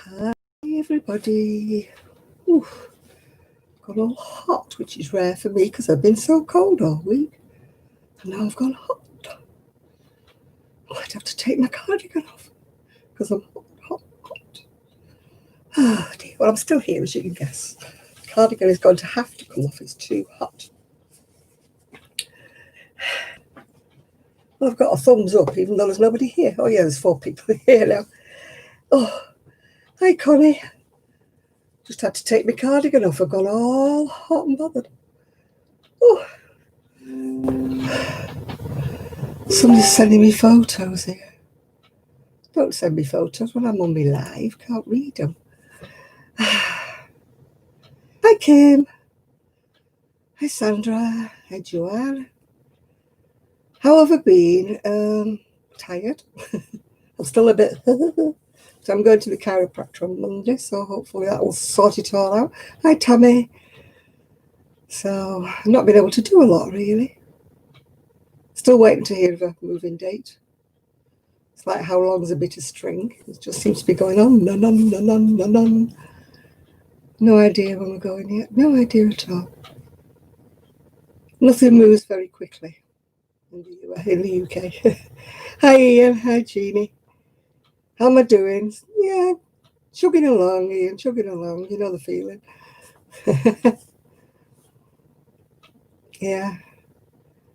Hi everybody. Ooh, got all hot, which is rare for me because I've been so cold all week. And now I've gone hot. I'd have to take my cardigan off because I'm hot. Oh dear. Well, I'm still here, as you can guess. The cardigan is going to have to come off. It's too hot. Well, I've got a thumbs up, even though there's nobody here. Oh yeah, there's 4 people here now. Oh, hi Connie. Just had to take my cardigan off. I've gone all hot and bothered. Oh. Somebody's sending me photos here. Don't send me photos when I'm on my live. Can't read them. Hi Kim. Hi Sandra. Hi Joanne. How have I been? Tired. I'm still a bit. So I'm going to the chiropractor on Monday, so hopefully that will sort it all out. Hi Tammy. So I've not been able to do a lot really. Still waiting to hear of a moving date. It's like how long's a bit of string. It just seems to be going on. No idea when we're going yet. No idea at all. Nothing moves very quickly in the UK. Hi Ian. Hi Jeannie. How am I doing? Yeah, chugging along, Ian. Chugging along. You know the feeling. Yeah.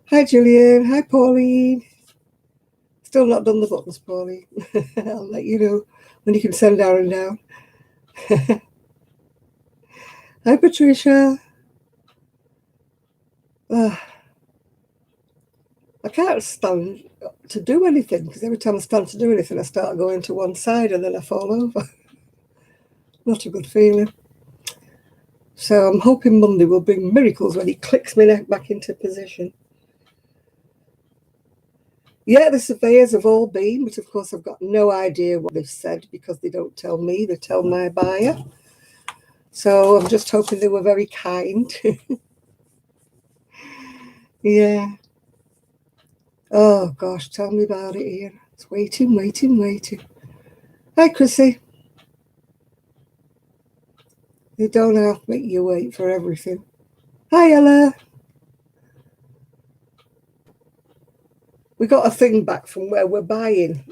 Hi Julian. Hi Pauline. Still not done the buttons, Pauline. I'll let you know when you can send down and down. Hi Patricia. I can't stand to do anything because every time I stand to do anything, I start going to one side and then I fall over. Not a good feeling. So I'm hoping Monday will bring miracles when he clicks my neck back into position. Yeah, the surveyors have all been, but of course I've got no idea what they've said because they don't tell me, they tell my buyer. So I'm just hoping they were very kind. Yeah. Oh gosh, tell me about it, Ian. It's waiting. Hi, Chrissy. They don't have to make you wait for everything. Hi, Ella. We got a thing back from where we're buying.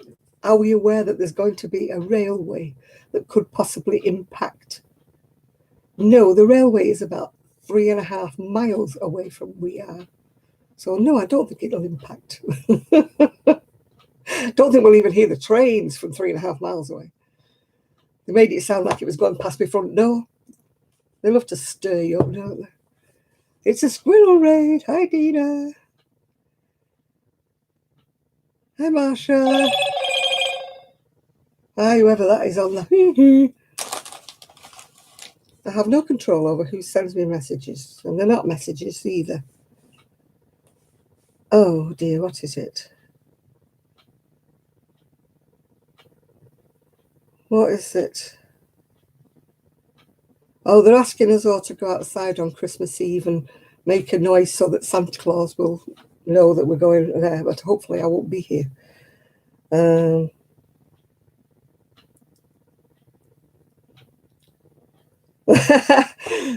Are we aware that there's going to be a railway that could possibly impact? No, the railway is about 3.5 miles away from we are. So no, I don't think it'll impact. Don't think we'll even hear the trains from 3.5 miles away. They made it sound like it was going past my front door. They love to stir you up, don't they? It's a squirrel raid. Hi, Dina. Hi, Marsha. Hi, whoever that is on the... I have no control over who sends me messages, and they're not messages either. Oh dear, what is it? What is it? Oh, they're asking us all to go outside on Christmas Eve and make a noise so that Santa Claus will know that we're going there, but hopefully I won't be here.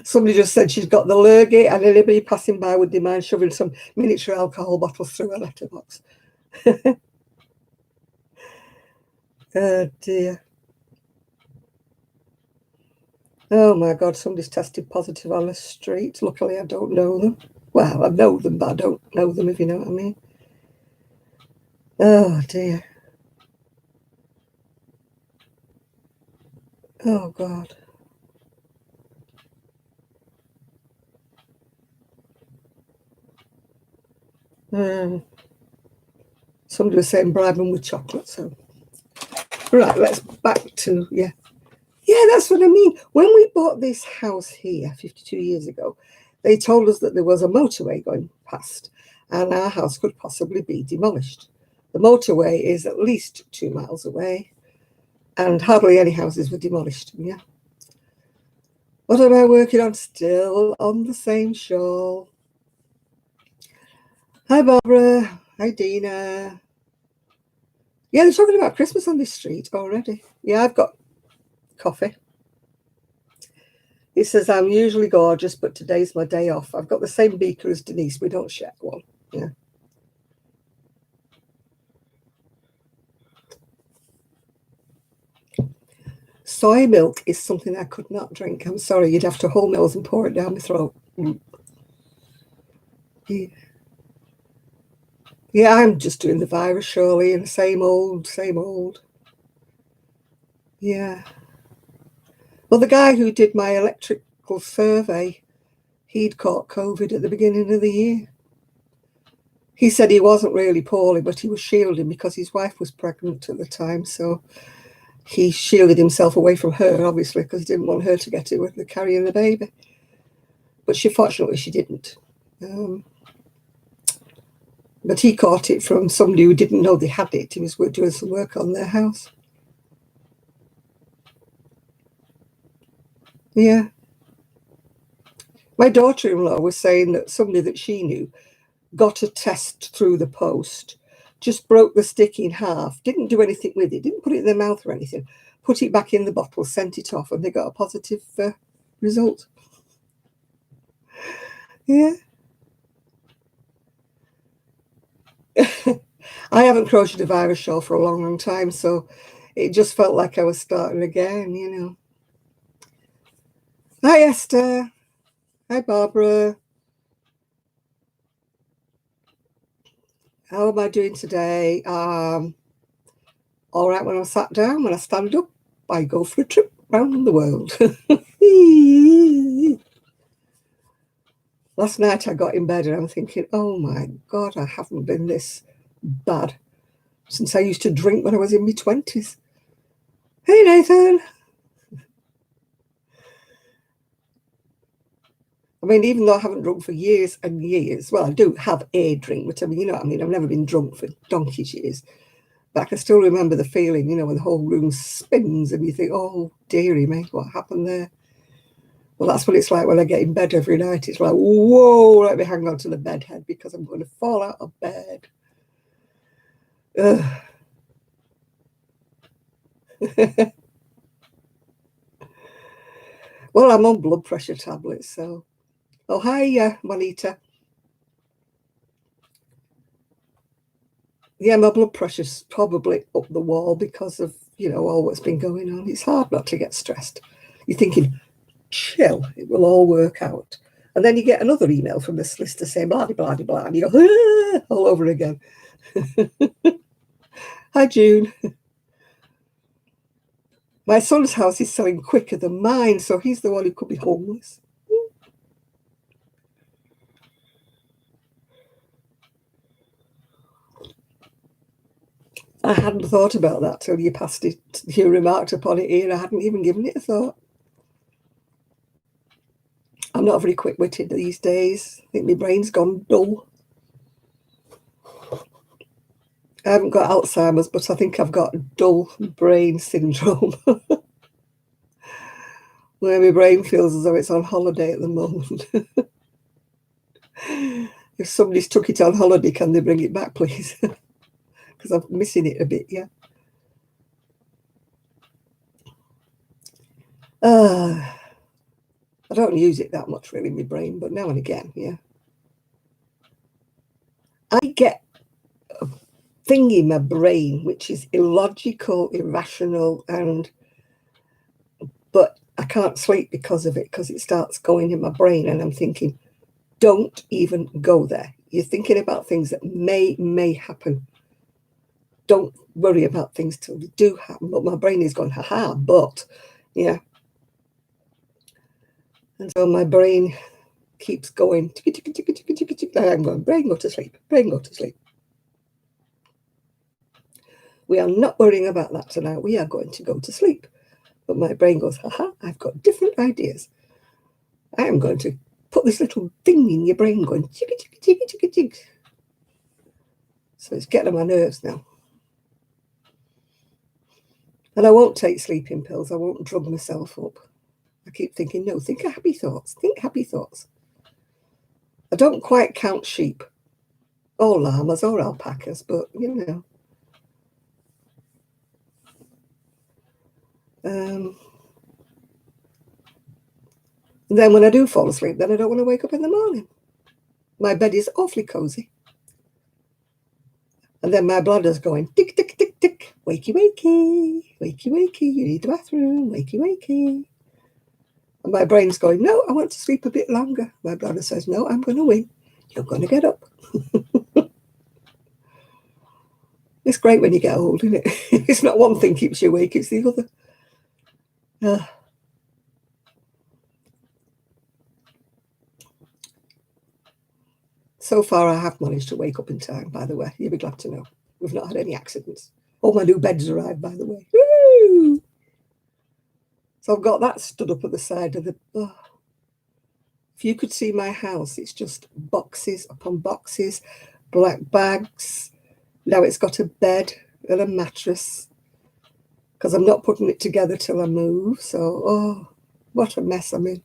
Somebody just said she's got the lurgy and anybody passing by would demand shoving some miniature alcohol bottles through her letterbox. Oh dear. Oh my God, somebody's tested positive on the street. Luckily, I don't know them. Well, I know them, but I don't know them, if you know what I mean. Oh dear. Oh God. Somebody was saying bribe them with chocolate, so. Right, let's back to, yeah. Yeah, that's what I mean. When we bought this house here 52 years ago, they told us that there was a motorway going past and our house could possibly be demolished. The motorway is at least 2 miles away and hardly any houses were demolished. Yeah. What am I working on? Still on the same shawl. Hi, Barbara. Hi, Dina. Yeah, they're talking about Christmas on this street already. Yeah, I've got coffee. He says, I'm usually gorgeous, but today's my day off. I've got the same beaker as Denise. We don't share one. Yeah. Soy milk is something I could not drink. I'm sorry, you'd have to hold my nose and pour it down my throat. Yeah, I'm just doing the virus, Shirley, and same old, same old. Yeah. Well, the guy who did my electrical survey, he'd caught COVID at the beginning of the year. He said he wasn't really poorly, but he was shielding because his wife was pregnant at the time. So he shielded himself away from her, obviously, because he didn't want her to get it with the carrying the baby. But fortunately, she didn't. But he caught it from somebody who didn't know they had it. He was doing some work on their house. Yeah. My daughter-in-law was saying that somebody that she knew got a test through the post, just broke the stick in half, didn't do anything with it, didn't put it in their mouth or anything, put it back in the bottle, sent it off, and they got a positive result. Yeah. I haven't crocheted a virus shawl for a long, long time, so it just felt like I was starting again, you know. Hi, Esther. Hi, Barbara. How am I doing today? All right when I'm sat down. When I stand up, I go for a trip around the world. Last night I got in bed and I'm thinking, oh my God, I haven't been this bad since I used to drink when I was in my 20s. Hey, Nathan. I mean, even though I haven't drunk for years and years, well, I do have a drink, but I mean, you know what I mean? I've never been drunk for donkey's years. But I can still remember the feeling, you know, when the whole room spins and you think, oh, dearie me, what happened there? Well, that's what it's like when I get in bed every night. It's like, whoa, let me hang on to the bed head because I'm going to fall out of bed. Well, I'm on blood pressure tablets, so. Oh, hi, Juanita. Yeah, my blood pressure's probably up the wall because of, you know, all what's been going on. It's hard not to get stressed. You're thinking, chill, it will all work out. And then you get another email from the solicitor saying blah, blah, blah, blah, and you go, all over again. Hi, June. My son's house is selling quicker than mine, so he's the one who could be homeless. I hadn't thought about that till you passed it. You remarked upon it here. I hadn't even given it a thought. I'm not very quick-witted these days. I think my brain's gone dull. I haven't got Alzheimer's, but I think I've got dull brain syndrome, where my brain feels as though it's on holiday at the moment. If somebody's took it on holiday, can they bring it back, please? Because I'm missing it a bit, yeah. I don't use it that much, really, my brain, but now and again, yeah. I get a thing in my brain which is illogical, irrational, but I can't sleep because of it, because it starts going in my brain and I'm thinking, don't even go there. You're thinking about things that may happen. Don't worry about things till they do happen. But my brain is going, haha, but, yeah. And so my brain keeps going, I'm going, brain, go to sleep, brain, go to sleep. We are not worrying about that tonight. We are going to go to sleep. But my brain goes, haha, I've got different ideas. I am going to put this little thing in your brain going, chicka, chicka, chicka, chicka, chicka. So it's getting on my nerves now. And I won't take sleeping pills. I won't drug myself up. I keep thinking, no, think happy thoughts. Think happy thoughts. I don't quite count sheep or llamas or alpacas, but, you know. And then when I do fall asleep, then I don't want to wake up in the morning. My bed is awfully cozy. And then my bladder's going, tick, tick, tick, tick, wakey, wakey, wakey, wakey, you need the bathroom, wakey, wakey. And my brain's going, no, I want to sleep a bit longer. My bladder says, no, I'm going to win. You're going to get up. It's great when you get old, isn't it? It's not one thing keeps you awake, it's the other. So far, I have managed to wake up in time, by the way. You'll be glad to know. We've not had any accidents. All my new beds arrived, by the way. Woo! So I've got that stood up at the side of the... Oh. If you could see my house, it's just boxes upon boxes, black bags. Now it's got a bed and a mattress because I'm not putting it together till I move. So, oh, what a mess I'm in.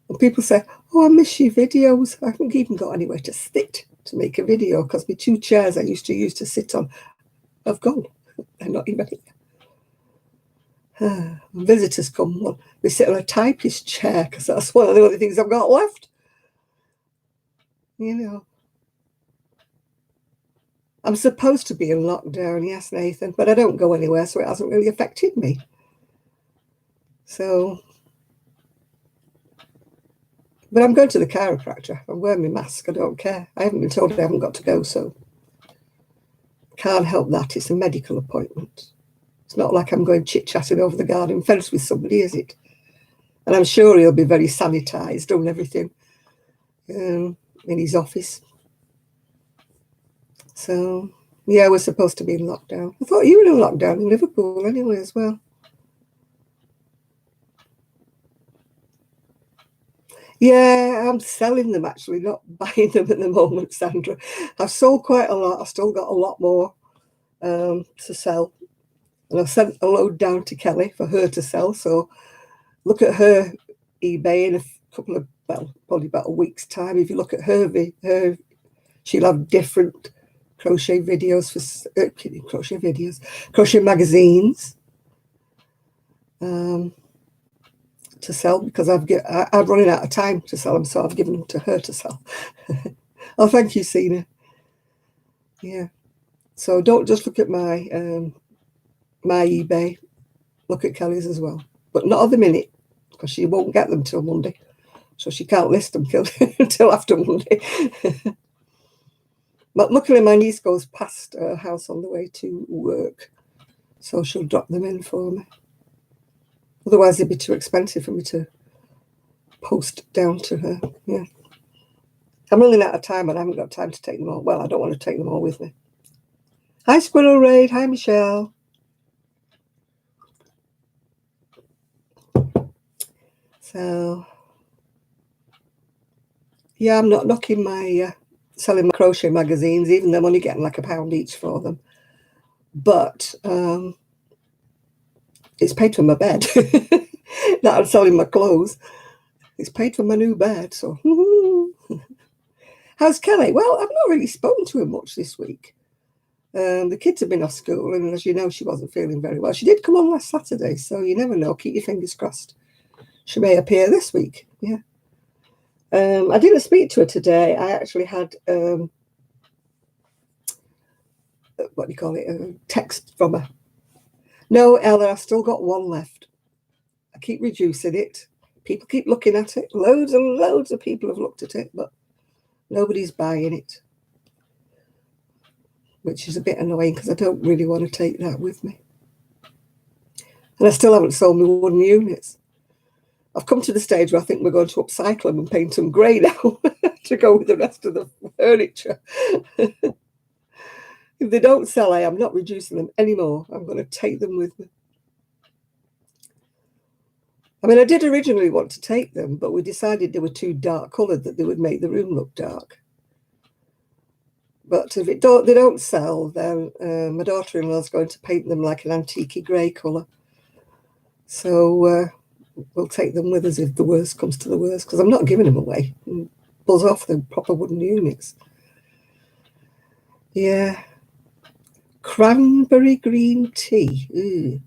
And people say, oh, I miss your videos. I haven't even got anywhere to sit to make a video because my 2 chairs I used to use to sit on have gone. They're not even here. Visitors come, well, they sit on a typist chair because that's one of the only things I've got left. You know. I'm supposed to be in lockdown, yes, Nathan, but I don't go anywhere, so it hasn't really affected me. So, but I'm going to the chiropractor. I'm wearing my mask. I don't care. I haven't been told I haven't got to go, so can't help that. It's a medical appointment. It's not like I'm going chit-chatting over the garden fence with somebody, is it? And I'm sure he'll be very sanitised and everything in his office. So, yeah, we're supposed to be in lockdown. I thought you were in lockdown in Liverpool anyway as well. Yeah, I'm selling them actually, not buying them at the moment, Sandra. I've sold quite a lot. I've still got a lot more to sell. And I've sent a load down to Kelly for her to sell. So look at her eBay in a couple of, well, probably about a week's time. If you look at her she'll have different crochet videos crochet magazines to sell because I'm running out of time to sell them, so I've given them to her to sell. Oh, thank you, Sina. Yeah. So don't just look at my my eBay. Look at Kelly's as well, but not at the minute because she won't get them till Monday, so she can't list them until after Monday. But luckily, my niece goes past her house on the way to work, so she'll drop them in for me. Otherwise, they'd be too expensive for me to post down to her. Yeah. I'm running out of time and I haven't got time to take them all. Well, I don't want to take them all with me. Hi, Squirrel Raid. Hi, Michelle. So, yeah, I'm not knocking my selling my crochet magazines, even though I'm only getting like £1 each for them. But it's paid for my bed. Not I'm selling my clothes. It's paid for my new bed. So, how's Kelly? Well, I've not really spoken to her much this week. The kids have been off school, and as you know, she wasn't feeling very well. She did come on last Saturday, so you never know. Keep your fingers crossed. She may appear this week. Yeah. I didn't speak to her today. I actually had what do you call it? A text from her. No, Ella, I've still got one left. I keep reducing it. People keep looking at it. Loads and loads of people have looked at it, but nobody's buying it, which is a bit annoying because I don't really want to take that with me. And I still haven't sold my wooden units. I've come to the stage where I think we're going to upcycle them and paint them grey now to go with the rest of the furniture. If they don't sell, I am not reducing them anymore. I'm going to take them with me. I mean, I did originally want to take them, but we decided they were too dark coloured, that they would make the room look dark. But if they don't sell, then my daughter-in-law is going to paint them like an antique grey colour. So we'll take them with us if the worst comes to the worst, because I'm not giving them away. Buzz off the proper wooden units. Yeah. Cranberry green tea. Ooh.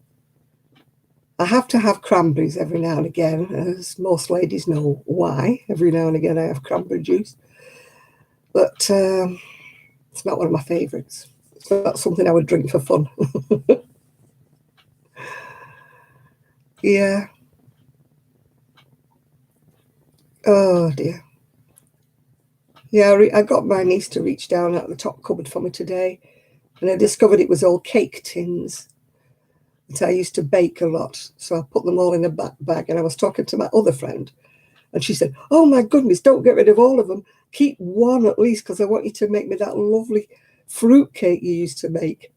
I have to have cranberries every now and again, as most ladies know why. Every now and again I have cranberry juice. But it's not one of my favourites. It's not something I would drink for fun. Yeah. Oh, dear. Yeah, I got my niece to reach down at the top cupboard for me today, and I discovered it was all cake tins that I used to bake a lot. So I put them all in a bag, and I was talking to my other friend, and she said, "Oh, my goodness, don't get rid of all of them. Keep one at least, because I want you to make me that lovely fruit cake you used to make."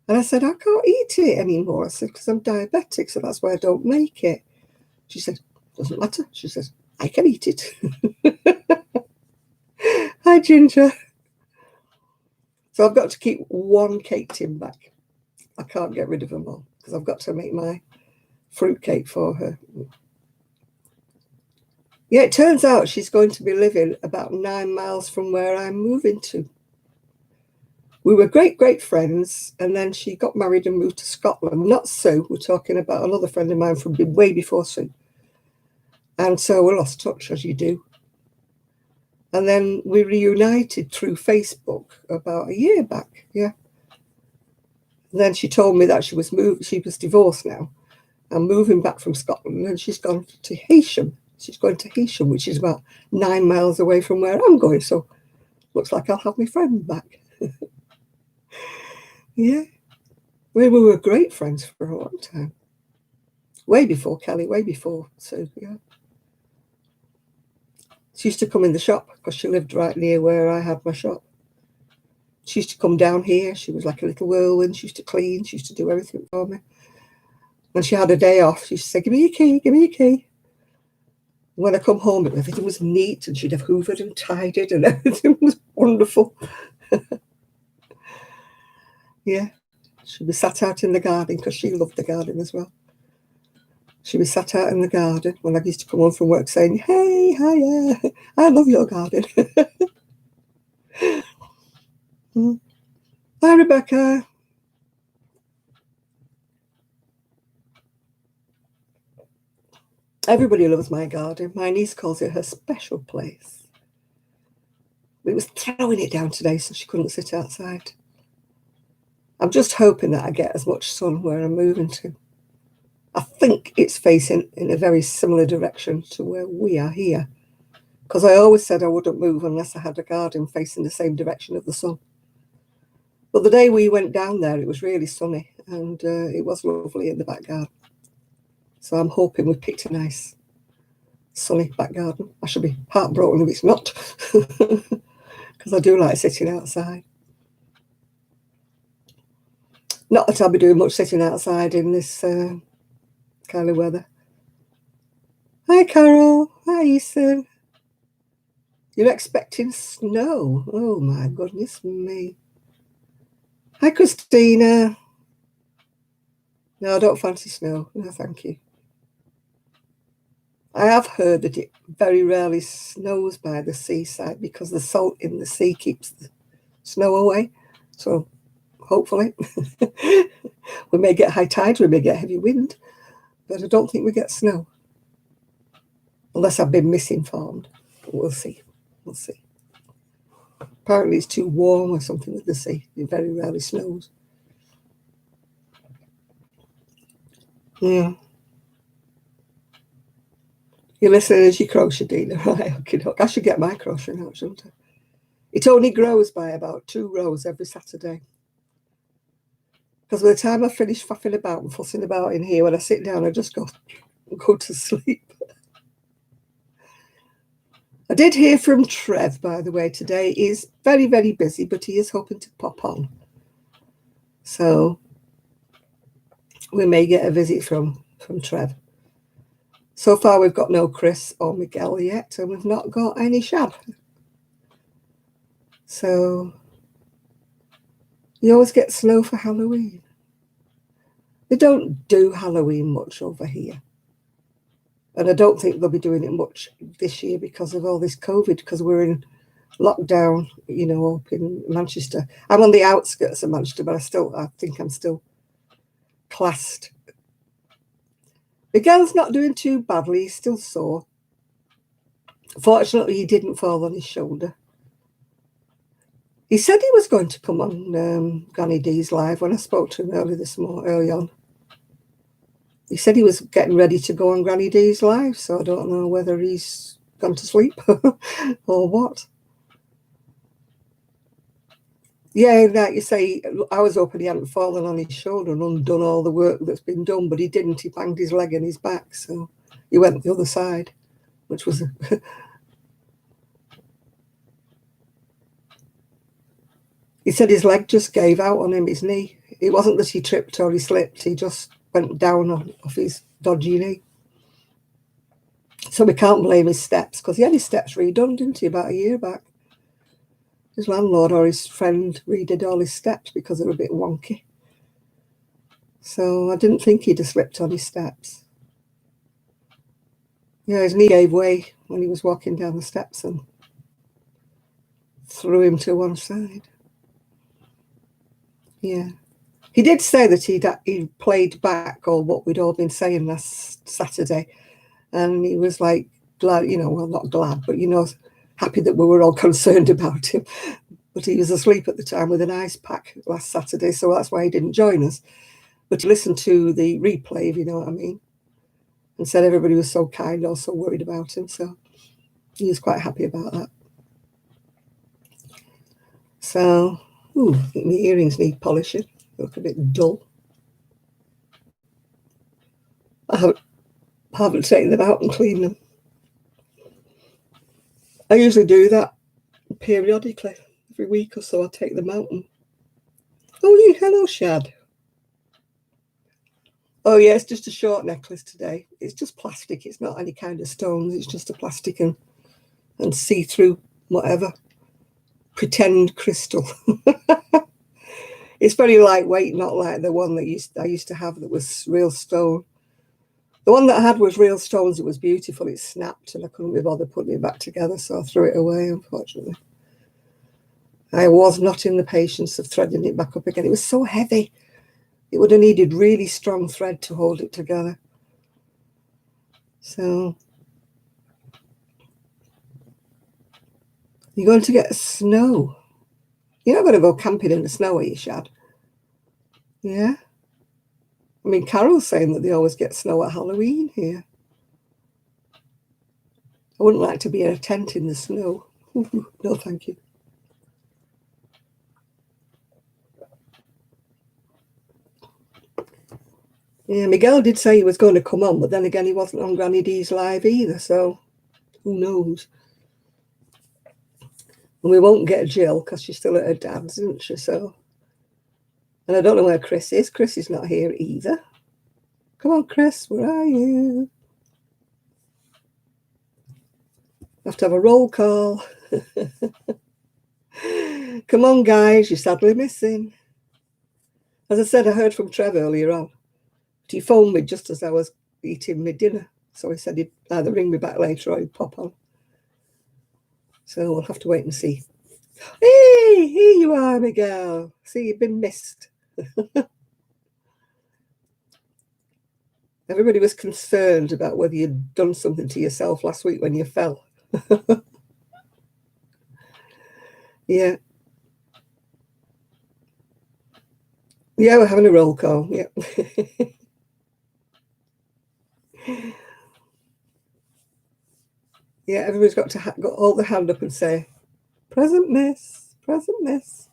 And I said, "I can't eat it anymore." I said, "Because I'm diabetic, so that's why I don't make it." She said, "Doesn't matter." She says, "I can eat it." Hi, Ginger. So I've got to keep one cake tin back. I can't get rid of them all because I've got to make my fruit cake for her. Yeah, it turns out she's going to be living about 9 miles from where I'm moving to. We were great friends, and then she got married and moved to Scotland. Not Sue, we're talking about another friend of mine from way before Sue. And so we lost touch, as you do. And then we reunited through Facebook about a year back, yeah. And then she told me that she was divorced now and moving back from Scotland, and she's gone to Heysham. She's going to Heysham, which is about 9 miles away from where I'm going. So looks like I'll have my friend back. Yeah. We were great friends for a long time. Way before Kelly, way before Sue, yeah. She used to come in the shop because she lived right near where I had my shop. She used to come down here. She was like a little whirlwind. She used to clean. She used to do everything for me. When she had a day off, she used to say, "Give me your key, give me your key." When I come home, everything was neat, and she'd have hoovered and tidied, and everything was wonderful. Yeah. She'd be sat out in the garden because she loved the garden as well. She'd be sat out in the garden when I used to come home from work saying, "Hey, hiya, I love your garden." Hi, Rebecca. Everybody loves my garden. My niece calls it her special place. It was throwing it down today, so she couldn't sit outside. I'm just hoping that I get as much sun where I'm moving to. I think it's facing in a very similar direction to where we are here, because I always said I wouldn't move unless I had a garden facing the same direction of the sun. But the day we went down there, it was really sunny, and it was lovely in the back garden. So I'm hoping we picked a nice sunny back garden. I should be heartbroken if it's not, because I do like sitting outside. Not that I'll be doing much sitting outside in this kind of weather. Hi, Carol. Hi, Ethan. You're expecting snow. Oh, my goodness me. Hi, Christina. No, I don't fancy snow. No, thank you. I have heard that it very rarely snows by the seaside because the salt in the sea keeps the snow away. So hopefully we may get high tides, we may get heavy wind, but I don't think we get snow. Unless I've been misinformed. But we'll see. We'll see. Apparently it's too warm or something with the sea. It very rarely snows. Yeah. You're listening as you crochet, Dina. Right, okay. I should get my crochet out, shouldn't I? It only grows by about 2 rows every Saturday. Because by the time I finish faffing about and fussing about in here, when I sit down, I just go to sleep. I did hear from Trev, by the way, today. He's very busy, but he is hoping to pop on. So we may get a visit from Trev. So far, we've got no Chris or Miguel yet, and we've not got any Shab. So you always get snow for Halloween. They don't do Halloween much over here. And I don't think they'll be doing it much this year because of all this COVID, because we're in lockdown, up in Manchester. I'm on the outskirts of Manchester, but I think I'm still classed Miguel's not doing too badly. He's still sore. Fortunately, he didn't fall on his shoulder. He said he was going to come on Granny D's live when I spoke to him early on. He said he was getting ready to go on Granny D's live, so I don't know whether he's gone to sleep or what. Yeah, like you say, I was hoping he hadn't fallen on his shoulder and undone all the work that's been done, but he didn't. He banged his leg and his back, so he went the other side, which was... He said his leg just gave out on him, his knee. It wasn't that he tripped or he slipped, he just went down off his dodgy knee. So we can't blame his steps, because he had his steps redone, didn't he, about a year back? His landlord or his friend redid all his steps because they were a bit wonky. So I didn't think he'd have slipped on his steps. Yeah, his knee gave way when he was walking down the steps and threw him to one side. Yeah. He did say that he played back all what we'd all been saying last Saturday. And he was like glad, well, not glad, but, happy that we were all concerned about him. But he was asleep at the time with an ice pack last Saturday, so that's why he didn't join us. But he listened to the replay, if you know what I mean, and said everybody was so kind or so worried about him. So he was quite happy about that. So, I think my earrings need polishing. They look a bit dull. I haven't taken them out and cleaned them. I usually do that periodically. Every week or so I take them out and... Oh, yeah, hello, Shad. Oh, yeah, it's just a short necklace today. It's just plastic. It's not any kind of stones. It's just a plastic and see-through whatever. Pretend crystal. It's very lightweight, not like the one that I used to have that was real stone. The one that I had was real stones. It was beautiful. It snapped and I couldn't be bothered putting it back together, so I threw it away, unfortunately. I was not in the patience of threading it back up again. It was so heavy. It would have needed really strong thread to hold it together. So, you're going to get snow. You're not going to go camping in the snow, are you, Shad? Yeah? I mean, Carol's saying that they always get snow at Halloween here. I wouldn't like to be in a tent in the snow. No, thank you. Yeah, Miguel did say he was going to come on, but then again, he wasn't on Granny D's live either, so who knows? And we won't get Jill because she's still at her dad's, isn't she? So, and I don't know where Chris is. Chris is not here either. Come on, Chris, where are you? I have to have a roll call. Come on, guys, you're sadly missing. As I said, I heard from Trev earlier on. He phoned me just as I was eating my dinner. So he said he'd either ring me back later or he'd pop on. So we'll have to wait and see. Hey, here you are, Miguel. See, you've been missed. Everybody was concerned about whether you'd done something to yourself last week when you fell. Yeah. Yeah, we're having a roll call. Yeah. Yeah, everybody's got to hold their hand up and say, present, miss, present, miss.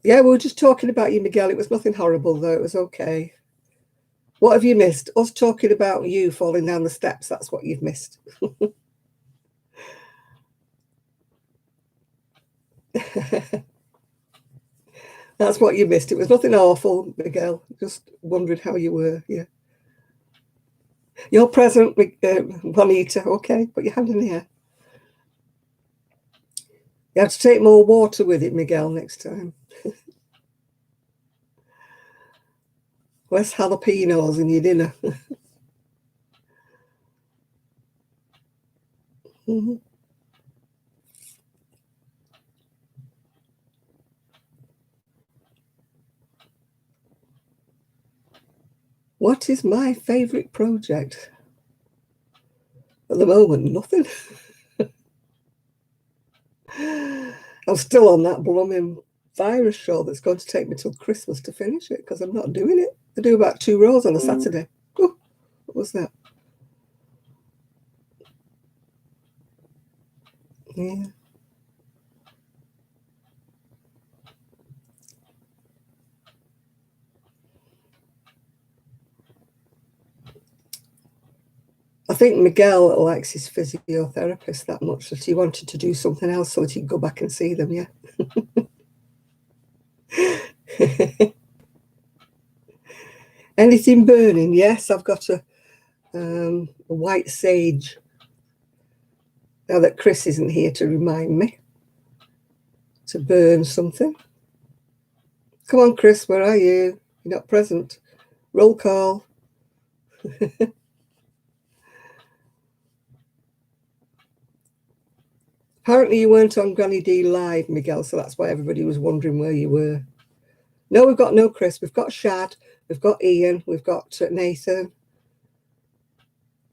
Yeah, we were just talking about you, Miguel. It was nothing horrible, though. It was okay. What have you missed? Us talking about you falling down the steps. That's what you've missed. That's what you missed. It was nothing awful, Miguel. Just wondered how you were. Yeah. You're present, Juanita. Okay, put your hand in the air. You have to take more water with it, Miguel, next time. Less jalapenos in your dinner. Mm-hmm. What is my favourite project? At the moment, nothing. I'm still on that blooming virus show that's going to take me till Christmas to finish it because I'm not doing it. I do about 2 rows on a Saturday. Oh, what was that? Yeah. I think Miguel likes his physiotherapist that much that he wanted to do something else so that he could go back and see them, yeah. Anything burning? Yes, I've got a white sage. Now that Chris isn't here to remind me to burn something. Come on, Chris, where are you? You're not present. Roll call. Apparently you weren't on Granny D live, Miguel, so that's why everybody was wondering where you were. No, we've got no Chris. We've got Shad. We've got Ian. We've got Nathan.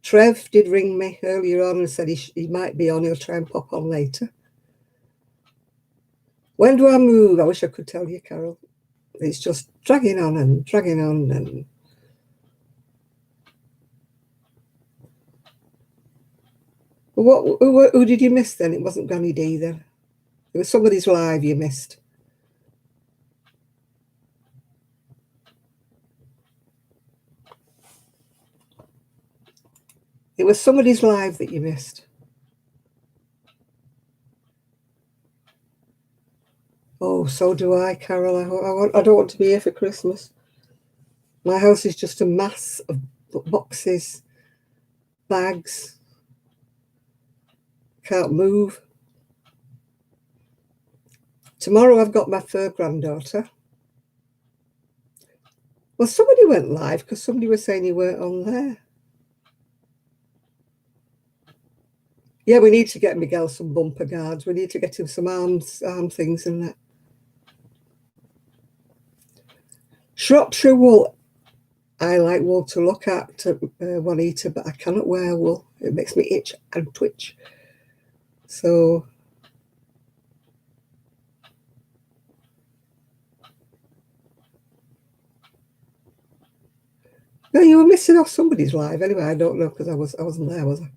Trev did ring me earlier on and said he might be on. He'll try and pop on later. When do I move? I wish I could tell you, Carol. It's just dragging on and dragging on. And who did you miss then? It wasn't Granny D then. It was somebody's live you missed. It was somebody's live that you missed. Oh, so do I, Carol. I don't want to be here for Christmas. My house is just a mass of boxes, bags. Can't move. Tomorrow I've got my third granddaughter. Well, somebody went live because somebody was saying you weren't on there. Yeah, we need to get Miguel some bumper guards. We need to get him some arm things and that. Shropshire wool. I like wool to look at, Juanita, but I cannot wear wool. It makes me itch and twitch. So, no, you were missing off somebody's live. Anyway, I don't know because I wasn't there, was I?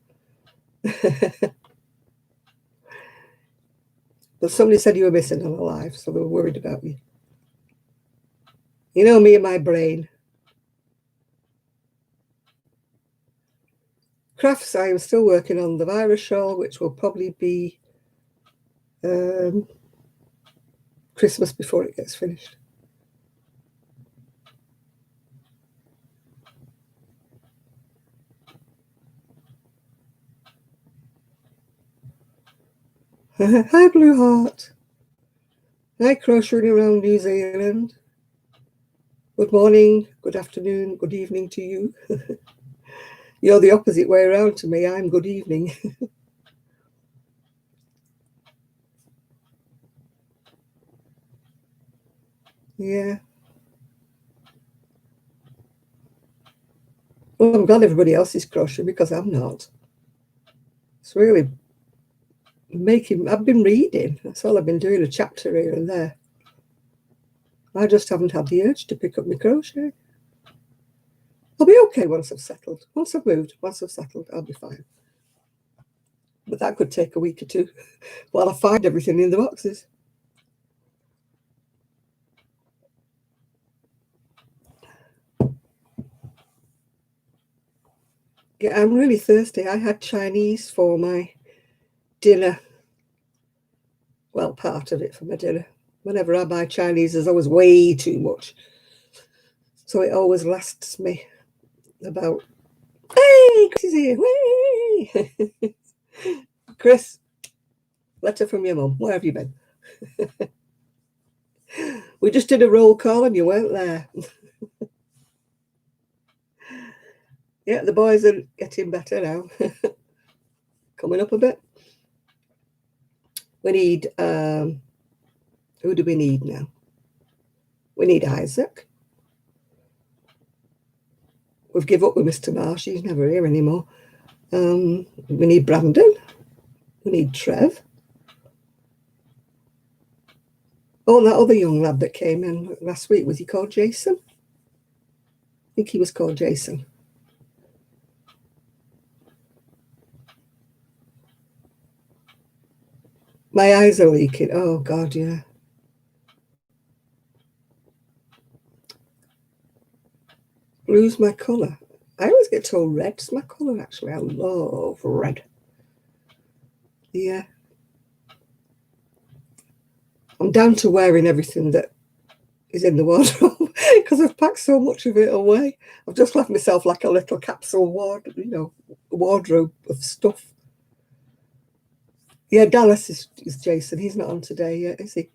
But somebody said you were missing on a live, so they were worried about you. You know me and my brain. Crafts, I am still working on the virus shawl, which will probably be Christmas before it gets finished. Hi, Blue Heart. Hi, crocheting around New Zealand. Good morning, good afternoon, good evening to you. You're the opposite way around to me. I'm good evening. Yeah. Well, I'm glad everybody else is crocheting because I'm not. It's really I've been reading. That's all I've been doing, a chapter here and there. I just haven't had the urge to pick up my crochet. I'll be okay once I've settled. Once I've moved, once I've settled, I'll be fine. But that could take a week or two while I find everything in the boxes. Yeah, I'm really thirsty. I had Chinese for my dinner. Well, part of it for my dinner. Whenever I buy Chinese, there's always way too much. So it always lasts me about, hey, Chris is here. Hey. Chris, letter from your mum. Where have you been? We just did a roll call and you weren't there. Yeah, the boys are getting better now. Coming up a bit. We need, who do we need now? We need Isaac. We've give up with Mr. Marsh. He's never here anymore. We need Brandon. We need Trev. Oh, and that other young lad that came in last week, was he called Jason? I think he was called Jason. My eyes are leaking. Oh, God, yeah. Blue's my colour. I always get told red's my colour, actually. I love red. Yeah. I'm down to wearing everything that is in the wardrobe because I've packed so much of it away. I've just left myself like a little capsule wardrobe of stuff. Yeah, Dallas is Jason. He's not on today yet, is he?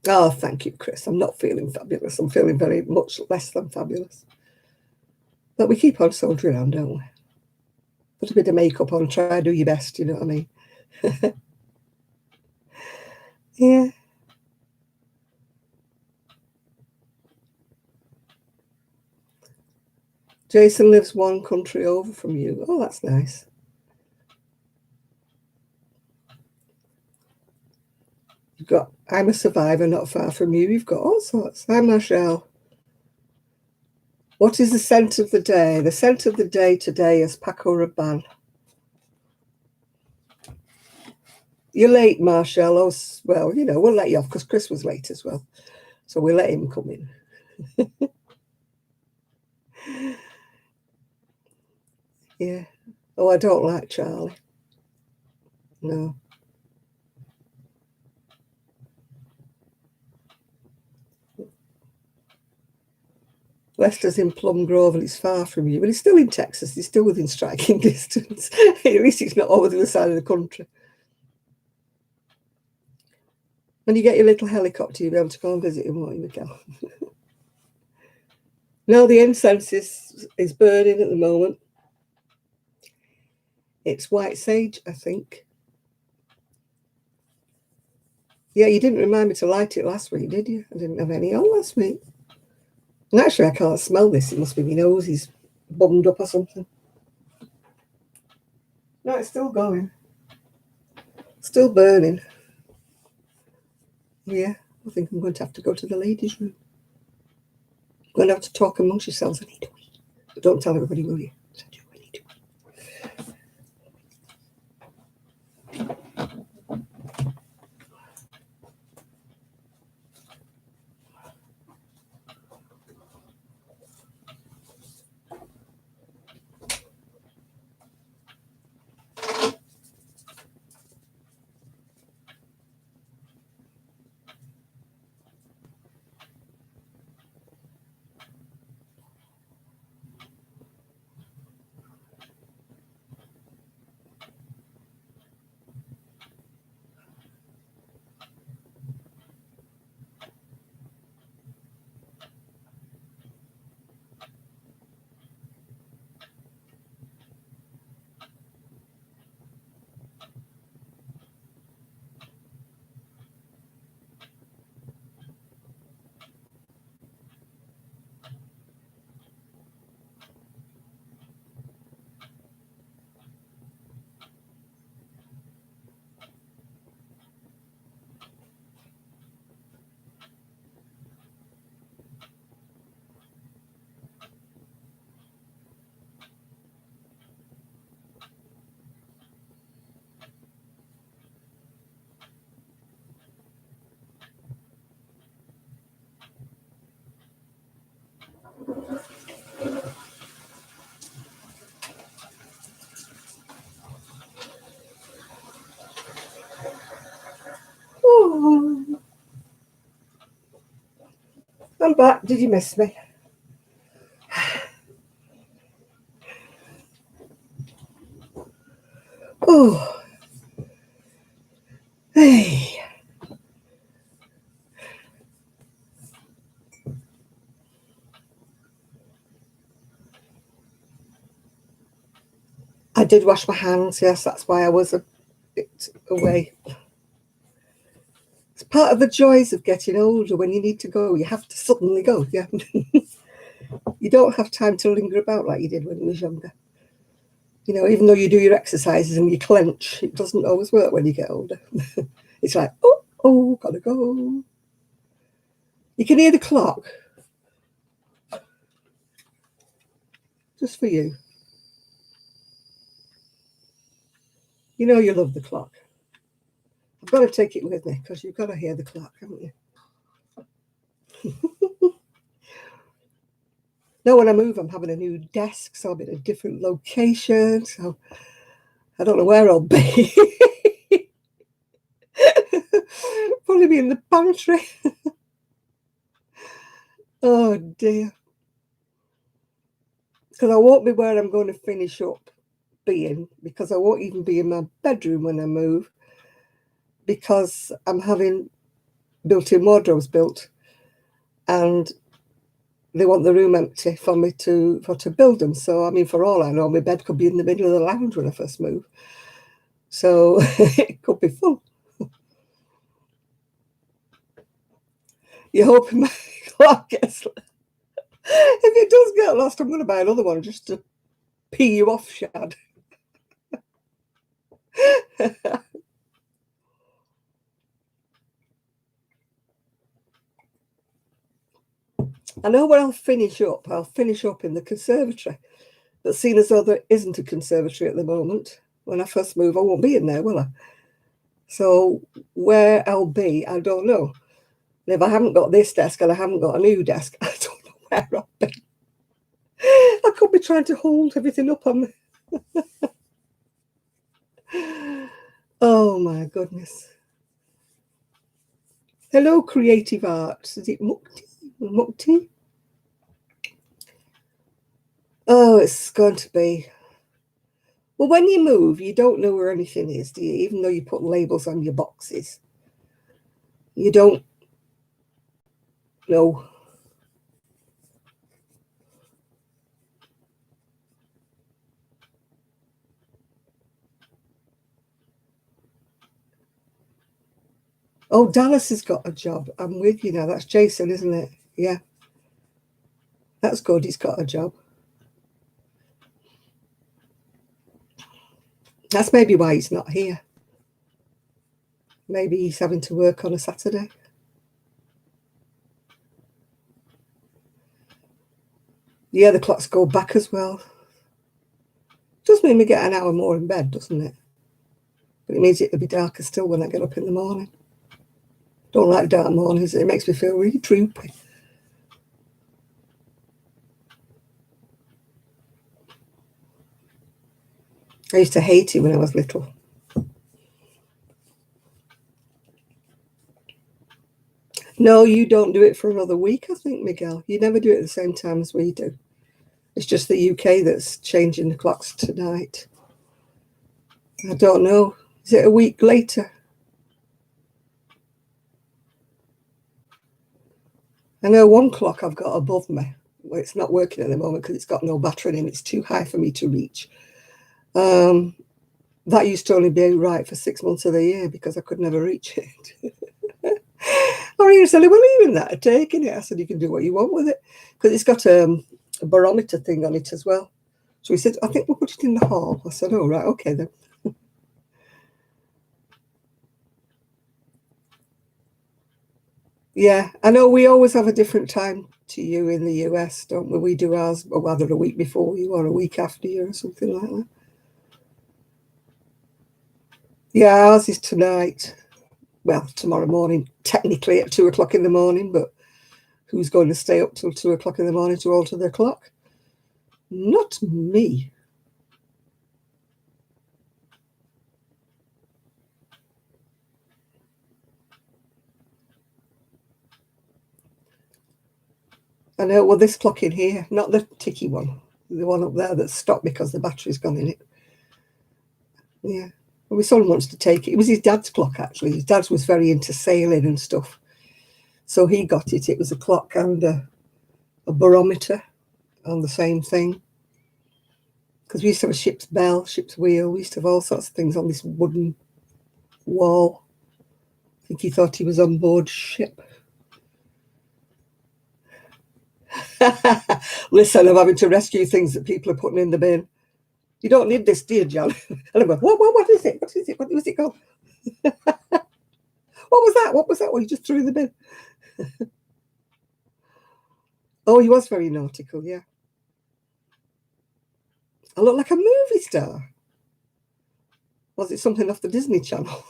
Oh, thank you, Chris. I'm not feeling fabulous. I'm feeling very much less than fabulous. But we keep on soldiering on, don't we? Put a bit of makeup on, try and do your best, you know what I mean? Yeah. Jason lives one country over from you. Oh, that's nice. You've got I'm a survivor not far from you. You've got all sorts. Hi, Marshall. What is the scent of the day? The scent of the day today is Paco Rabanne. You're late, Marshall. Oh, well, we'll let you off because Chris was late as well. So we'll let him come in. Yeah. Oh, I don't like Charlie. No. Lester's in Plum Grove and he's far from you. But he's still in Texas. He's still within striking distance. At least he's not over the other side of the country. When you get your little helicopter, you'll be able to go and visit him, won't you, Miguel? No, the incense is burning at the moment. It's white sage, I think. Yeah, you didn't remind me to light it last week, did you? I didn't have any on last week. And actually, I can't smell this. It must be my nose. He's bummed up or something. No, it's still going. Still burning. Yeah, I think I'm going to have to go to the ladies' room. I'm going to have to talk amongst yourselves. I need to wee. But don't tell everybody, will you? I do. I need to wee. Oh, I'm back. Did you miss me? Oh, hey. I did wash my hands. Yes, that's why I was a bit away. It's part of the joys of getting older. When you need to go, you have to suddenly go. Yeah. You don't have time to linger about like you did when you was younger. You know, even though you do your exercises and you clench, it doesn't always work when you get older. It's like, oh, gotta go. You can hear the clock. Just for you. You know you love the clock. I've got to take it with me because you've got to hear the clock, haven't you? Now when I move, I'm having a new desk, so I'm in a different location. So I don't know where I'll be. Probably be in the pantry. Oh dear. Because I won't be where I'm going to finish up being, because I won't even be in my bedroom when I move, because I'm having built-in wardrobes built, and they want the room empty for me to build them. So I mean, for all I know, my bed could be in the middle of the lounge when I first move. So it could be full. You're hoping my clock gets. If it does get lost, I'm going to buy another one just to pee you off, Shad. I know where I'll finish up. I'll finish up in the conservatory. But seeing as though there isn't a conservatory at the moment, when I first move, I won't be in there, will I? So where I'll be, I don't know. And if I haven't got this desk and I haven't got a new desk, I don't know where I'll be. I could be trying to hold everything up on me. Oh my goodness. Hello, Creative Arts. Is it Mukti? Mukti? Oh, it's going to be. Well, when you move, you don't know where anything is, do you? Even though you put labels on your boxes. You don't know. Oh, Dallas has got a job. I'm with you now. That's Jason, isn't it? Yeah. That's good. He's got a job. That's maybe why he's not here. Maybe he's having to work on a Saturday. Yeah, the clocks go back as well. Does mean we get an hour more in bed, doesn't it? But it means it'll be darker still when I get up in the morning. Don't like dark mornings. It makes me feel really droopy. I used to hate it when I was little. No, you don't do it for another week, I think, Miguel. You never do it at the same time as we do. It's just the UK that's changing the clocks tonight. I don't know. Is it a week later? I know one clock I've got above me. Well, it's not working at the moment because it's got no battery in it. It's too high for me to reach. That used to only be right for 6 months of the year because I could never reach it. Or he said, "We're leaving that, taking it." I said, "You can do what you want with it," because it's got a barometer thing on it as well. So he said, "I think we'll put it in the hall." I said, "Oh, right, okay then." Yeah, I know we always have a different time to you in the US, don't we? We do ours either a week before you or a week after you or something like that. Yeah, ours is tonight. Well, tomorrow morning, technically at 2 o'clock in the morning, but who's going to stay up till 2 o'clock in the morning to alter their clock? Not me. I know, well, this clock in here, not the ticky one, the one up there that's stopped because the battery's gone in it. Yeah. Well, my son wants to take it. It was his dad's clock, actually. His dad was very into sailing and stuff. So he got it. It was a clock and a barometer on the same thing. Because we used to have a ship's bell, ship's wheel. We used to have all sorts of things on this wooden wall. I think he thought he was on board ship. Listen, I'm having to rescue things that people are putting in the bin. You don't need this, dear John. And I go, what is it? What is it? What was it called? What was that? What was that? Well, you just threw in the bin. Oh, he was very nautical, yeah. I look like a movie star. Was it something off the Disney Channel?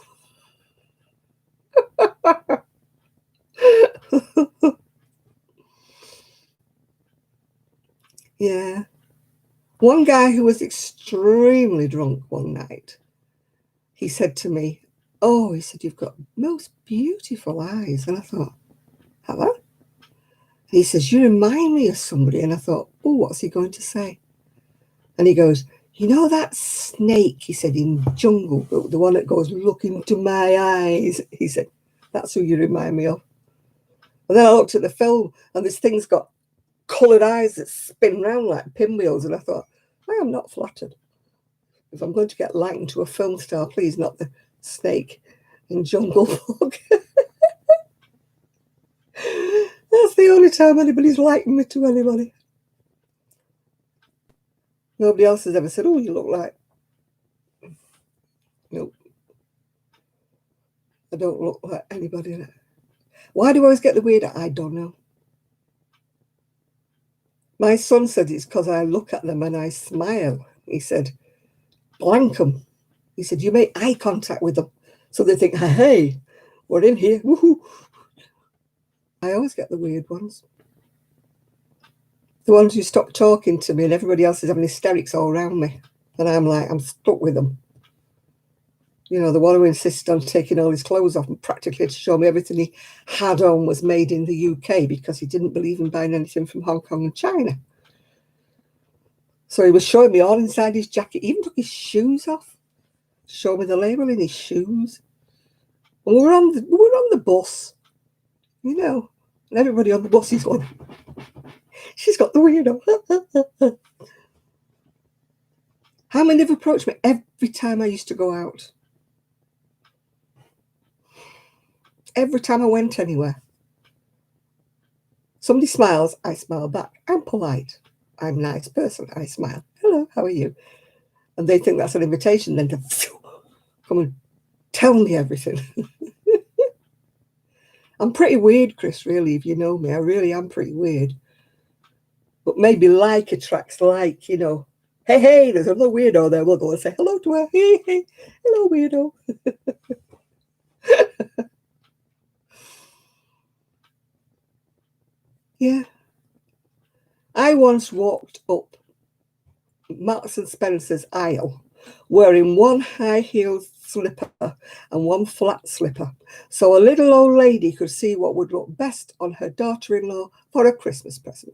Yeah. One guy who was extremely drunk one night, he said to me, oh, he said, you've got most beautiful eyes. And I thought, have I? And he says, you remind me of somebody. And I thought, oh, what's he going to say? And he goes, you know that snake, he said, in Jungle Book, the one that goes, look into my eyes. He said, that's who you remind me of. And then I looked at the film, and this thing's got coloured eyes that spin round like pinwheels. And I thought, I am not flattered. If I'm going to get likened to a film star, please not the snake in Jungle Book. That's the only time anybody's likened me to anybody. Nobody else has ever said, oh, you look like. Nope. I don't look like anybody. Why do I always get the weird? I don't know. My son said it's because I look at them and I smile. He said, blank them. He said, you make eye contact with them. So they think, hey, we're in here. Woohoo. I always get the weird ones. The ones who stop talking to me and everybody else is having hysterics all around me. And I'm like, I'm stuck with them. You know, the one who insists on taking all his clothes off and practically to show me everything he had on was made in the UK because he didn't believe in buying anything from Hong Kong and China. So he was showing me all inside his jacket. He even took his shoes off, show me the label in his shoes. And we were on the bus, you know, and everybody on the bus is going, she's got the weirdo. How many have approached me every time I used to go out? Every time I went anywhere. Somebody smiles, I smile back. I'm polite. I'm a nice person. I smile. Hello, how are you? And they think that's an invitation then to come and tell me everything. I'm pretty weird, Chris, really, if you know me. I really am pretty weird. But maybe like attracts like, you know. Hey, there's another weirdo there. We'll go and say hello to her. Hey, hello, weirdo. Yeah. I once walked up Marks and Spencer's aisle wearing one high-heeled slipper and one flat slipper, so a little old lady could see what would look best on her daughter-in-law for a Christmas present.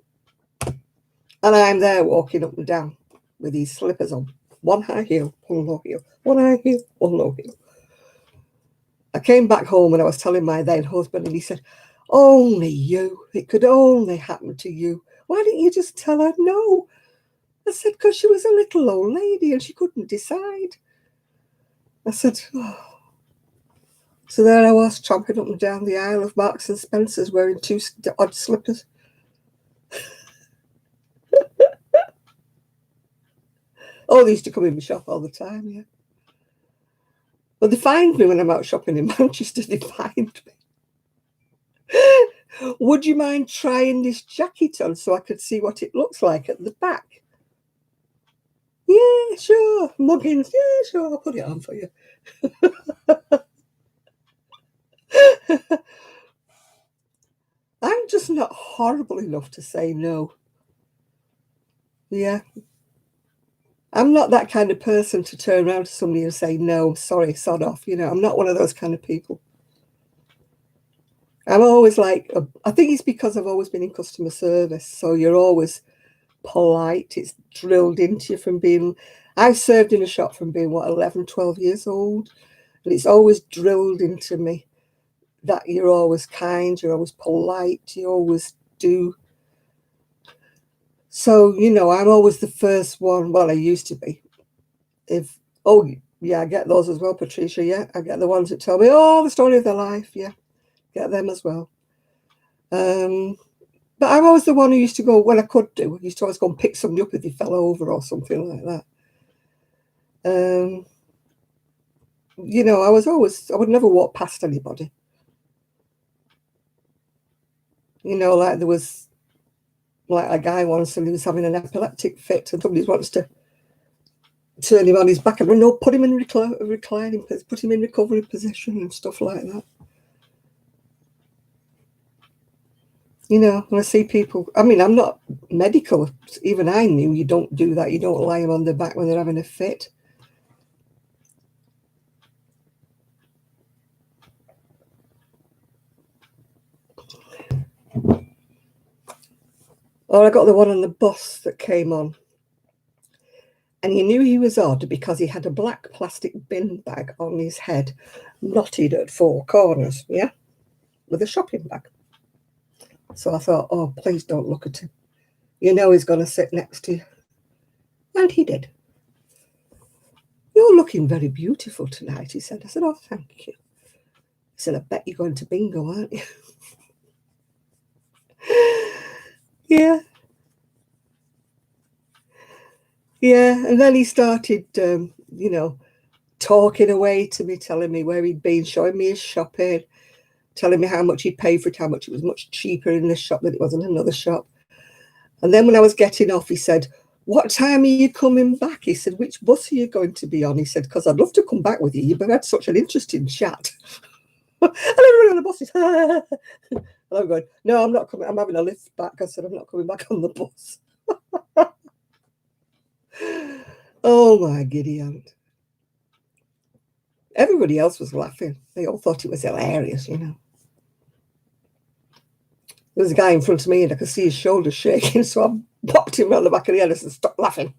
And I'm there walking up and down with these slippers on. One high heel, one low heel, one high heel, one low heel. I came back home and I was telling my then husband, and he said, only you. It could only happen to you. Why didn't you just tell her no? I said, because she was a little old lady and she couldn't decide. I said, oh. So there I was, tramping up and down the aisle of Marks and Spencer's wearing two odd slippers. Oh, they used to come in my shop all the time, yeah. But they find me when I'm out shopping in Manchester, they find me. Would you mind trying this jacket on so I could see what it looks like at the back? Yeah, sure. Muggins, yeah, sure, I'll put it on for you. I'm just not horrible enough to say no. Yeah. I'm not that kind of person to turn around to somebody and say, no, sorry, sod off. You know, I'm not one of those kind of people. I'm always like, I think it's because I've always been in customer service. So you're always polite. It's drilled into you from being, I've served in a shop from being, 11, 12 years old. And it's always drilled into me that you're always kind, you're always polite, you always do. So, you know, I'm always the first one. Well, I used to be. Oh, yeah, I get those as well, Patricia. Yeah, I get the ones that tell me, oh, the story of their life. Yeah, get them as well. But I was the one who used to go, when I could do, I used to always go and pick somebody up if they fell over or something like that. I would never walk past anybody. Like there was like a guy once and he was having an epileptic fit and somebody wants to turn him on his back and no, put him in reclining, put him in recovery position and stuff like that. When I see people, I mean, I'm not medical. Even I knew you don't do that. You don't lie them on their back when they're having a fit. Or I got the one on the bus that came on. And you knew he was odd because he had a black plastic bin bag on his head, knotted at four corners, yeah, with a shopping bag. So I thought, oh, please don't look at him. He's going to sit next to you. And he did. You're looking very beautiful tonight, he said. I said, oh, thank you. He said, I bet you're going to bingo, aren't you? Yeah. Yeah. And then he started, talking away to me, telling me where he'd been, showing me his shopping, telling me how much he'd paid for it, how much it was much cheaper in this shop than it was in another shop. And then when I was getting off, he said, what time are you coming back? He said, which bus are you going to be on? He said, because I'd love to come back with you. You've had such an interesting chat. And everyone on the bus is, and I'm going, no, I'm not coming. I'm having a lift back. I said, I'm not coming back on the bus. Oh, my giddy aunt. Everybody else was laughing. They all thought it was hilarious, There was a guy in front of me and I could see his shoulders shaking, so I popped him around the back of the head and said, stop laughing.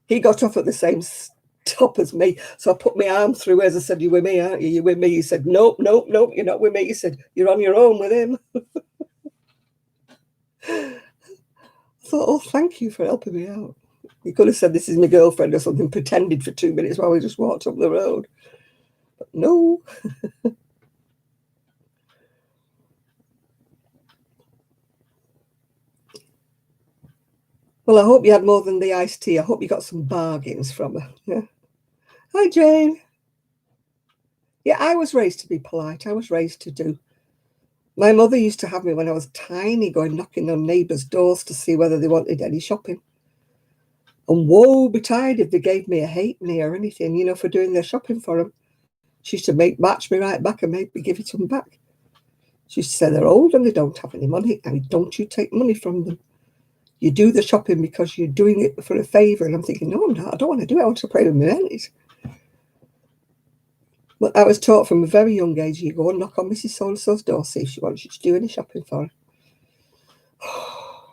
He got off at the same stop as me, so I put my arm through as I said, you with me, aren't you? You with me? He said, nope, you're not with me. He said, you're on your own with him. I thought, oh, thank you for helping me out. You could have said this is my girlfriend or something, pretended for 2 minutes while we just walked up the road. But no. Well, I hope you had more than the iced tea. I hope you got some bargains from her. Yeah. Hi, Jane. Yeah, I was raised to be polite. I was raised to do. My mother used to have me when I was tiny going knocking on neighbours' doors to see whether they wanted any shopping. And woe betide if they gave me a halfpenny or anything, for doing their shopping for them. She used to match me right back and make me give it to them back. She used to say they're old and they don't have any money, and don't you take money from them. You do the shopping because you're doing it for a favour. And I'm thinking, no, I'm not. I don't want to do it. I want to play with my pennies. But I was taught from a very young age, you go and knock on Mrs. So-and-so's door, see if she wants you to do any shopping for her.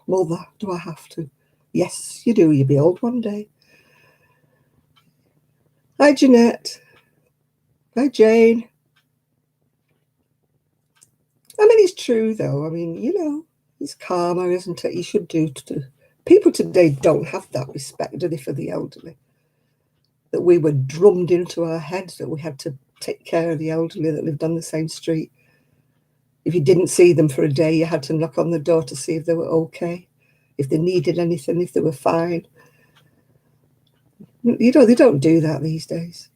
Mother, do I have to? Yes, you do. You'll be old one day. Hi, Jeanette. Hi, Jane. I mean, it's true, though. I mean, it's karma, isn't it? You should do. People today don't have that respect, do they, for the elderly? That we were drummed into our heads that we had to take care of the elderly that lived on the same street. If you didn't see them for a day, you had to knock on the door to see if they were okay, if they needed anything, if they were fine. They don't do that these days.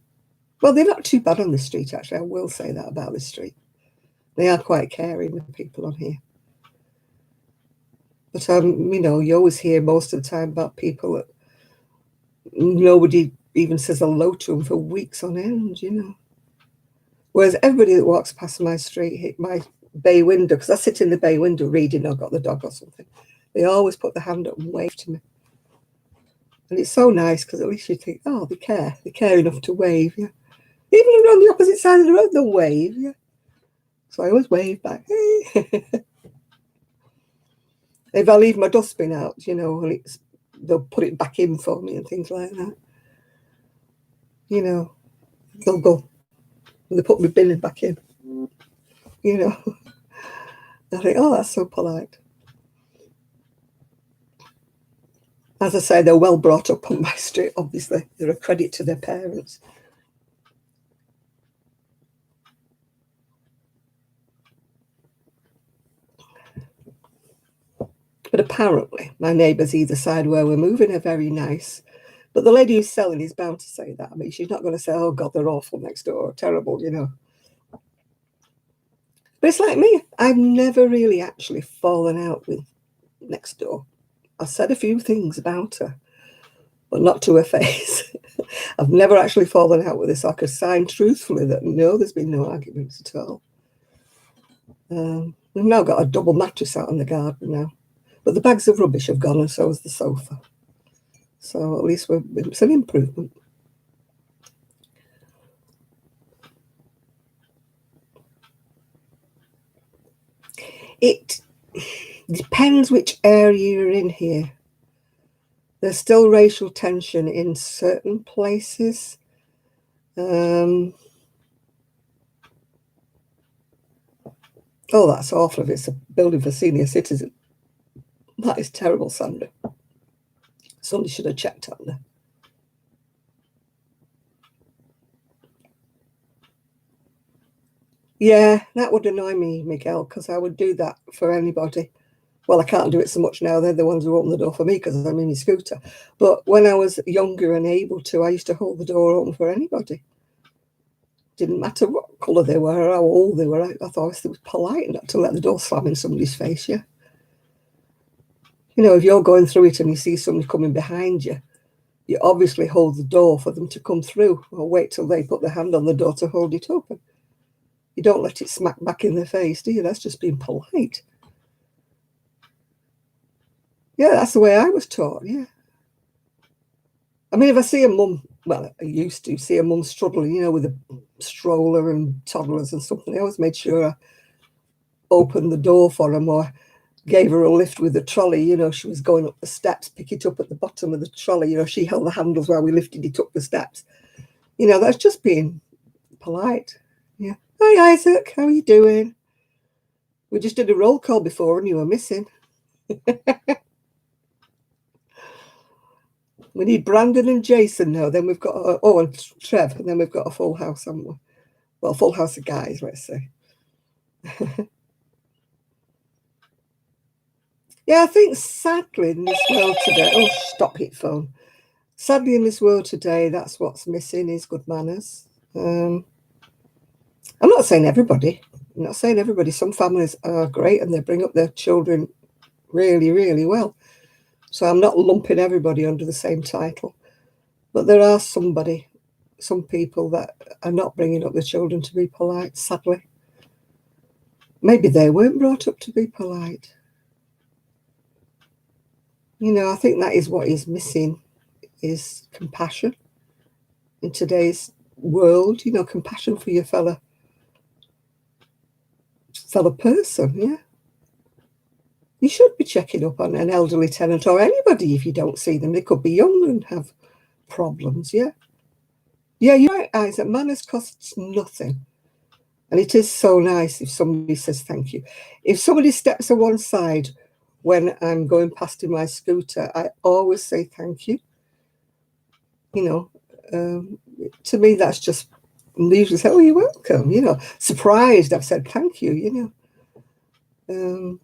Well, they're not too bad on the street, actually. I will say that about the street. They are quite caring, the people on here. But, you always hear most of the time about people that nobody even says hello to them for weeks on end, Whereas everybody that walks past my street, hit my bay window, because I sit in the bay window reading or got the dog or something, they always put their hand up and wave to me. And it's so nice because at least you think, oh, they care. They care enough to wave, yeah. Even if they're on the opposite side of the road, they'll wave, yeah. So I always wave back. Hey. If I leave my dustbin out, and they'll put it back in for me and things like that. They'll go and they put my bin back in. I think, oh, that's so polite. As I say, they're well brought up on my street, obviously. They're a credit to their parents. But apparently, my neighbours either side where we're moving are very nice. But the lady who's selling is bound to say that. I mean, she's not going to say, oh, God, they're awful next door, terrible, you know. But it's like me. I've never really actually fallen out with next door. I've said a few things about her, but not to her face. I've never actually fallen out with her, so I could sign truthfully that no, there's been no arguments at all. We've now got a double mattress out in the garden now. But the bags of rubbish have gone, and so has the sofa. So at least it's an improvement. It depends which area you're in here. There's still racial tension in certain places. Oh, that's awful if it's a building for senior citizens. That is terrible, Sandra. Somebody should have checked on her. Yeah, that would annoy me, Miguel, because I would do that for anybody. Well, I can't do it so much now. They're the ones who open the door for me because I'm in my scooter. But when I was younger and able to, I used to hold the door open for anybody. Didn't matter what colour they were or how old they were. I thought it was polite not to let the door slam in somebody's face, yeah. You know, if you're going through it and you see somebody coming behind you, you obviously hold the door for them to come through or wait till they put their hand on the door to hold it open. You don't let it smack back in the face, do you? That's just being polite. Yeah, that's the way I was taught, yeah. I mean, if I see a mum, well, I used to see a mum struggling, you know, with a stroller and toddlers and something, I always made sure I opened the door for them or gave her a lift with the trolley. You know, she was going up the steps, pick it up at the bottom of the trolley. You know, she held the handles while we lifted it up the steps. You know, that's just being polite. Yeah. Hi, Isaac. How are you doing? We just did a roll call before and you were missing. We need Brandon and Jason now. Then we've got, and Trev. And then we've got a full house, haven't we? Well, full house of guys, let's say. Yeah, I think sadly in this world today, oh, stop it, phone. Sadly in this world today, that's what's missing is good manners. I'm not saying everybody. I'm not saying everybody. Some families are great and they bring up their children really, really well. So I'm not lumping everybody under the same title. But there are some people that are not bringing up their children to be polite, sadly. Maybe they weren't brought up to be polite. You know, I think that is what is missing, is compassion in today's world. You know, compassion for your fellow person, yeah. You should be checking up on an elderly tenant or anybody if you don't see them. They could be young and have problems, yeah. Yeah, you're right, Isaac. Manners costs nothing. And it is so nice if somebody says thank you. If somebody steps to one side when I'm going past in my scooter, I always say thank you. You know, to me, that's just, usually say, oh, you're welcome. You know, surprised I've said thank you, you know.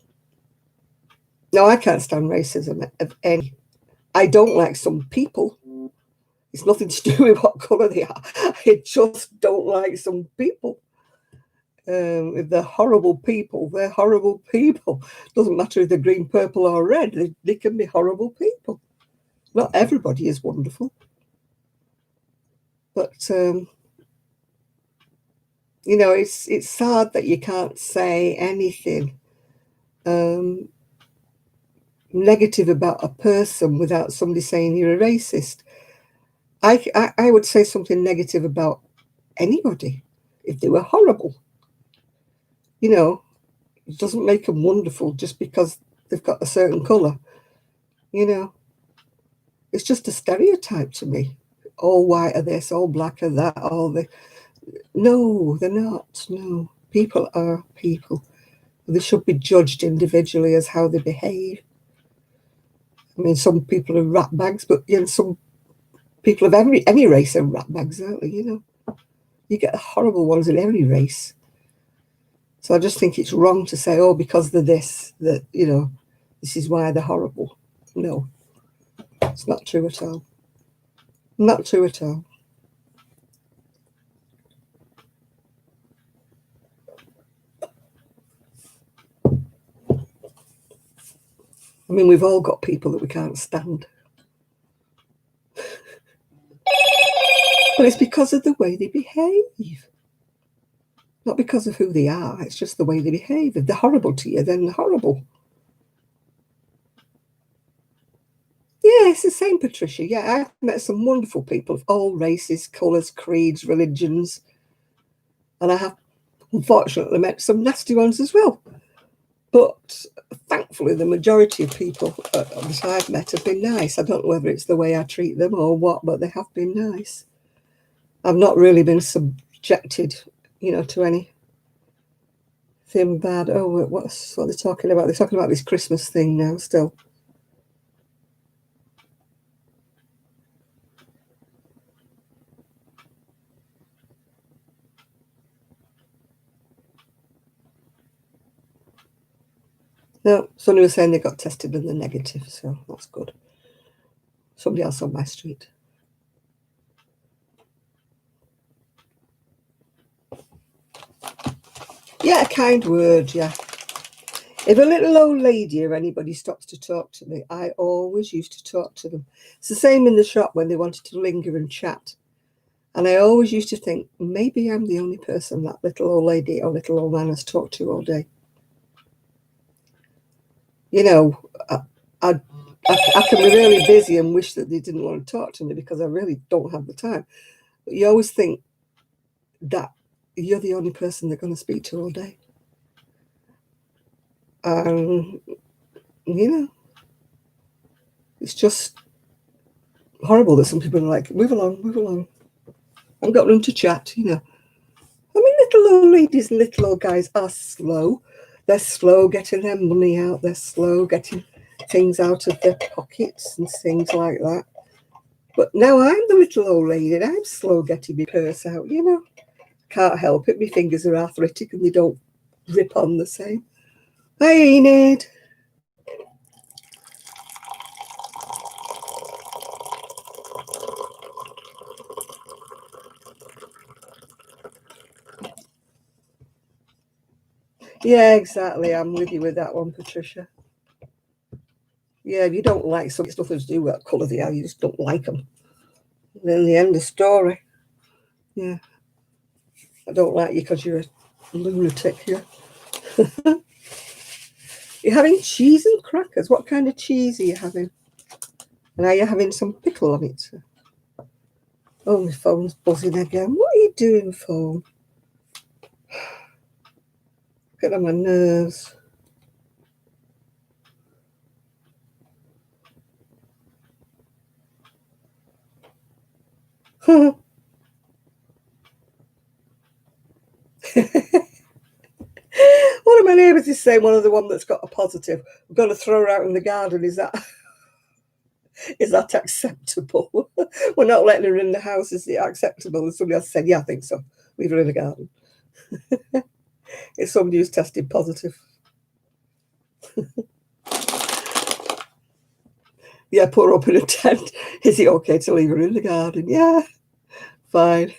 No, I can't stand racism of any. I don't like some people. It's nothing to do with what colour they are. I just don't like some people. If they're horrible people, they're horrible people. Doesn't matter if they're green, purple, or red. They can be horrible people. Not everybody is wonderful. But, you know, it's sad that you can't say anything negative about a person without somebody saying you're a racist. I would say something negative about anybody if they were horrible. You know, it doesn't make them wonderful just because they've got a certain colour. You know, it's just a stereotype to me. All white are this, all black are that, all the... No, they're not. No, people are people. They should be judged individually as how they behave. I mean, some people are rat bags, but you know, some people of any race are rat bags, aren't they? You know, you get horrible ones in every race. So I just think it's wrong to say, oh, because they're this, that, you know, This is why they're horrible. No, it's not true at all. Not true at all. I mean, we've all got people that we can't stand. But it's because of the way they behave. Not because of who they are, it's just the way they behave. If they're horrible to you, then they're horrible. Yeah, it's the same, Patricia. Yeah, I've met some wonderful people of all races, colours, creeds, religions. And I have, unfortunately, met some nasty ones as well. But thankfully, the majority of people that I've met have been nice. I don't know whether it's the way I treat them or what, but they have been nice. I've not really been subjected, to anything bad. Oh, what are they talking about? They're talking about this Christmas thing now still. No, somebody was saying they got tested and they're negative, so that's good. Somebody else on my street. Yeah, a kind word, yeah. If a little old lady or anybody stops to talk to me, I always used to talk to them. It's the same in the shop when they wanted to linger and chat. And I always used to think, maybe I'm the only person that little old lady or little old man has talked to all day. I, I can be really busy and wish that they didn't want to talk to me because I really don't have the time. But you always think that you're the only person they're going to speak to all day. And, it's just horrible that some people are like, move along, move along. I've got room to chat. I mean, little old ladies and little old guys are slow. They're slow getting their money out. They're slow getting things out of their pockets and things like that. But now I'm the little old lady and I'm slow getting my purse out, Can't help it. My fingers are arthritic and they don't grip on the same. Hi, Enid. Yeah, exactly. I'm with you with that one, Patricia. Yeah, if you don't like something, it's nothing to do with what colour they are. You just don't like them. And then the end of the story. Yeah. I don't like you because you're a lunatic. Yeah. You're having cheese and crackers. What kind of cheese are you having? And are you having some pickle on it? Oh, my phone's buzzing again. What are you doing, phone? Get on my nerves. One of my neighbours is saying, one of the one that's got a positive, I'm going to throw her out in the garden. Is that acceptable? We're not letting her in the house. Is it acceptable? And somebody else said, yeah, I think so. Leave her in the garden. It's somebody who's tested positive. Yeah, put her up in a tent. Is it okay to leave her in the garden? Yeah, fine.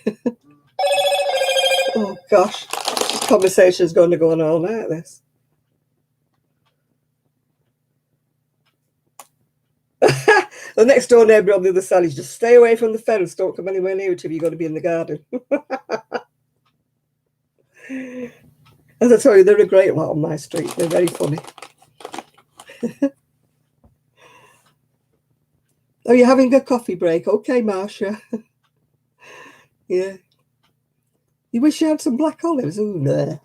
Oh, gosh. This conversation's going to go on all night, this. The next door neighbour on the other side is just stay away from the fence. Don't come anywhere near it if you're going to be in the garden. As I tell you, they're a great lot on my street. They're very funny. Oh, you're having a coffee break? Okay, Marcia. Yeah. You wish you had some black olives? Oh, no.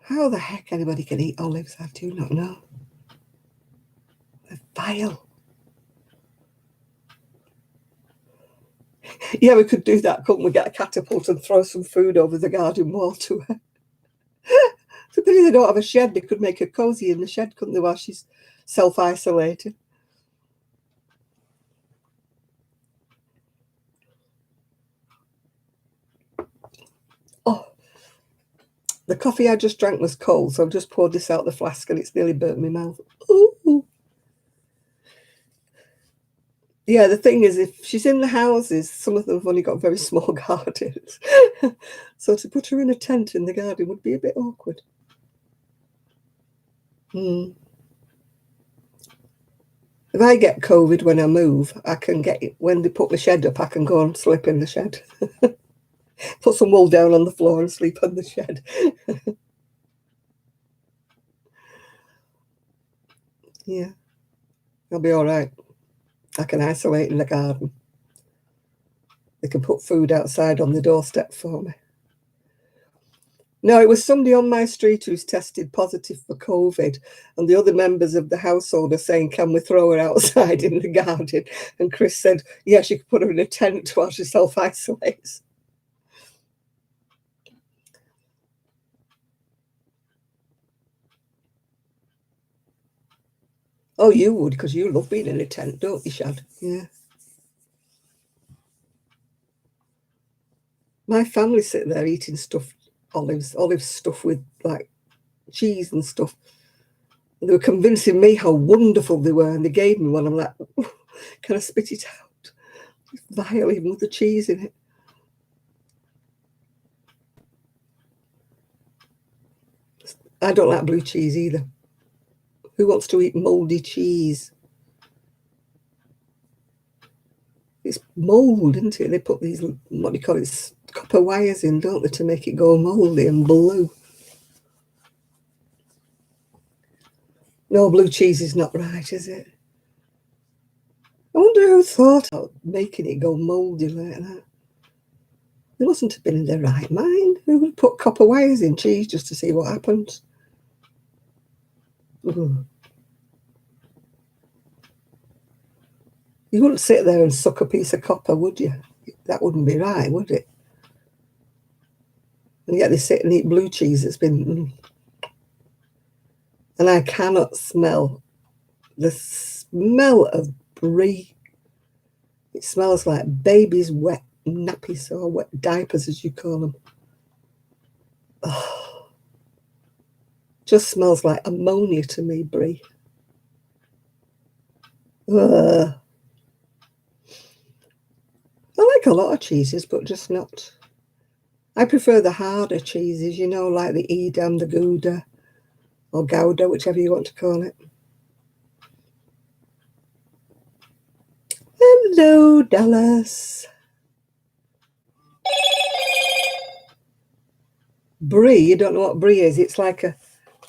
How the heck anybody can eat olives, I do not know. They're vile. Yeah, we could do that, couldn't we? Get a catapult and throw some food over the garden wall to her. It's a pity they don't have a shed. They could make her cosy in the shed, couldn't they, while she's self-isolated? Oh, The coffee I just drank was cold, so I've just poured this out the flask and it's nearly burnt my mouth. Ooh. Yeah, the thing is, if she's in the houses, some of them have only got very small gardens. So to put her in a tent in the garden would be a bit awkward. Mm. If I get COVID when I move, I can get it. When they put the shed up, I can go and sleep in the shed. Put some wool down on the floor and sleep on the shed. Yeah, I'll be all right. I can isolate in the garden. They can put food outside on the doorstep for me. No, it was somebody on my street who's tested positive for COVID, and the other members of the household are saying, "Can we throw her outside in the garden?" And Chris said, "Yeah, she could put her in a tent while she self-isolates." Oh, you would, because you love being in a tent, don't you, Shad? Yeah. My family sit there eating stuffed olive stuff with like cheese and stuff. And they were convincing me how wonderful they were, and they gave me one. I'm like, can I spit it out? It's vile, even with the cheese in it. I don't like blue cheese either. Who wants to eat mouldy cheese? It's mould, isn't it? They put these, what do you call it, copper wires in, don't they, to make it go mouldy and blue. No, blue cheese is not right, is it? I wonder who thought of making it go mouldy like that. They mustn't have been in their right mind. Who would put copper wires in cheese just to see what happens? Ugh. You wouldn't sit there and suck a piece of copper, would you? That wouldn't be right, would it? And yet they sit and eat blue cheese that's been. And I cannot smell the smell of brie. It smells like baby's wet nappies or wet diapers, as you call them. Oh, just smells like ammonia to me, brie. Ugh. I like a lot of cheeses, but just not. I prefer the harder cheeses, like the Edam, the Gouda, or Gouda, whichever you want to call it. Hello, Dallas. Brie, you don't know what brie is. It's like a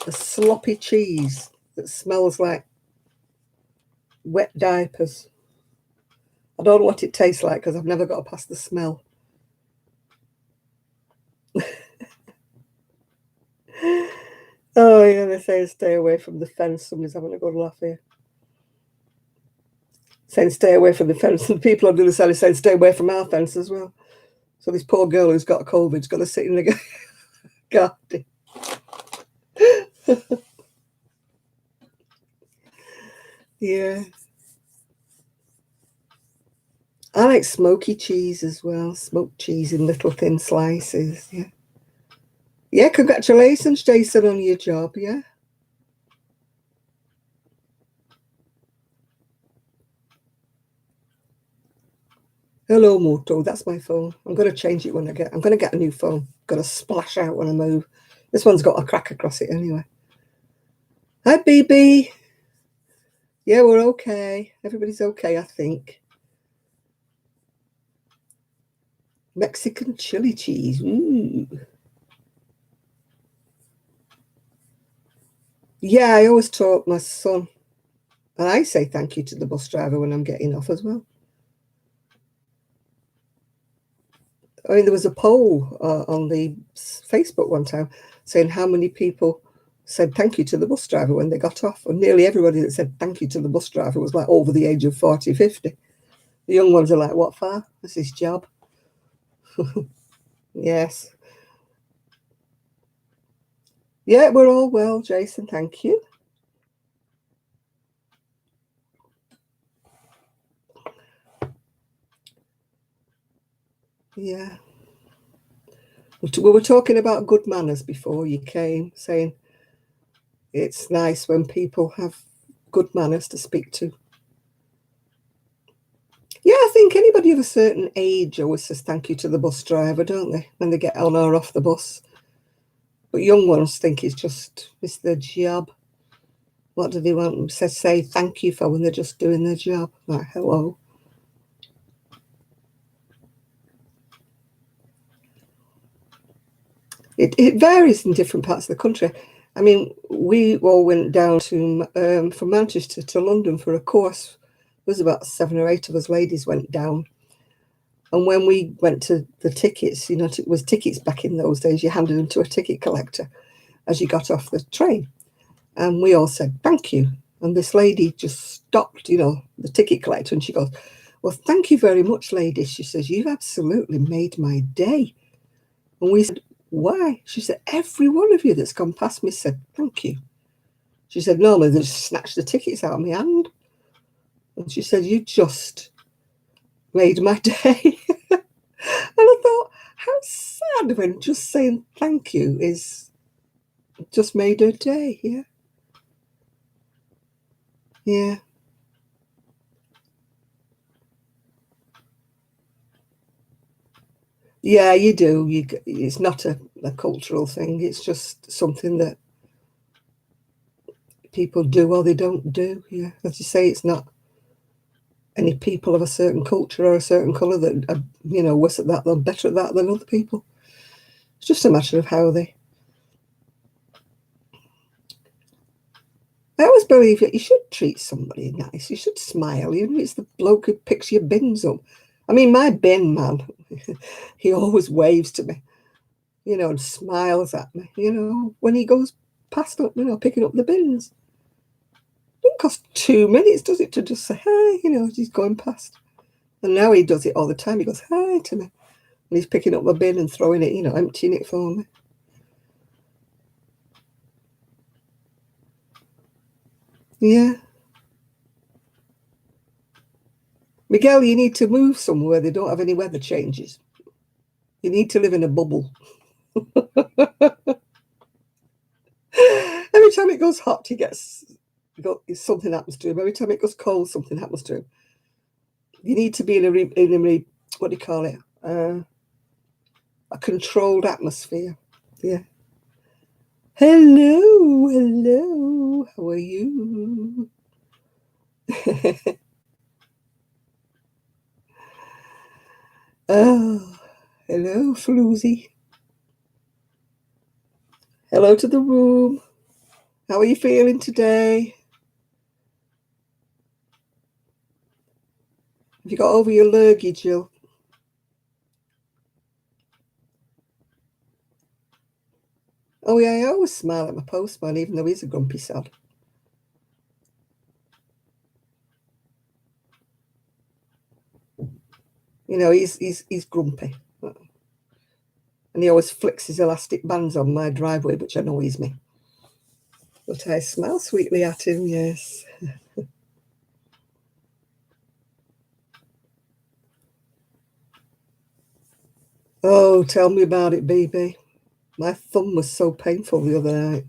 sloppy cheese that smells like wet diapers. I don't know what it tastes like because I've never got past the smell. Oh, yeah, they say stay away from the fence. Somebody's having a good laugh here. Saying stay away from the fence. And people on the other side are saying stay away from our fence as well. So this poor girl who's got COVID's got to sit in the garden. Yeah. I like smoky cheese as well. Smoked cheese in little thin slices. Yeah. Yeah, congratulations, Jason, on your job. Yeah. Hello, Moto. That's my phone. I'm going to change it when I'm going to get a new phone. Going to splash out when I move. This one's got a crack across it anyway. Hi, BB. Yeah, we're okay. Everybody's okay, I think. Mexican chili cheese. Ooh. Yeah, I always taught my son. And I say thank you to the bus driver when I'm getting off as well. I mean, there was a poll on the Facebook one time saying how many people said thank you to the bus driver when they got off. And nearly everybody that said thank you to the bus driver was like over the age of 40, 50. The young ones are like, what for? That's his job. Yes. Yeah, we're all well, Jason. Thank you. Yeah. We were talking about good manners before you came, saying it's nice when people have good manners to speak to. Yeah, I think anybody of a certain age always says thank you to the bus driver, don't they, when they get on or off the bus? But young ones think it's their job. What do they want to say thank you for when they're just doing their job? Like, hello. It varies in different parts of the country. I mean, we all went down to from Manchester to London for a course. There was about 7 or 8 of us ladies went down. And when we went to the tickets, it was tickets back in those days, you handed them to a ticket collector as you got off the train. And we all said, thank you. And this lady just stopped, the ticket collector, and she goes, well, thank you very much, lady. She says, you've absolutely made my day. And we said, why? She said, every one of you that's gone past me said, thank you. She said, normally they just snatch the tickets out of my hand. And she said, you just made my day. And I thought, how sad when just saying thank you is just made her day. Yeah. Yeah. Yeah, you do. It's not a cultural thing. It's just something that people do or they don't do. Yeah. As you say, it's not any people of a certain culture or a certain colour that are, worse at that than better at that than other people. It's just a matter of how they. I always believe that you should treat somebody nice. You should smile. It's the bloke who picks your bins up. I mean, my bin man, he always waves to me, and smiles at me, when he goes past up, picking up the bins. It doesn't cost 2 minutes, does it, to just say hi, as he's going past. And now he does it all the time. He goes hi to me. And he's picking up my bin and throwing it, emptying it for me. Yeah. Miguel, you need to move somewhere where they don't have any weather changes. You need to live in a bubble. Every time it goes hot, something happens to him. Every time it goes cold, something happens to him. You need to be in a what do you call it? A controlled atmosphere. Yeah. Hello, hello. How are you? Oh, hello, Floozy. Hello to the room. How are you feeling today? Have you got over your lurgy, Jill? Oh, yeah, I always smile at my postman, even though he's a grumpy sod. He's grumpy. And he always flicks his elastic bands on my driveway, which annoys me. But I smile sweetly at him, yes. Oh, tell me about it, baby. My thumb was so painful the other night.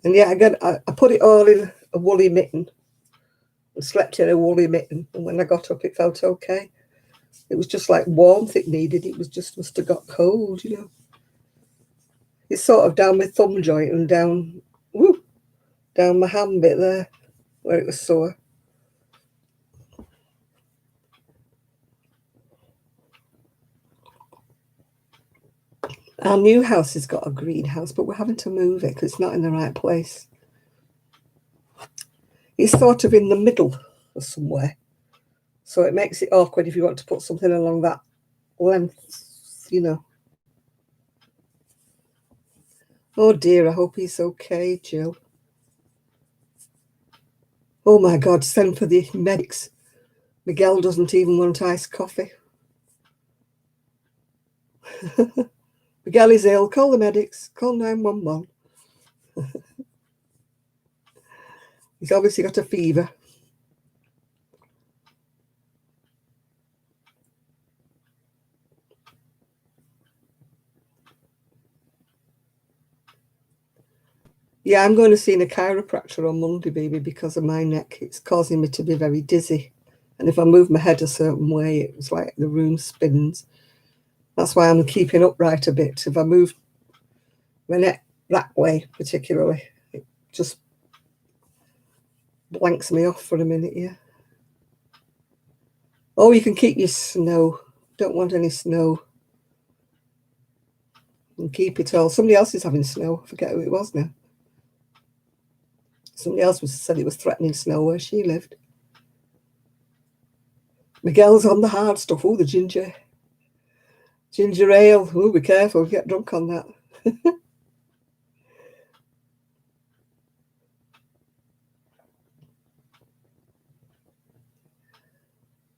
And yeah, I put it all in a woolly mitten and slept in a woolly mitten. And when I got up, it felt okay. It was just like warmth it needed. It was just must have got cold, It's sort of down my thumb joint and down my hand bit there where it was sore. Our new house has got a greenhouse, but we're having to move it because it's not in the right place. It's sort of in the middle of somewhere. So it makes it awkward if you want to put something along that length. Oh dear, I hope he's okay, Jill. Oh my God, send for the medics. Miguel doesn't even want iced coffee. Miguel is ill. Call the medics. Call 911. He's obviously got a fever. Yeah, I'm going to see a chiropractor on Monday, baby, because of my neck. It's causing me to be very dizzy. And if I move my head a certain way, it's like the room spins. That's why I'm keeping upright a bit. If I move my neck that way, particularly, it just blanks me off for a minute, yeah. Oh, you can keep your snow. Don't want any snow. And keep it all. Somebody else is having snow. I forget who it was now. Somebody else said it was threatening snow where she lived. Miguel's on the hard stuff. Oh, the ginger ale. Oh, be careful. Get drunk on that.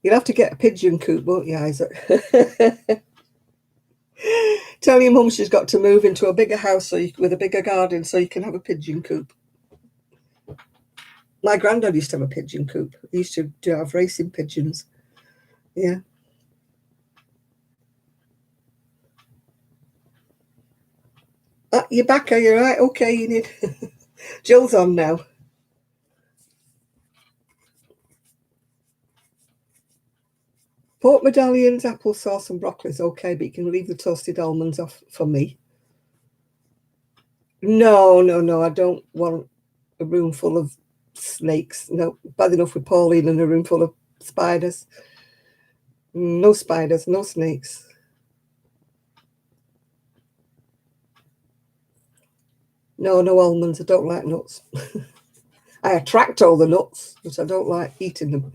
You'll have to get a pigeon coop, won't you, Isaac? Tell your mum she's got to move into a bigger house with a bigger garden so you can have a pigeon coop. My granddad used to have a pigeon coop. He used to have racing pigeons. Yeah. You're back, are you right? Okay, you need... Jill's on now. Pork medallions, applesauce and broccoli is okay, but you can leave the toasted almonds off for me. No, I don't want a room full of snakes. No, bad enough with Pauline in a room full of spiders. No spiders, no snakes. No almonds. I don't like nuts. I attract all the nuts, but I don't like eating them.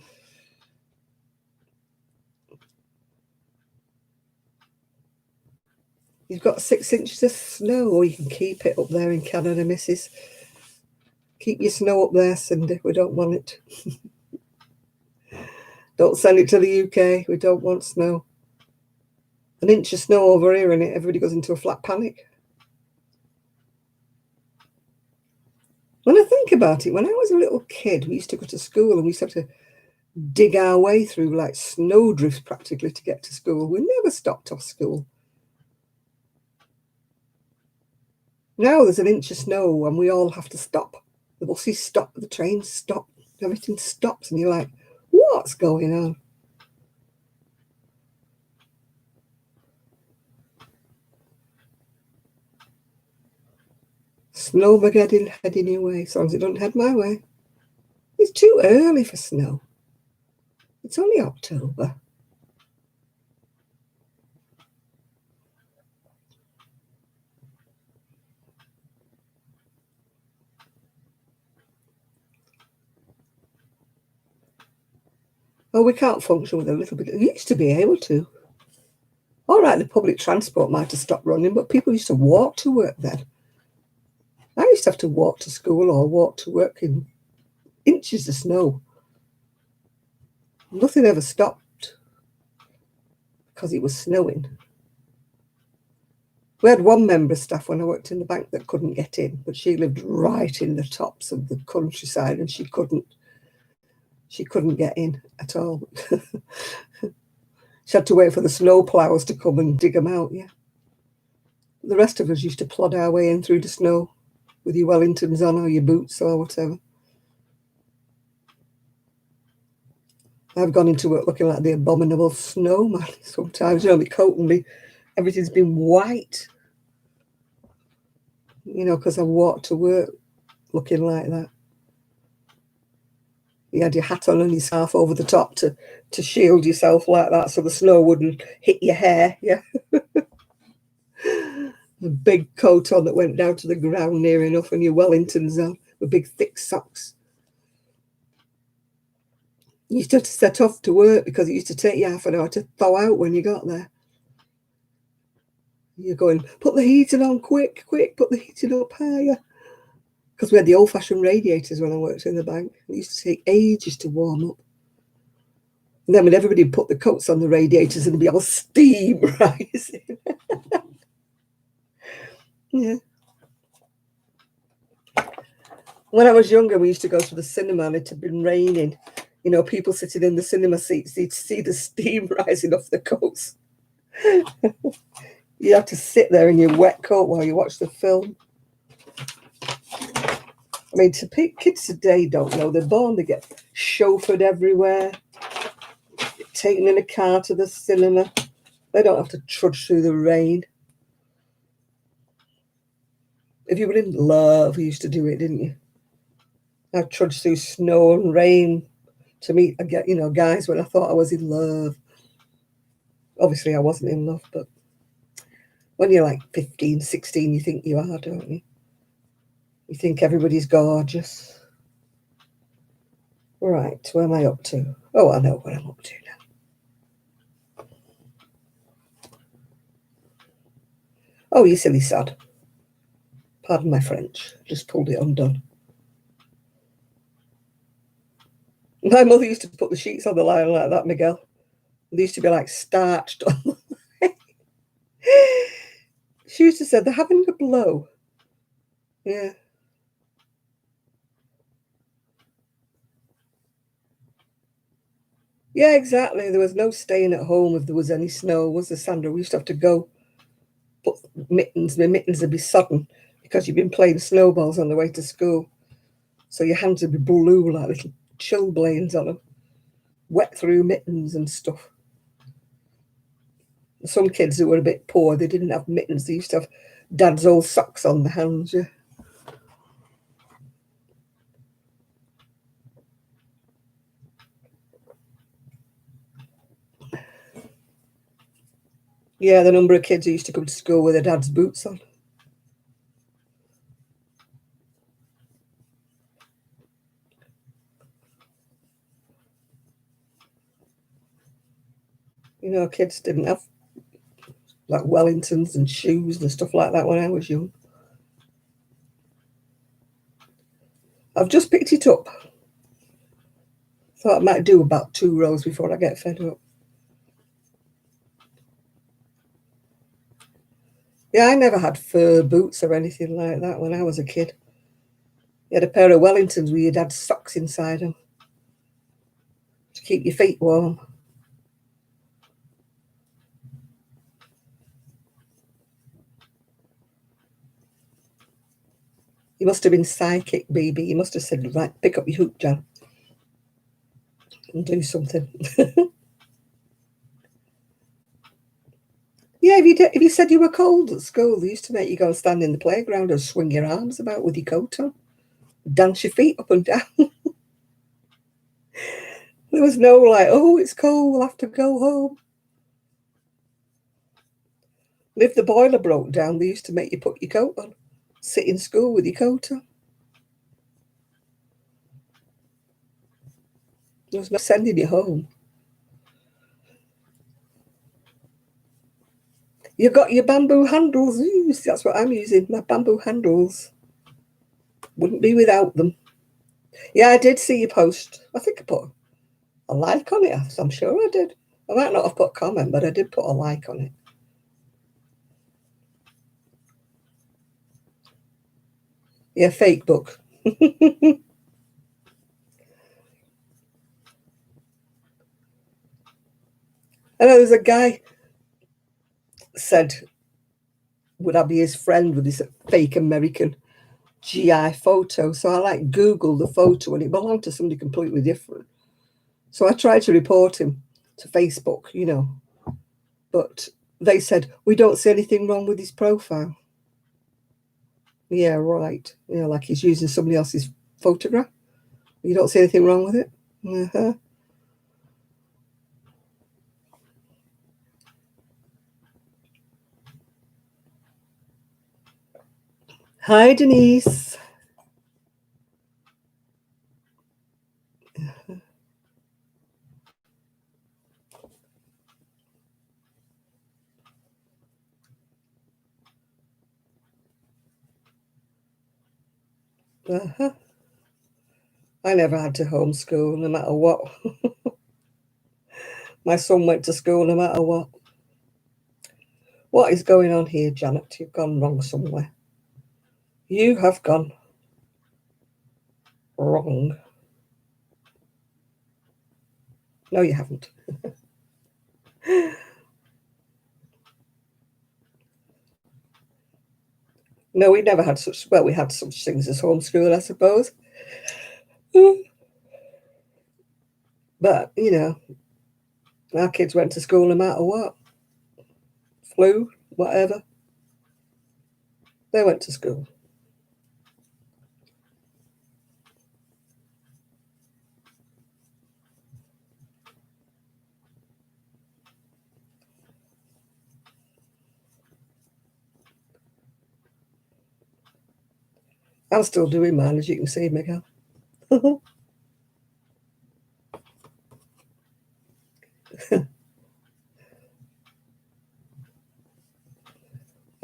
You've got 6 inches of snow, or you can keep it up there in Canada, missus. Keep your snow up there, Cindy. We don't want it. Don't send it to the UK. We don't want snow. An inch of snow over here, and everybody goes into a flat panic. When I think about it, when I was a little kid, we used to go to school and we used to have to dig our way through like snowdrifts practically to get to school. We never stopped off school. Now there's an inch of snow and we all have to stop. The buses stop, the trains stop, everything stops, and you're like, what's going on? Snowmageddon heading your way, as long as it don't head my way. It's too early for snow. It's only October. Oh, we can't function with a little bit. We used to be able to. All right, the public transport might have stopped running, but people used to walk to work then. I used to have to walk to school or walk to work in inches of snow. Nothing ever stopped because it was snowing. We had one member of staff when I worked in the bank that couldn't get in, but she lived right in the tops of the countryside and she couldn't get in at all. She had to wait for the snow ploughs to come and dig them out, yeah. The rest of us used to plod our way in through the snow with your Wellingtons on or your boots or whatever. I've gone into work looking like the abominable snowman sometimes. You know, my coat and everything's been white. You know, because I walked to work looking like that. You had your hat on and your scarf over the top to shield yourself like that so the snow wouldn't hit your hair, yeah. A big coat on that went down to the ground near enough and your Wellingtons on with big thick socks. You used to have to set off to work because it used to take you half an hour to thaw out when you got there. You're going, put the heating on, quick, put the heating up higher. Because we had the old-fashioned radiators when I worked in the bank. It used to take ages to warm up. And then when everybody put the coats on the radiators, it'd be all steam rising. Yeah. When I was younger, we used to go to the cinema and it had been raining. You know, people sitting in the cinema seats, you'd see the steam rising off the coats. You have to sit there in your wet coat while you watch the film. I mean, kids today don't know. They're born, they get chauffeured everywhere, taken in a car to the cinema. They don't have to trudge through the rain. If you were in love, you used to do it, didn't you? I'd trudge through snow and rain to meet, guys when I thought I was in love. Obviously, I wasn't in love, but when you're like 15, 16, you think you are, don't you? You think everybody's gorgeous. Right, where am I up to? Oh, I know where I'm up to now. Oh, you silly sod. Pardon my French. Just pulled it undone. My mother used to put the sheets on the line like that, Miguel. They used to be like starched on. She used to say, they're having a blow. Yeah. Yeah, exactly. There was no staying at home if there was any snow, was there, Sandra? We used to have to go put mittens. My mittens would be sodden because you've been playing snowballs on the way to school. So your hands would be blue like little chilblains on them, wet through mittens and stuff. Some kids who were a bit poor, they didn't have mittens. They used to have dad's old socks on the hands, yeah. Yeah, the number of kids who used to come to school with their dad's boots on. Kids didn't have like Wellingtons and shoes and stuff like that when I was young. I've just picked it up. Thought I might do about 2 rows before I get fed up. Yeah, I never had fur boots or anything like that when I was a kid. You had a pair of Wellingtons with your dad's socks inside them to keep your feet warm. You must have been psychic, baby. You must have said, right, pick up your hoop, Jan, and do something. Yeah, if you said you were cold at school, they used to make you go and stand in the playground and swing your arms about with your coat on, dance your feet up and down. There was no like, oh, it's cold, we'll have to go home. And if the boiler broke down, they used to make you put your coat on, sit in school with your coat on. There was no sending you home. You got your bamboo handles. Ooh, that's what I'm using, my bamboo handles. Wouldn't be without them. Yeah, I did see your post. I think I put a like on it. I'm sure I did. I might not have put a comment, but I did put a like on it. Yeah, fake book. I know there's a guy said, would I be his friend with this fake American GI photo? So I like Googled the photo and it belonged to somebody completely different. So I tried to report him to Facebook, but they said, we don't see anything wrong with his profile. Yeah, right. Like he's using somebody else's photograph. You don't see anything wrong with it? Uh-huh. Hi, Denise. Uh-huh. I never had to homeschool, no matter what. My son went to school no matter what. What is going on here, Janet? You've gone wrong somewhere. You have gone wrong. No, you haven't. No, we never had such, well, we had such things as homeschool, I suppose. But, our kids went to school no matter what. Flu, whatever. They went to school. I'm still doing mine, as you can see, Miguel. I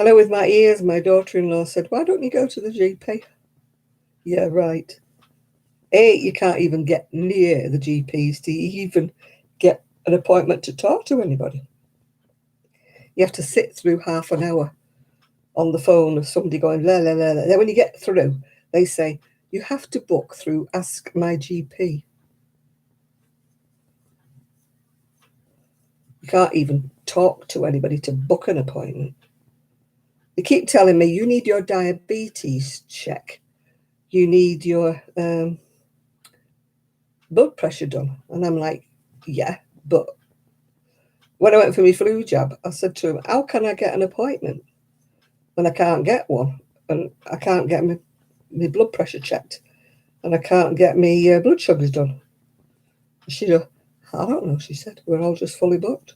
know with my ears, my daughter-in-law said, why don't you go to the GP? Yeah, right. You can't even get near the GPs to even get an appointment to talk to anybody. You have to sit through half an hour on the phone of somebody going, la, la, la, la. Then when you get through, they say, you have to book through Ask My GP. You can't even talk to anybody to book an appointment. They keep telling me, you need your diabetes check. You need your blood pressure done. And I'm like, yeah, but when I went for my flu jab, I said to him, how can I get an appointment when I can't get one? And I can't get my blood pressure checked. And I can't get my blood sugars done. She said, I don't know, she said. We're all just fully booked.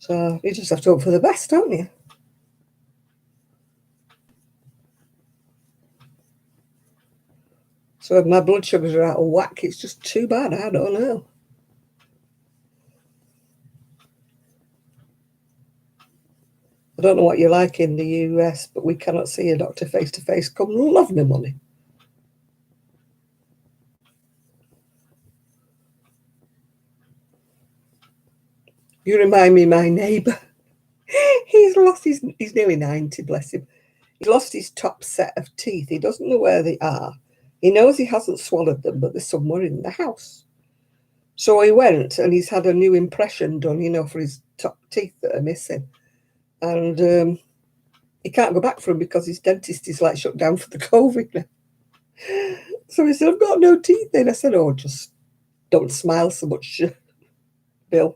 So you just have to hope for the best, don't you? So if my blood sugars are out of whack, it's just too bad. I don't know. I don't know what you're like in the US, but we cannot see a doctor face to face. Come love me money. You remind me of my neighbour. He's nearly 90, bless him. He's lost his top set of teeth. He doesn't know where they are. He knows he hasn't swallowed them, but they're somewhere in the house. So he went and he's had a new impression done, for his top teeth that are missing. And he can't go back for them because his dentist is like shut down for the COVID now. So he said, I've got no teeth in. I said, oh, just don't smile so much, Bill.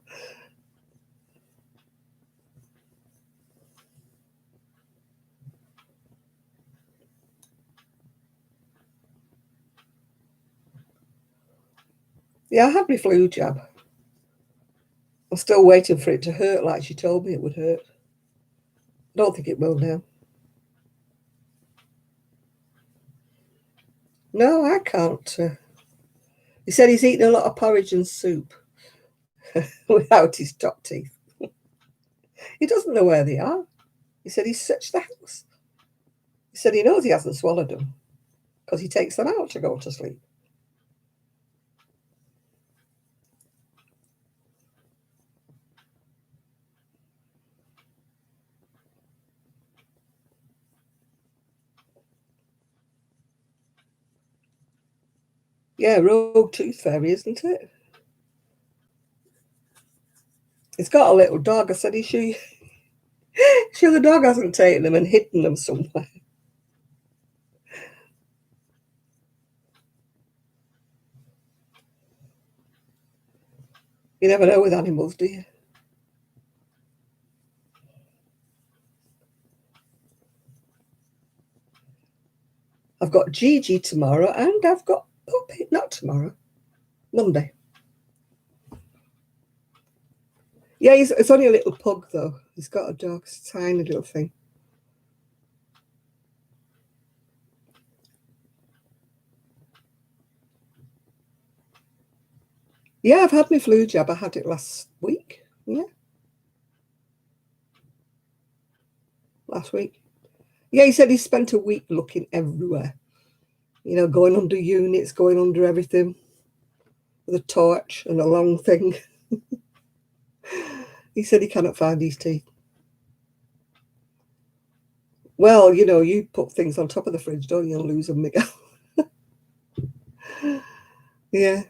Yeah, I had my flu jab. I'm still waiting for it to hurt like she told me it would hurt. I don't think it will now. No, I can't. He said he's eating a lot of porridge and soup without his top teeth. He doesn't know where they are. He said he's searched the house. He said he knows he hasn't swallowed them because he takes them out to go to sleep. Yeah, rogue tooth fairy, isn't it? He's got a little dog. I said, sure the dog hasn't taken them and hidden them somewhere. You never know with animals, do you? I've got Gigi tomorrow and I've got Puppy. Not tomorrow, Monday. Yeah, it's only a little pug, though. He's got a dog. It's a tiny little thing. Yeah, I've had my flu jab. I had it last week. Yeah, last week. Yeah, he said he spent a week looking everywhere. Going under units, going under everything with a torch and a long thing. He said he cannot find his teeth. Well, you put things on top of the fridge, don't you, and lose them, Miguel? Yeah.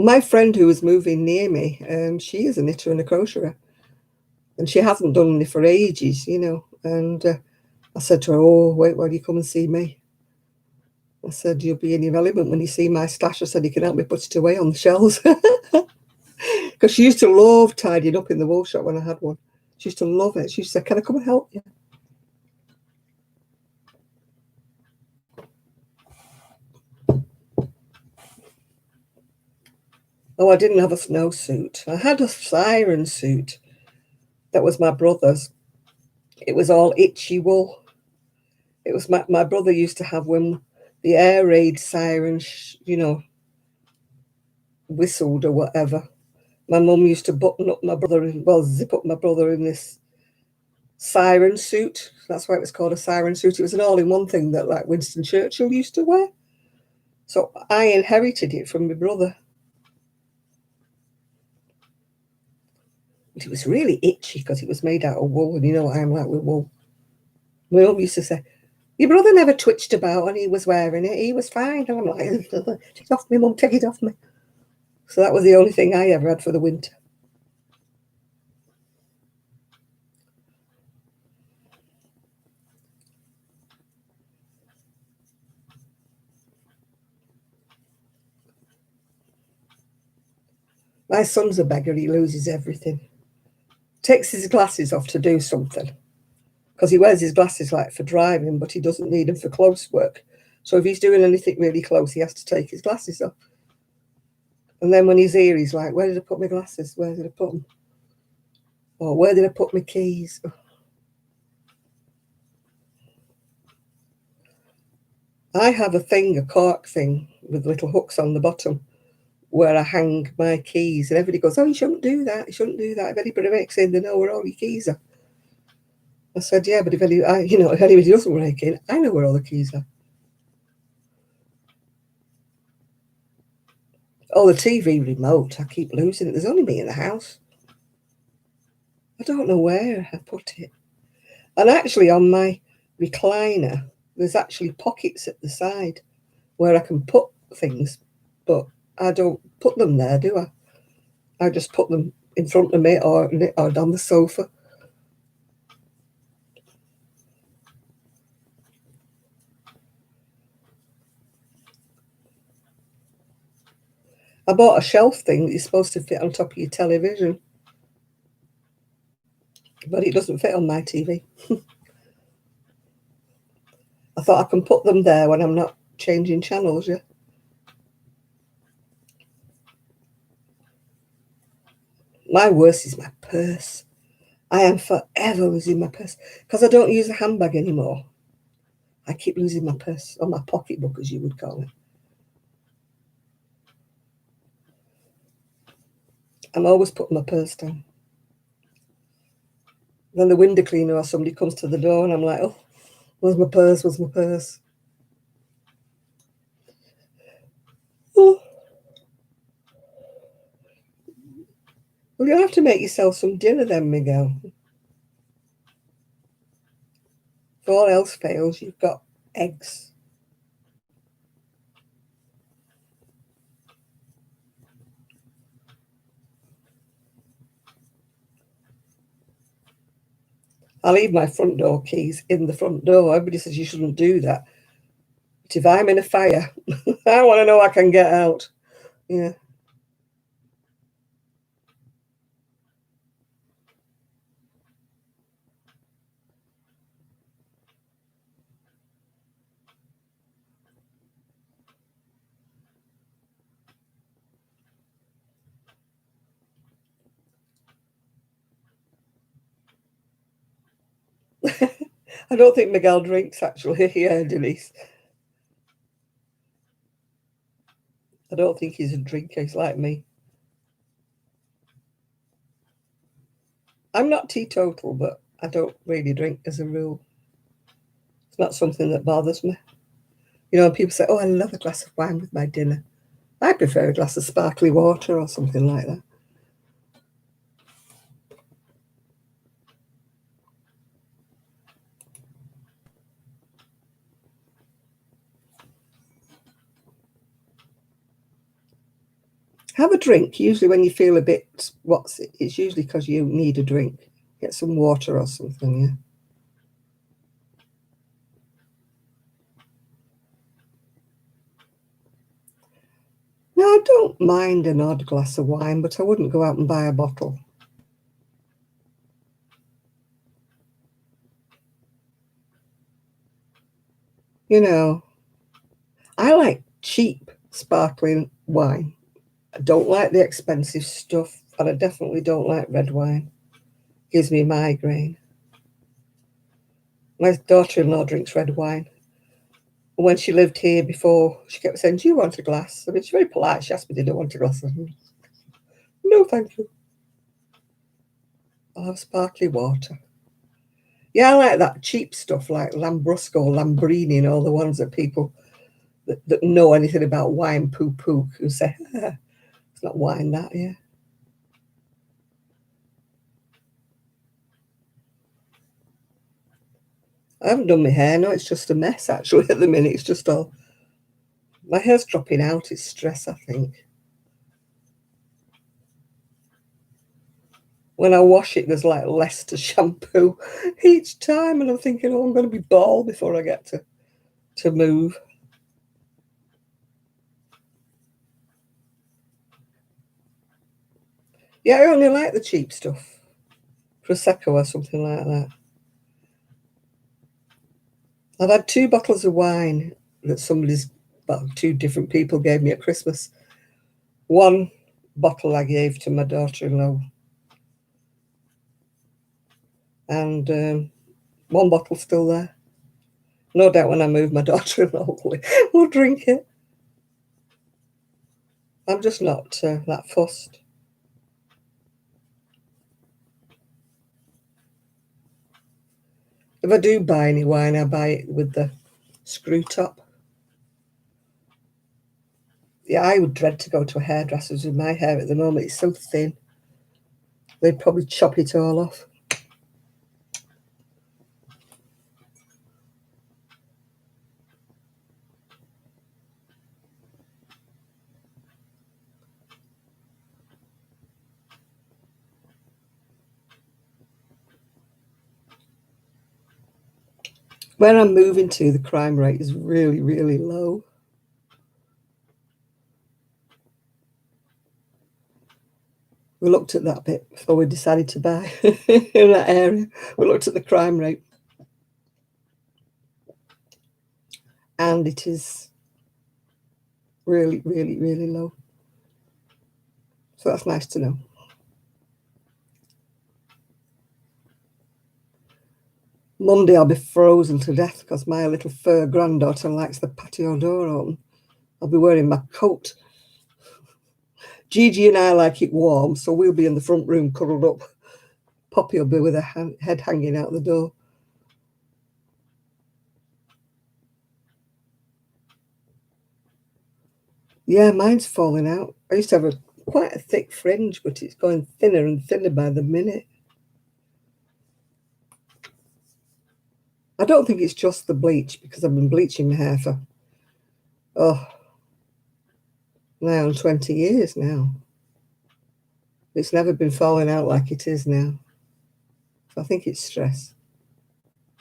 Well, my friend who was moving near me, she is a knitter and a crocheter, and she hasn't done any for ages, And I said to her, "Oh, wait, while you come and see me." I said, "You'll be in your element when you see my stash." I said, "You can help me put it away on the shelves." Because she used to love tidying up in the wool shop when I had one. She used to love it. She used to say, "Can I come and help you?" Oh, I didn't have a snowsuit. I had a siren suit. That was my brother's. It was all itchy wool. It was my brother used to have when the air raid siren, whistled or whatever. My mum used to button up my brother, zip up my brother in this siren suit. That's why it was called a siren suit. It was an all-in-one thing that like Winston Churchill used to wear. So I inherited it from my brother. But it was really itchy because it was made out of wool, and you know what I'm like with wool. My mum used to say, "Your brother never twitched about when he was wearing it. He was fine." And I'm like, "Take it off me, mum, take it off me." So that was the only thing I ever had for the winter. My son's a beggar. He loses everything. Takes his glasses off to do something because he wears his glasses like for driving, but he doesn't need them for close work. So if he's doing anything really close, he has to take his glasses off. And then when he's here, he's like, "Where did I put my glasses? Where did I put them? Or where did I put my keys?" I have a cork thing with little hooks on the bottom where I hang my keys. And everybody goes, "Oh, you shouldn't do that. You shouldn't do that. If anybody breaks in, they know where all your keys are." I said, "Yeah, but if anybody doesn't break in, I know where all the keys are." Oh, the TV remote. I keep losing it. There's only me in the house. I don't know where I put it. And actually, on my recliner, there's actually pockets at the side where I can put things, but I don't put them there, do I? I just put them in front of me or on the sofa. I bought a shelf thing that you're supposed to fit on top of your television, but it doesn't fit on my TV. I thought I can put them there when I'm not changing channels, yeah. My worst is my purse. I am forever losing my purse because I don't use a handbag anymore. I keep losing my purse, or my pocketbook, as you would call it. I'm always putting my purse down. Then the window cleaner or somebody comes to the door, and I'm like, "Oh, where's my purse? Where's my purse?" Oh, well, you'll have to make yourself some dinner then, Miguel. If all else fails, you've got eggs. I leave my front door keys in the front door. Everybody says you shouldn't do that. But if I'm in a fire, I want to know I can get out. Yeah. I don't think Miguel drinks, actually. Yeah, Denise. I don't think he's a drinker. He's like me. I'm not teetotal, but I don't really drink as a rule. It's not something that bothers me. People say, "Oh, I love a glass of wine with my dinner." I prefer a glass of sparkly water or something like that. Have a drink. Usually when you feel a bit, it's usually because you need a drink. Get some water or something, yeah. No, I don't mind an odd glass of wine, but I wouldn't go out and buy a bottle. You know, I like cheap sparkling wine. I don't like the expensive stuff, and I definitely don't like red wine. Gives me a migraine. My daughter-in-law drinks red wine. When she lived here before, she kept saying, "Do you want a glass?" I mean, she's very polite. She asked me, "Did I want a glass?" I said, "No, thank you. I'll have sparkly water." Yeah, I like that cheap stuff like Lambrusco, Lambrini, and all the ones that people that know anything about wine poo who say, it's not wine, that, yeah. I haven't done my hair, no, it's just a mess actually at the minute. It's just all, my hair's dropping out, it's stress, I think. When I wash it, there's like less to shampoo each time, and I'm thinking, oh, I'm going to be bald before I get to move. Yeah, I only like the cheap stuff. Prosecco or something like that. I've had 2 bottles of wine that well, 2 different people gave me at Christmas. One bottle I gave to my daughter-in-law, and one bottle still there. No doubt when I move, my daughter-in-law will drink it. I'm just not that fussed. If I do buy any wine, I buy it with the screw top. Yeah, I would dread to go to a hairdresser's with my hair at the moment. It's so thin. They'd probably chop it all off. Where I'm moving to, the crime rate is really, really low. We looked at that bit before we decided to buy in that area. We looked at the crime rate, and it is really, really, really low. So that's nice to know. Monday I'll be frozen to death because my little fur granddaughter likes the patio door open. I'll be wearing my coat. Gigi and I like it warm, so we'll be in the front room cuddled up. Poppy will be with her head hanging out the door. Yeah, mine's falling out. I used to have quite a thick fringe, but it's going thinner and thinner by the minute. I don't think it's just the bleach because I've been bleaching my hair for, oh, now 20 years now. It's never been falling out like it is now. So I think it's stress.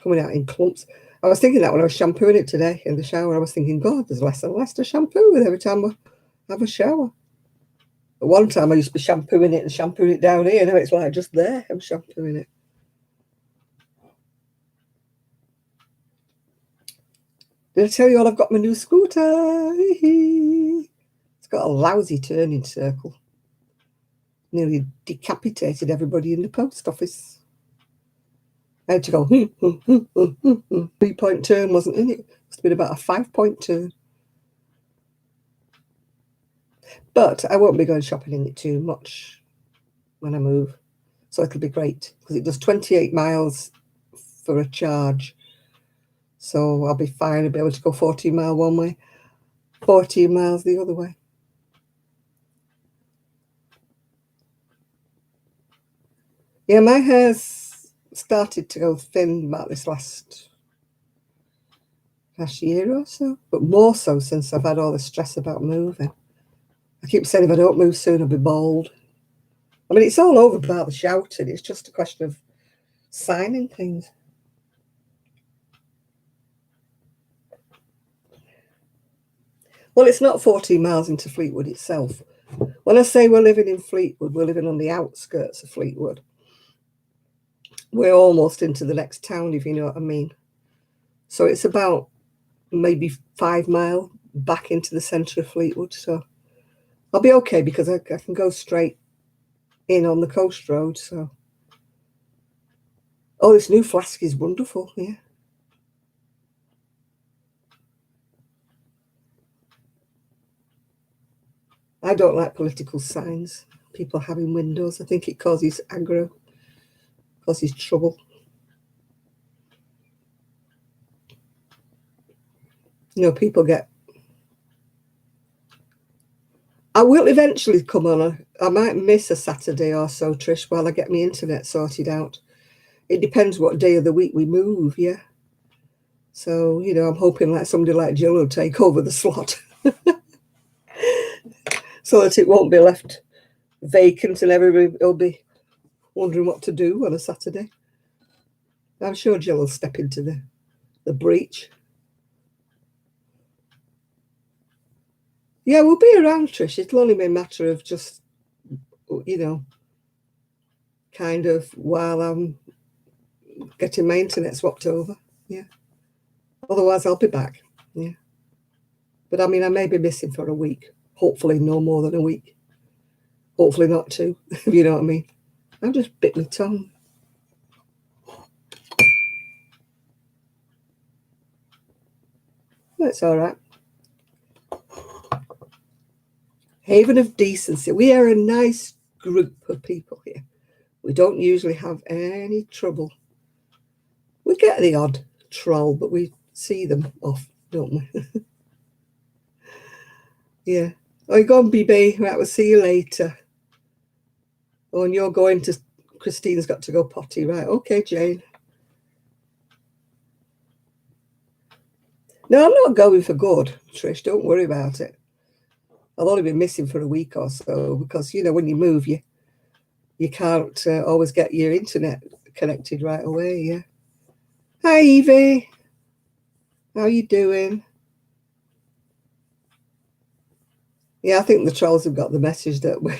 Coming out in clumps. I was thinking that when I was shampooing it today in the shower. I was thinking, God, there's less and less to shampoo with every time I have a shower. At one time I used to be shampooing it and shampooing it down here. Now it's like just there, I'm shampooing it. Did I tell you all I've got my new scooter? It's got a lousy turning circle. Nearly decapitated everybody in the post office. I had to go, 3-point turn wasn't in it. Must have been about a 5-point turn. But I won't be going shopping in it too much when I move. So it'll be great because it does 28 miles for a charge. So I'll be fine. I'll be able to go 14 miles one way, 14 miles the other way. Yeah, my hair's started to go thin about this last year or so, but more so since I've had all the stress about moving. I keep saying if I don't move soon, I'll be bald. I mean, it's all over about the shouting. It's just a question of signing things. Well, it's not 14 miles into Fleetwood itself. When I say we're living in Fleetwood, we're living on the outskirts of Fleetwood. We're almost into the next town, if you know what I mean. So it's about maybe 5 miles back into the centre of Fleetwood. So I'll be okay because I can go straight in on the coast road. So, oh, this new flask is wonderful. Yeah. I don't like political signs, people having windows. I think it causes aggro, causes trouble. You know, people get. I will eventually come on. I might miss a Saturday or so, Trish, while I get my internet sorted out. It depends what day of the week we move, yeah. So, you know, I'm hoping like somebody like Jill will take over the slot so that it won't be left vacant and everybody will be wondering what to do on a Saturday. I'm sure Jill will step into the breach. Yeah, we'll be around, Trish. It'll only be a matter of just, you know, kind of while I'm getting my internet swapped over. Yeah. Otherwise, I'll be back. Yeah. But I mean, I may be missing for a week. Hopefully, no more than a week. Hopefully, not two, if you know what I mean. I just bit my tongue. That's all right. Haven of decency. We are a nice group of people here. We don't usually have any trouble. We get the odd troll, but we see them off, don't we? Yeah. Oh, you're going, BB. Right, we'll see you later. Oh, and you're going to. Christine's got to go potty. Right. Okay, Jane. No, I'm not going for good, Trish. Don't worry about it. I'll only be missing for a week or so because, you know, when you move, you can't always get your internet connected right away, yeah. Hi, Evie. How you doing? Yeah, I think the trolls have got the message that we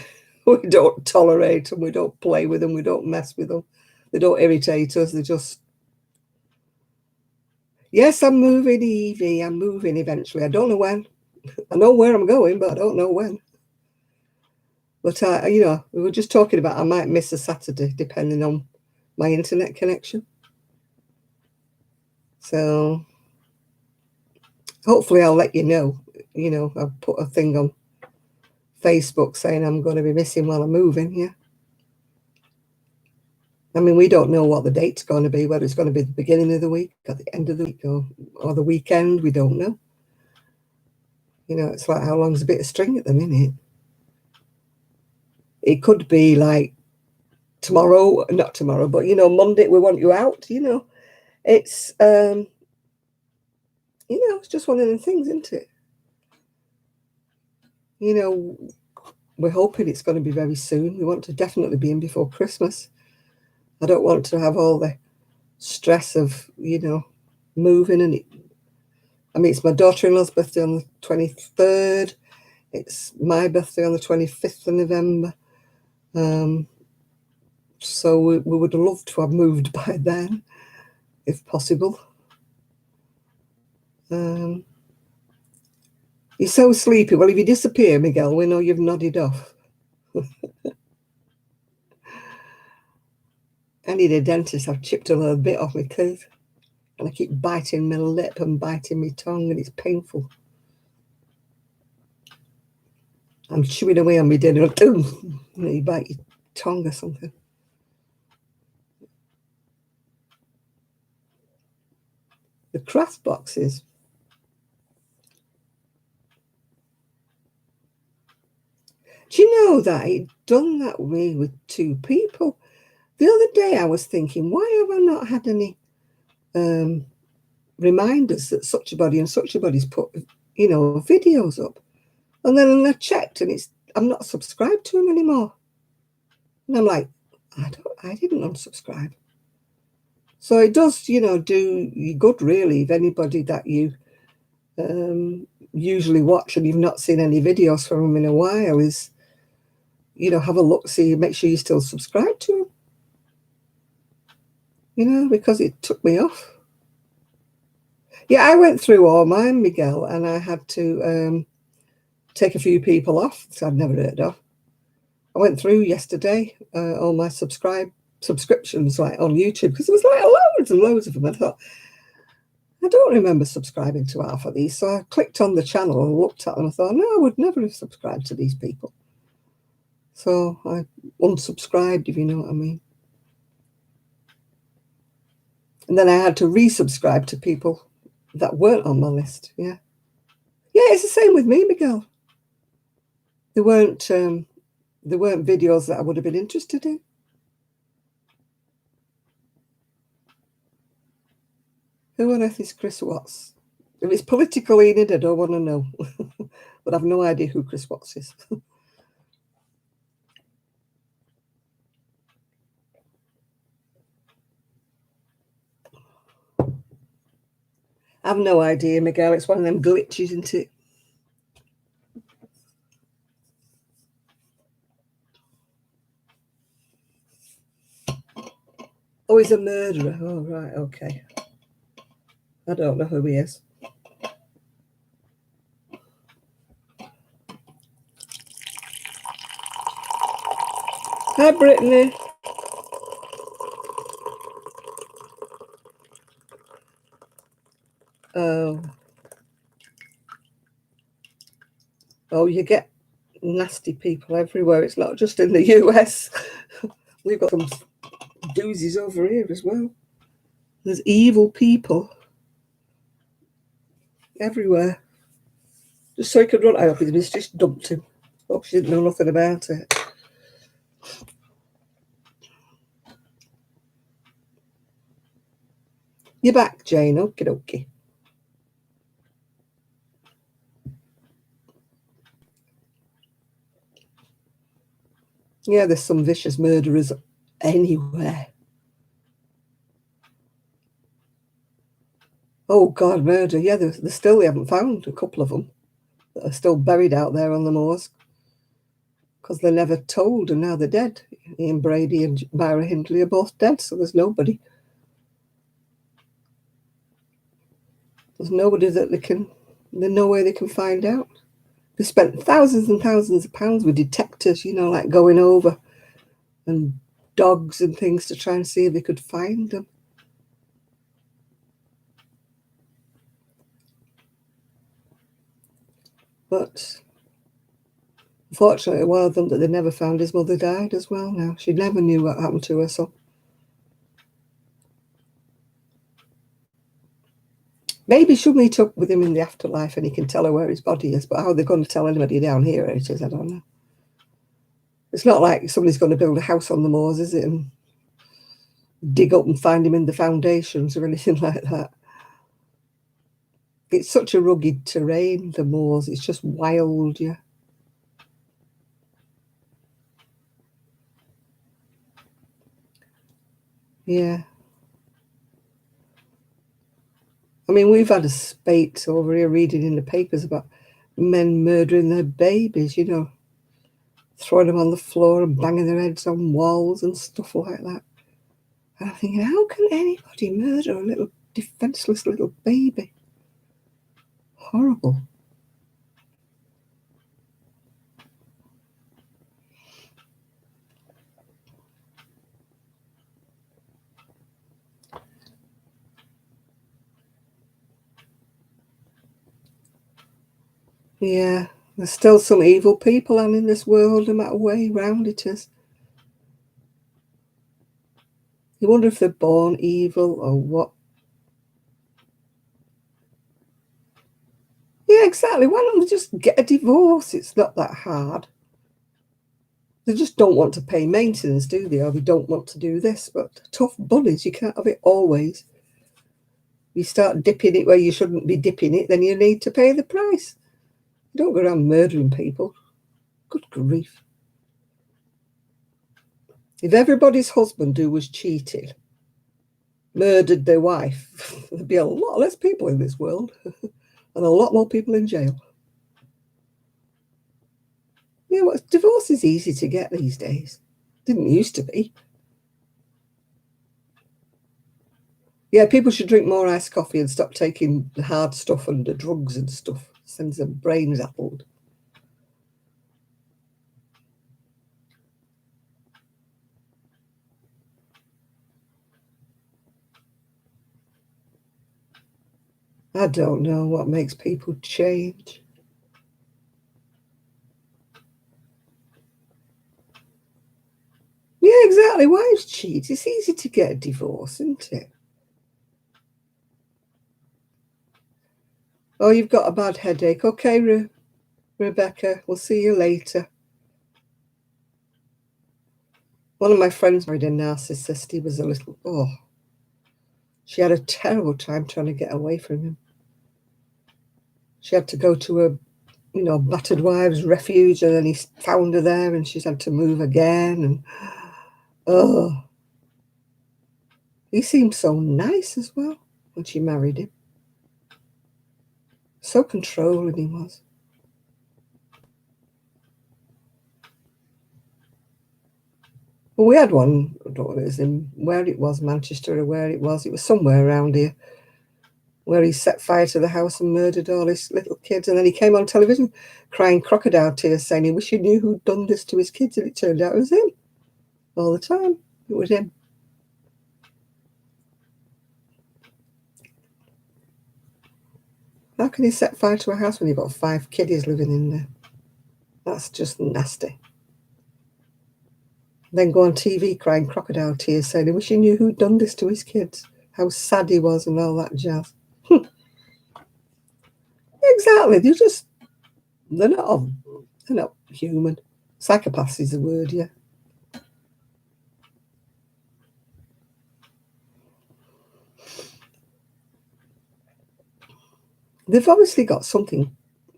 don't tolerate them, we don't play with them, we don't mess with them. They don't irritate us, they just... Yes, I'm moving, Evie. I'm moving eventually. I don't know when. I know where I'm going, but I don't know when. But, you know, we were just talking about I might miss a Saturday depending on my internet connection. So hopefully I'll let you know. You know, I've put a thing on Facebook saying I'm going to be missing while I'm moving, yeah. I mean, we don't know what the date's going to be, whether it's going to be the beginning of the week or the end of the week or the weekend. We don't know. You know, it's like how long's a bit of string at the minute. It could be like tomorrow, not tomorrow, but, you know, Monday, we want you out, you know. It's, you know, it's just one of the things, isn't it? You know, we're hoping it's going to be very soon. We want to definitely be in before Christmas. I don't want to have all the stress of, you know, moving. And I mean, it's my daughter-in-law's birthday on the 23rd. It's my birthday on the 25th of November. So we would love to have moved by then, if possible. You're so sleepy. Well, if you disappear, Miguel, we know you've nodded off. I need a dentist. I've chipped a little bit off my tooth. And I keep biting my lip and biting my tongue, and it's painful. I'm chewing away on my dinner. Ooh, you bite your tongue or something. The craft boxes. Do you know that it done that way with two people? The other day I was thinking, why have I not had any reminders that such a body and such a body's put, you know, videos up? And then I checked, and I'm not subscribed to him anymore. And I'm like, I didn't unsubscribe. So it does, do you good, really, if anybody that you usually watch and you've not seen any videos from him in a while is, have a look, see, make sure you still subscribe to him, because it took me off. Yeah, I went through all mine, Miguel, and I had to take a few people off that I'd never heard of. I went through yesterday all my subscriptions like on YouTube, because there was like loads and loads of them. I thought, I don't remember subscribing to half of these. So I clicked on the channel and looked at them. I thought, no, I would never have subscribed to these people. So I unsubscribed, if you know what I mean. And then I had to resubscribe to people that weren't on my list. Yeah. Yeah, it's the same with me, Miguel. There weren't videos that I would have been interested in. Who on earth is Chris Watts? If it's political leaning, I don't want to know. But I've no idea who Chris Watts is. I've no idea, Miguel. It's one of them glitches, isn't it? Oh, he's a murderer. Oh, right, okay. I don't know who he is. Hi, Brittany. Oh, you get nasty people everywhere. It's not just in the US. We've got some doozies over here as well. There's evil people everywhere. Just so he could run. I hope his just dumped him. Hope she didn't know nothing about it. You're back, Jane. Okie dokie. Yeah, there's some vicious murderers anywhere. Oh, God, murder. Yeah, they haven't found a couple of them that are still buried out there on the moors because they're never told, and now they're dead. Ian Brady and Myra Hindley are both dead, so there's nobody. There's nobody that there's no way they can find out. They spent thousands and thousands of pounds with detectives, like going over and dogs and things to try and see if they could find them. But unfortunately, one of them that they never found, his mother died as well now. She never knew what happened to her son. Maybe she'll meet up with him in the afterlife and he can tell her where his body is. But how they're going to tell anybody down here where it is, I don't know. It's not like somebody's going to build a house on the moors, is it? And dig up and find him in the foundations or anything like that. It's such a rugged terrain, the moors. It's just wild, yeah. Yeah. I mean, we've had a spate over here reading in the papers about men murdering their babies, throwing them on the floor and banging their heads on walls and stuff like that. And I'm thinking, how can anybody murder a little defenseless little baby? Horrible. Yeah, there's still some evil people in this world, no matter way round it is. You wonder if they're born evil or what. Yeah, exactly. Why don't they just get a divorce? It's not that hard. They just don't want to pay maintenance, do they? Or they don't want to do this. But tough bunnies, you can't have it always. You start dipping it where you shouldn't be dipping it, then you need to pay the price. You don't go around murdering people. Good grief. If everybody's husband who was cheating murdered their wife, there'd be a lot less people in this world and a lot more people in jail. You know, divorce is easy to get these days. Didn't used to be. Yeah, people should drink more iced coffee and stop taking the hard stuff and the drugs and stuff. Sends their brains addled. I don't know what makes people change. Yeah, exactly. Wives cheat. It's easy to get a divorce, isn't it? Oh, you've got a bad headache. Okay, Rebecca, we'll see you later. One of my friends married a narcissist. He was a little, she had a terrible time trying to get away from him. She had to go to a, battered wives refuge, and then he found her there and she's had to move again. And, he seemed so nice as well when she married him. So controlling he was. Well, we had one, I don't know in where it was, Manchester or where it was somewhere around here, where he set fire to the house and murdered all his little kids. And then he came on television crying crocodile tears, saying he wished he knew who'd done this to his kids. And it turned out it was him. All the time, it was him. How can he set fire to a house when you've got 5 kiddies living in there? That's just nasty. Then go on TV crying crocodile tears, saying he wished he knew who'd done this to his kids, how sad he was and all that jazz. Exactly. They're not human. Psychopaths is the word, yeah. They've obviously got something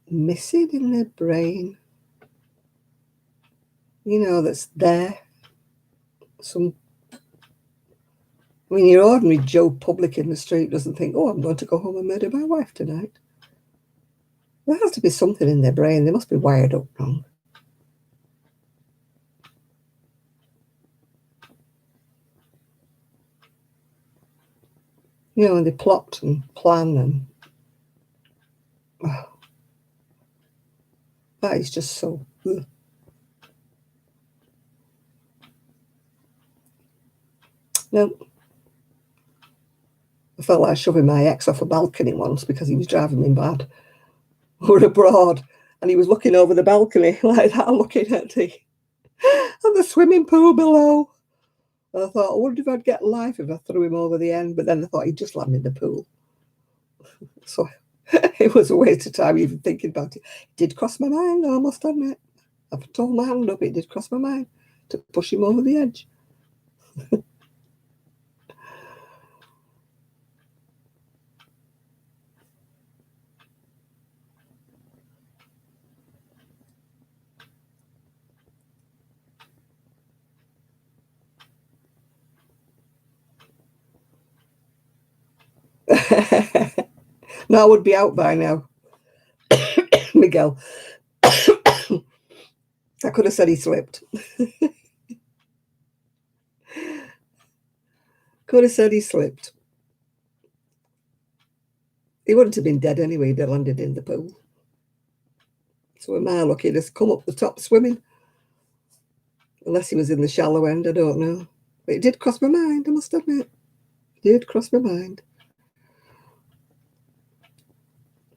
missing in their brain, that's there. Your ordinary Joe Public in the street doesn't think, I'm going to go home and murder my wife tonight. There has to be something in their brain. They must be wired up wrong. And they plot and plan and that is just so. Ugh. No. I felt like shoving my ex off a balcony once because he was driving me mad. We were abroad and he was looking over the balcony like that, looking at the swimming pool below. And I thought, I wonder if I'd get life if I threw him over the end. But then I thought he'd just land in the pool. So it was a waste of time even thinking about it. It did cross my mind, I must admit. I've told my hand up, it did cross my mind to push him over the edge. No, I would be out by now. Miguel. I could have said he slipped. Could have said he slipped. He wouldn't have been dead anyway, he'd have landed in the pool. So am I lucky to come up the top swimming? Unless he was in the shallow end, I don't know. But it did cross my mind, I must admit. It did cross my mind.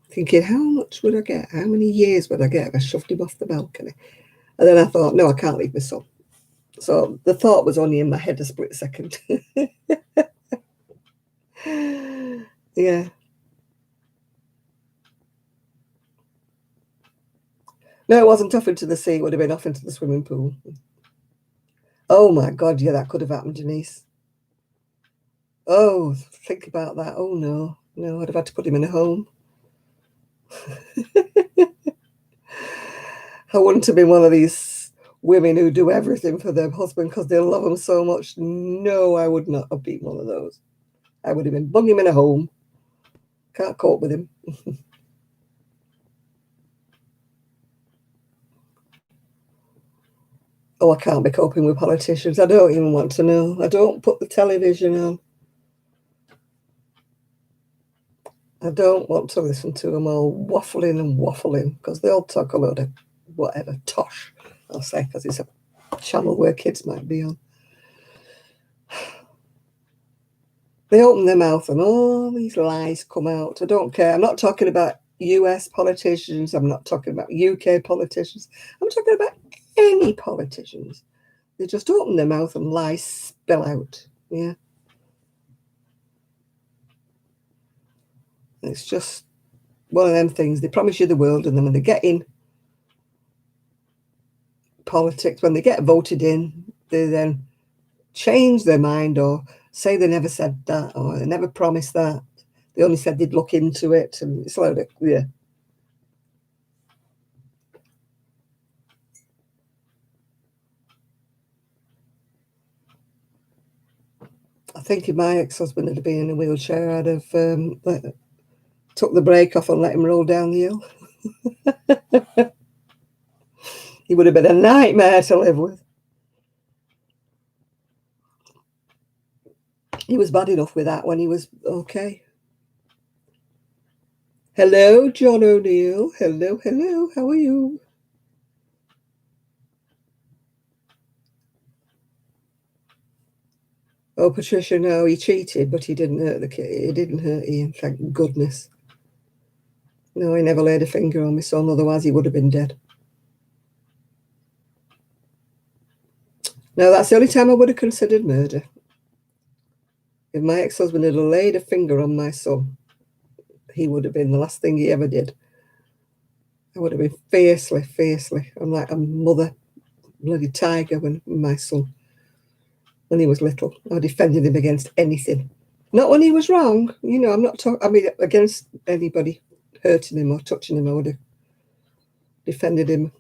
Thinking, how much would I get? How many years would I get if I shoved him off the balcony? And then I thought, no, I can't leave my son. So the thought was only in my head a split second. Yeah. No, it wasn't off into the sea. It would have been off into the swimming pool. Oh, my God. Yeah, that could have happened, Denise. Oh, think about that. Oh, no. No, I'd have had to put him in a home. I wouldn't have been one of these women who do everything for their husband because they love them so much. No, I would not have been one of those. I would have been bung him in a home. Can't cope with him. Oh, I can't be coping with politicians. I don't even want to know. I don't put the television on. I don't want to listen to them all waffling and waffling because they all talk a load of whatever tosh, I'll say, because it's a channel where kids might be on. They open their mouth and all these lies come out. I don't care. I'm not talking about US politicians. I'm not talking about UK politicians. I'm talking about any politicians. They just open their mouth and lies spill out. Yeah. It's just one of them things. They promise you the world, and then when they get in politics, when they get voted in, they then change their mind or say they never said that or they never promised that. They only said they'd look into it, and it's like, yeah. I think if my ex-husband had been in a wheelchair, I'd have took the brake off and let him roll down the hill. He would have been a nightmare to live with. He was bad enough with that when he was okay. Hello, John O'Neill. Hello, hello. How are you? Oh, Patricia, no, he cheated, but he didn't hurt the kid. He didn't hurt Ian, thank goodness. No, he never laid a finger on my son, otherwise he would have been dead. No, that's the only time I would have considered murder. If my ex-husband had laid a finger on my son, he would have been the last thing he ever did. I would have been fiercely, fiercely. I'm like a mother bloody tiger when my son, when he was little. I defended him against anything. Not when he was wrong. You know, I'm not talking, I mean, against anybody hurting him or touching him. I would have defended him.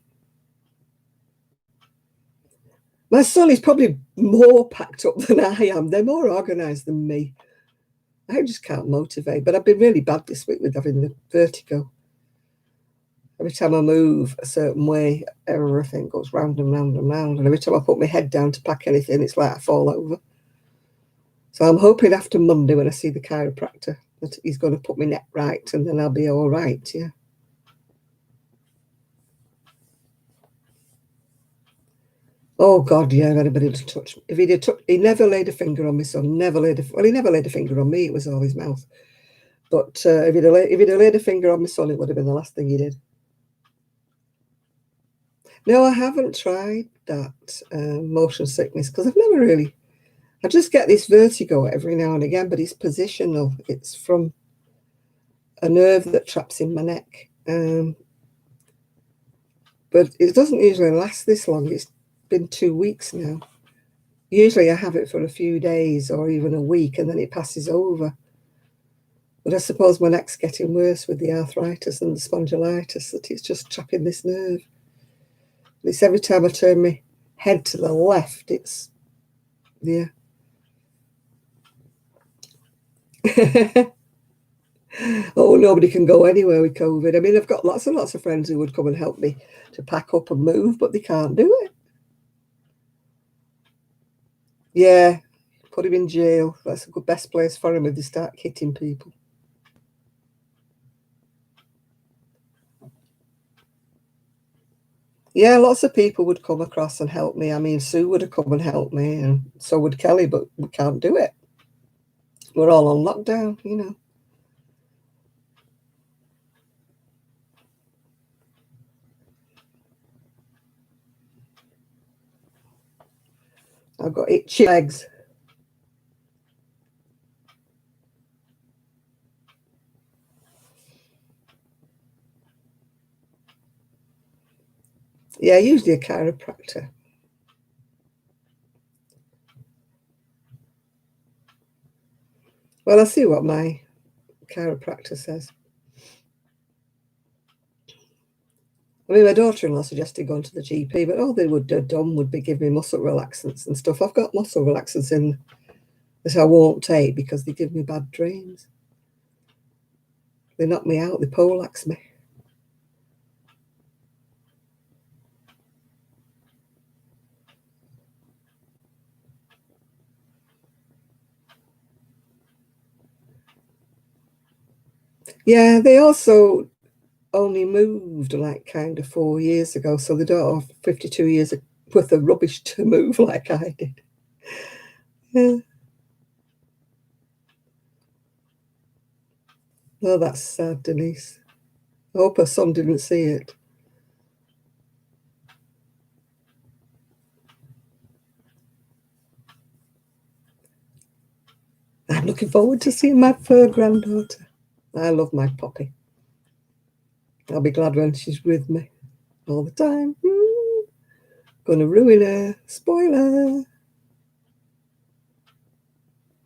My son is probably more packed up than I am. They're more organised than me. I just can't motivate. But I've been really bad this week with having the vertigo. Every time I move a certain way, everything goes round and round and round. And every time I put my head down to pack anything, it's like I fall over. So I'm hoping after Monday when I see the chiropractor that he's going to put my neck right and then I'll be all right, yeah. Oh, God, yeah, if anybody to touch me. If he'd have he never laid a finger on my son, he never laid a finger on me, it was all his mouth. But if he'd have laid a finger on my son, it would have been the last thing he did. No, I haven't tried that motion sickness because I've never really. I just get this vertigo every now and again, but it's positional. It's from a nerve that traps in my neck. But it doesn't usually last this long. It's been 2 weeks now. Usually I have it for a few days or even a week and then it passes over. But I suppose my neck's getting worse with the arthritis and the spondylitis, that it's just trapping this nerve. It's every time I turn my head to the left, it's, yeah. Oh, nobody can go anywhere with COVID. I mean, I've got lots and lots of friends who would come and help me to pack up and move, but they can't do it. Yeah, put him in jail. That's a good best place for him if they start hitting people. Yeah, lots of people would come across and help me. I mean, Sue would have come and helped me, and so would Kelly, but we can't do it. We're all on lockdown, you know. I've got itchy legs. Yeah, usually a chiropractor. Well, I'll see what my chiropractor says. I mean, my daughter-in-law suggested going to the GP, but all they would have done would be give me muscle relaxants and stuff. I've got muscle relaxants in that I won't take because they give me bad dreams. They knock me out, they polax me. Yeah, they also only moved like kind of 4 years ago, so they don't have 52 years worth of rubbish to move like I did. Yeah. Oh, that's sad, Denise. I hope her son didn't see it. I'm looking forward to seeing my fur granddaughter. I love my Poppy. I'll be glad when she's with me all the time. Gonna ruin her. Spoiler.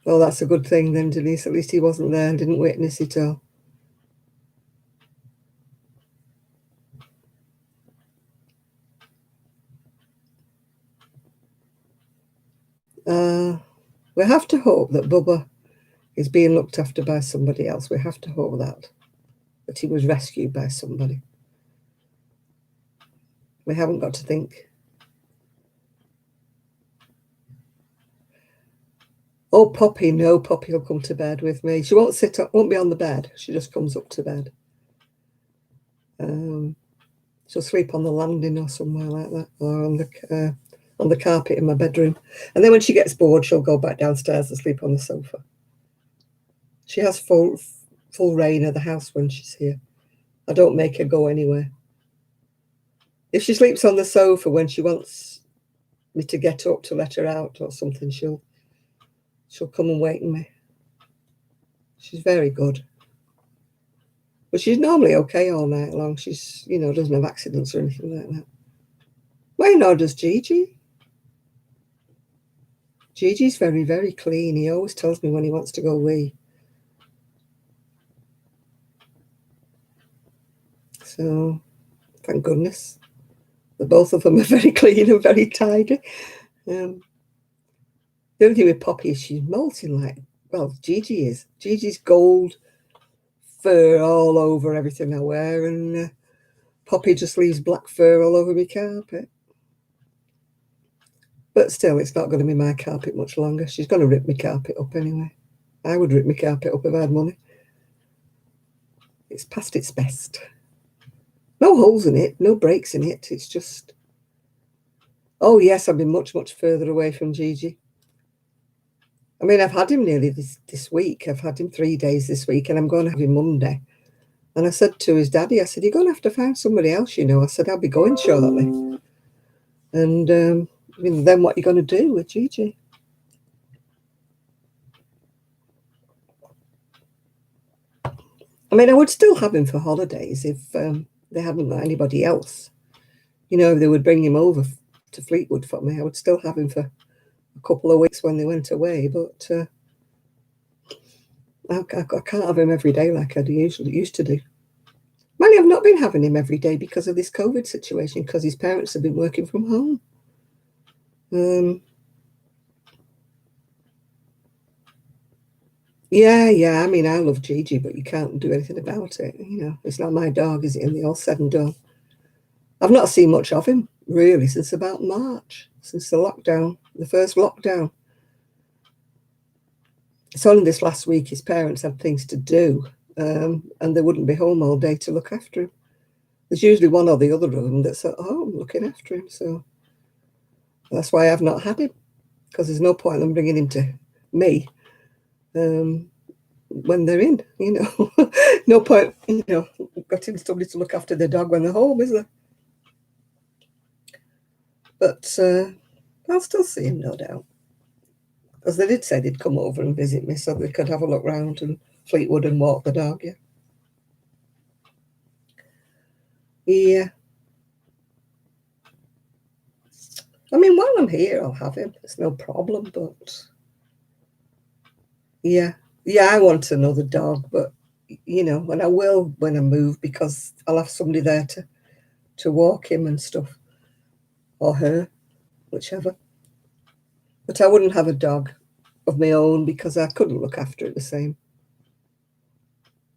Oh, that's a good thing then, Denise. At least he wasn't there and didn't witness it all. We have to hope that Bubba is being looked after by somebody else. We have to hope that he was rescued by somebody. We haven't got to think. Oh, Poppy, no, Poppy will come to bed with me. She won't sit up, won't be on the bed. She just comes up to bed. She'll sleep on the landing or somewhere like that, or on the carpet in my bedroom. And then when she gets bored, she'll go back downstairs and sleep on the sofa. She has full reign of the house when she's here. I don't make her go anywhere. If she sleeps on the sofa when she wants me to get up to let her out or something, she'll come and wake me. She's very good. But she's normally okay all night long. She's, doesn't have accidents or anything like that. Well, nor does Gigi. Gigi's very, very clean. He always tells me when he wants to go wee. So, thank goodness. The both of them are very clean and very tidy. The only thing with Poppy is she's molting like, well, Gigi is. Gigi's gold fur all over everything I wear, and Poppy just leaves black fur all over my carpet. But still, it's not going to be my carpet much longer. She's going to rip my carpet up anyway. I would rip my carpet up if I had money. It's past its best. No holes in it, no breaks in it. It's just... Oh, yes, I've been much, much further away from Gigi. I mean, I've had him nearly this week. I've had him 3 days this week, and I'm going to have him Monday. And I said to his daddy, I said, you're going to have to find somebody else, I said, I'll be going shortly. And then what are you going to do with Gigi? I mean, I would still have him for holidays if they hadn't got anybody else. If they would bring him over to Fleetwood for me, I would still have him for a couple of weeks when they went away. But I can't have him every day like I usually used to do. Mainly, I've not been having him every day because of this COVID situation, because his parents have been working from home. Yeah. I mean, I love Gigi, but you can't do anything about it. It's not my dog, is it? And they all said and done. I've not seen much of him, really, since about March, since the first lockdown. It's only this last week his parents had things to do, and they wouldn't be home all day to look after him. There's usually one or the other of them that's at home looking after him, so that's why I've not had him, because there's no point in them bringing him to me when they're in, No point, getting somebody to look after their dog when they're home, is there? But I'll still see him, no doubt. Because they did say they'd come over and visit me so they could have a look round and Fleetwood and walk the dog, yeah. Yeah. I mean, while I'm here, I'll have him. It's no problem, but... Yeah. Yeah, I want another dog, but, and I will when I move, because I'll have somebody there to to walk him and stuff, or her, whichever. But I wouldn't have a dog of my own because I couldn't look after it the same.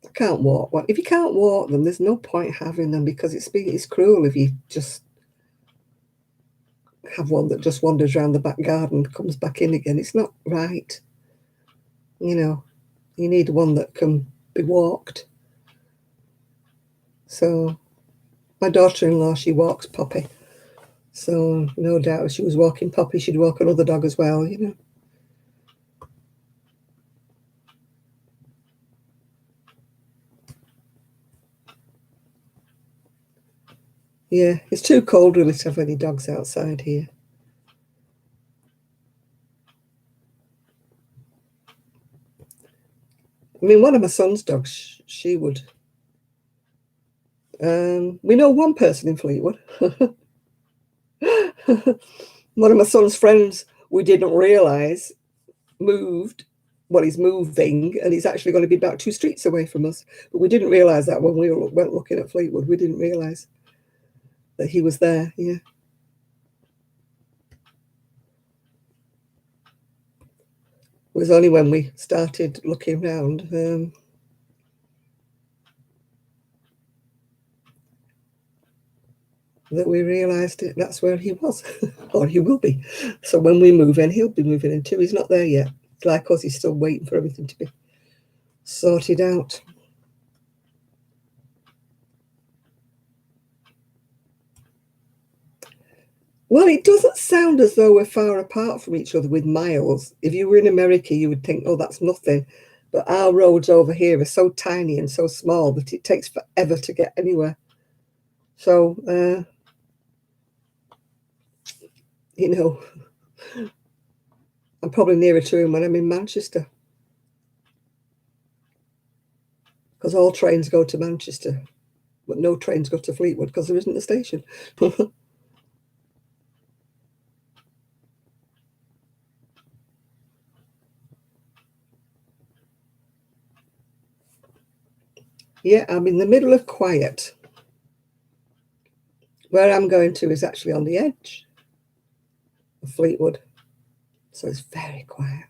I can't walk one. If you can't walk them, there's no point having them because it's cruel if you just have one that just wanders around the back garden, comes back in again. It's not right. You need one that can be walked. So my daughter-in-law, she walks Poppy. So no doubt if she was walking Poppy, she'd walk another dog as well, Yeah, it's too cold really to have any dogs outside here. I mean, one of my son's dogs, she would. We know one person in Fleetwood. One of my son's friends, we didn't realise, moved. Well, he's moving, and he's actually going to be about 2 streets away from us. But we didn't realise that when we went looking at Fleetwood. We didn't realise that he was there. Yeah. It was only when we started looking around that we realised that's where he was, or he will be. So when we move in, he'll be moving in too. He's not there yet. Like us, he's still waiting for everything to be sorted out. Well, it doesn't sound as though we're far apart from each other with miles. If you were in America, you would think, oh, that's nothing. But our roads over here are so tiny and so small that it takes forever to get anywhere. So, I'm probably nearer to him when I'm in Manchester. Because all trains go to Manchester, but no trains go to Fleetwood because there isn't a station. Yeah, I'm in the middle of quiet. Where I'm going to is actually on the edge of Fleetwood. So it's very quiet.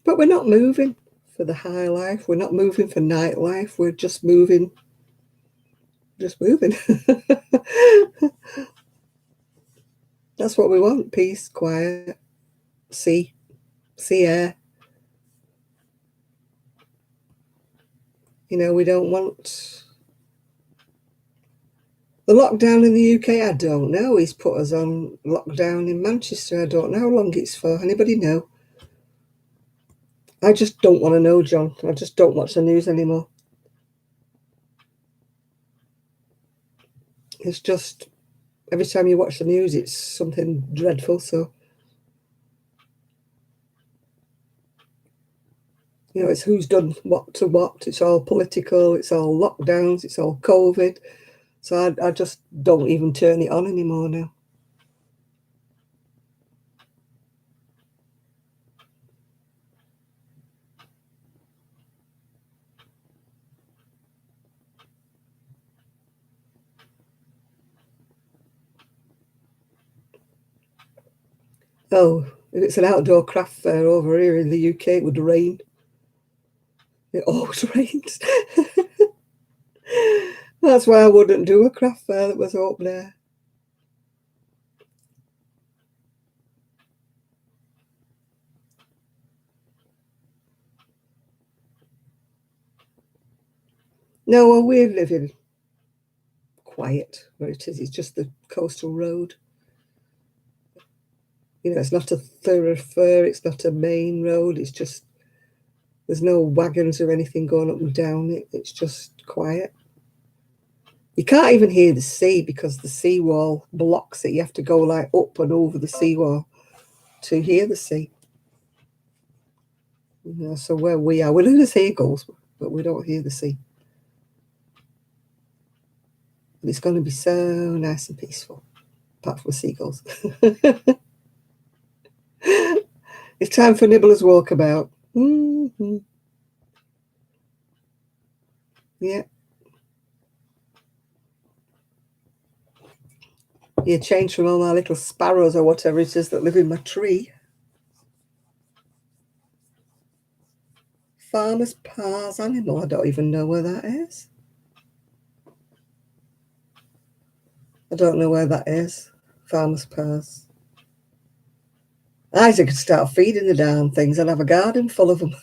But we're not moving for the high life. We're not moving for nightlife. We're just moving. Just moving. That's what we want. Peace, quiet, sea air. We don't want the lockdown in the UK. I don't know. He's put us on lockdown in Manchester. I don't know how long it's for. Anybody know? I just don't want to know, John. I just don't watch the news anymore. It's just every time you watch the news, it's something dreadful. So, it's who's done what to what. It's all political. It's all lockdowns. It's all COVID. So I just don't even turn it on anymore now. Oh, if it's an outdoor craft fair over here in the UK, it would rain. It always rains. That's why I wouldn't do a craft fair that was up there. No, well, we're living quiet where it is. It's just the coastal road. It's not a thoroughfare. It's not a main road. It's just, there's no wagons or anything going up and down it. It's just quiet. You can't even hear the sea because the seawall blocks it. You have to go like up and over the seawall to hear the sea. So where we are, we hear the seagulls, but we don't hear the sea. And it's going to be so nice and peaceful, apart from the seagulls. It's time for Nibbler's walkabout. Mm-hmm. Yeah. You changed from all my little sparrows or whatever it is that live in my tree. Farmer's Pa's animal. I don't even know where that is. I don't know where that is. Farmer's Pa's. Isaac could start feeding the darn things and have a garden full of them.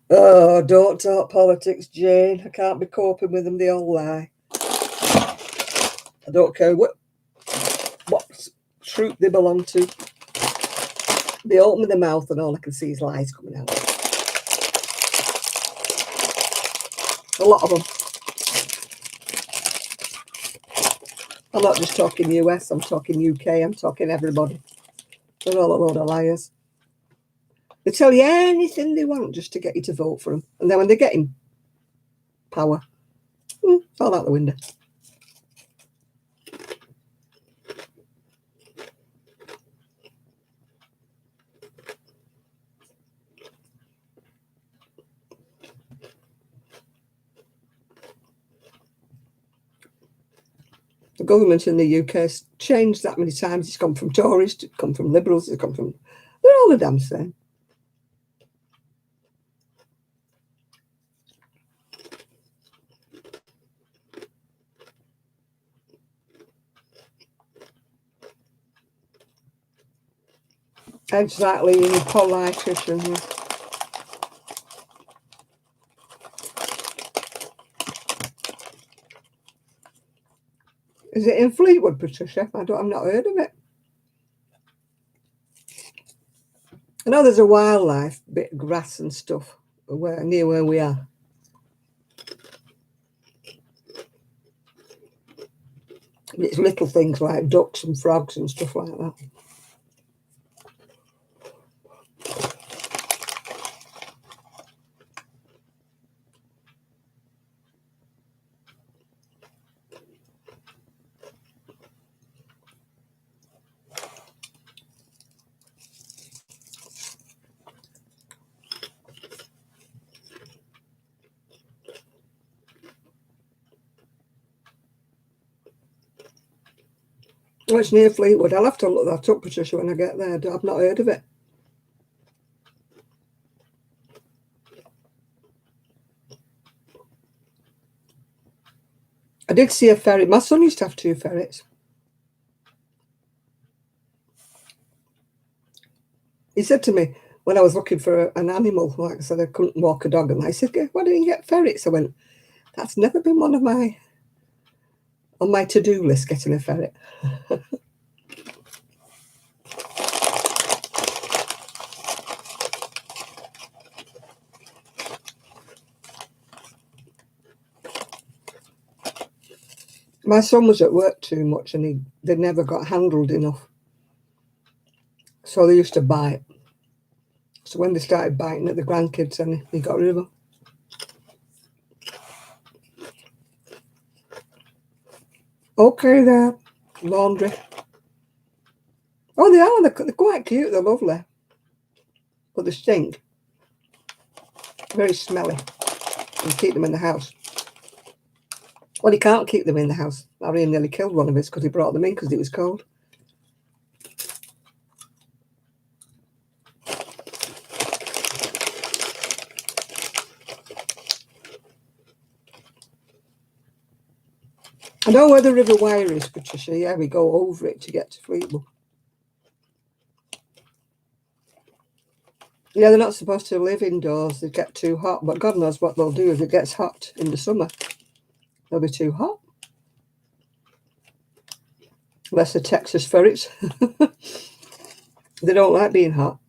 Oh, don't talk politics, Jane. I can't be coping with them. They all lie. I don't care what troop they belong to. They open their mouth and all I can see is lies coming out. A lot of them. I'm not just talking US, I'm talking UK, I'm talking everybody. They're all a load of liars. They tell you anything they want just to get you to vote for them. And then when they get in power, it's all out the window. The government in the UK has changed that many times. It's gone from Tories, it's gone from Liberals, it's gone from... They're all the damn same. Exactly, you need politician. Is it in Fleetwood, Patricia? I've not heard of it. I know there's a wildlife, bit of grass and stuff near where we are. It's little things like ducks and frogs and stuff like that. Oh, it's near Fleetwood. I'll have to look that up, Patricia, when I get there. I've not heard of it. I did see a ferret. My son used to have 2 ferrets. He said to me when I was looking for an animal, like I said, I couldn't walk a dog, and I said, "Why don't you get ferrets?" I went, "That's never been on my to-do list, getting a ferret." My son was at work too much, and they never got handled enough, so they used to bite. So when they started biting at the grandkids, and he got rid of them. Okay, there, laundry. Oh, they are. They're quite cute. They're lovely, but they stink. Very smelly. You keep them in the house. Well, he can't keep them in the house. Harry nearly killed one of his because he brought them in because it was cold. I know where the River Wire is, Patricia. Yeah, we go over it to get to Fleetwood. Yeah, they're not supposed to live indoors. They get too hot. But God knows what they'll do if it gets hot in the summer. They'll be too hot. Unless they're Texas ferrets. They don't like being hot.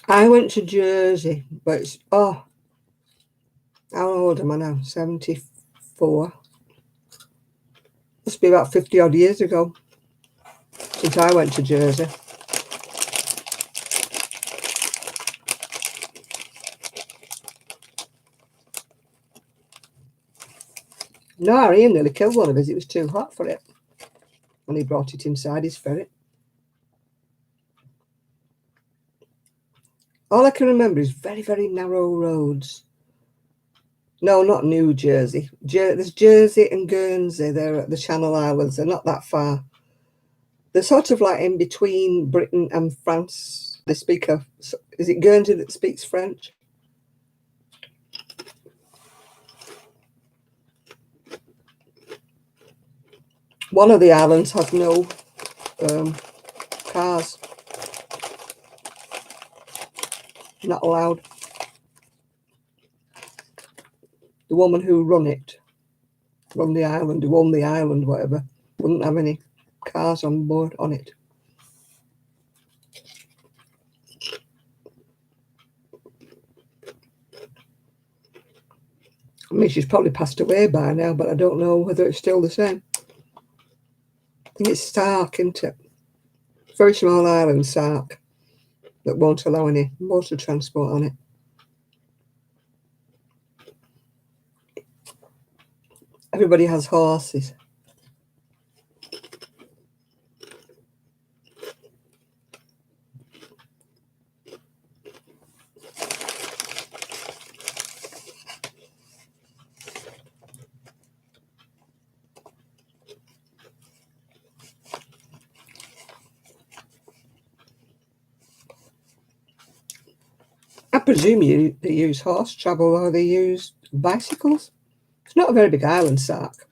I went to Jersey, but it's, how old am I now? 74. Must be about 50 odd years ago since I went to Jersey. No, Harry nearly killed one of his. It was too hot for it when he brought it inside his ferret. All I can remember is very, very narrow roads. No, not New Jersey. There's Jersey and Guernsey. They're at the Channel Islands. They're not that far. They're sort of like in between Britain and France. They speak is it Guernsey that speaks French? One of the islands has no cars. Not allowed. The woman who run the island, who owned the island, whatever, wouldn't have any cars on board on it. I mean, she's probably passed away by now, but I don't know whether it's still the same. I think it's Sark, isn't it? Very small island, Sark, that won't allow any motor transport on it. Everybody has horses. I presume they use horse travel or they use bicycles. It's not a very big island, Sark.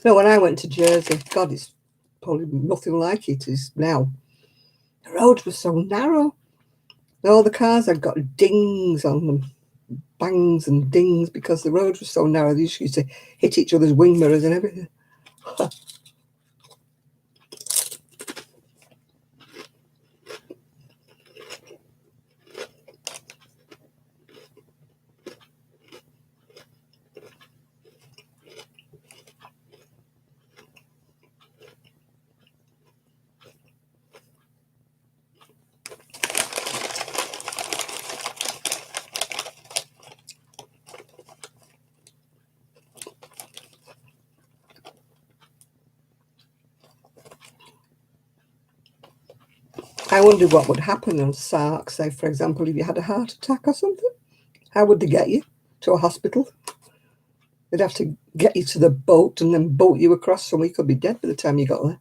No, when I went to Jersey, God, it's probably nothing like it is now. The roads were so narrow. All the cars had got dings on them, bangs and dings, because the roads were so narrow. They used to hit each other's wing mirrors and everything. I wondered what would happen on Sark, say, for example, if you had a heart attack or something. How would they get you to a hospital? They'd have to get you to the boat and then boat you across, so you could be dead by the time you got there.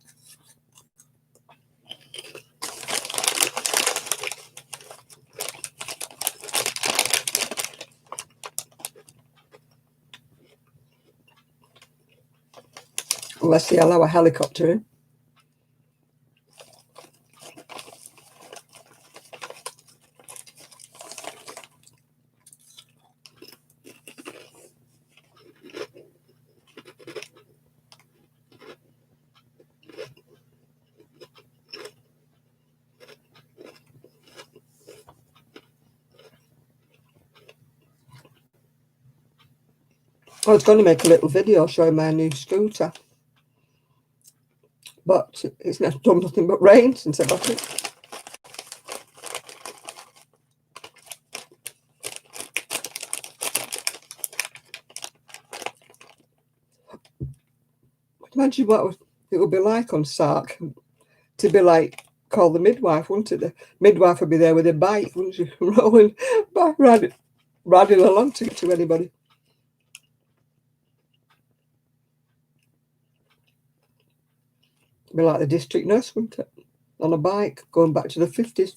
Unless they allow a helicopter in. I was going to make a little video showing my new scooter, but it's not done nothing but rain since I got it. Imagine what it would be like on Sark to be like, call the midwife, wouldn't it? The midwife would be there with a bike, wouldn't she? Rolling back, riding along to get to anybody. Be like the district nurse, wouldn't it? On a bike, going back to the 50s.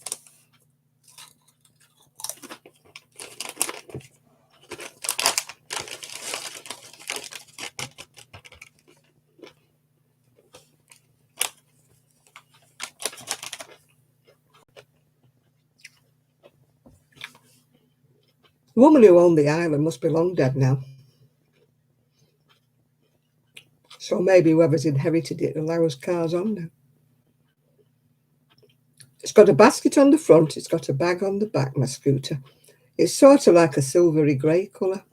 The woman who owned the island must be long dead now. So maybe whoever's inherited it allows cars on now. It's got a basket on the front, it's got a bag on the back, my scooter. It's sort of like a silvery grey colour.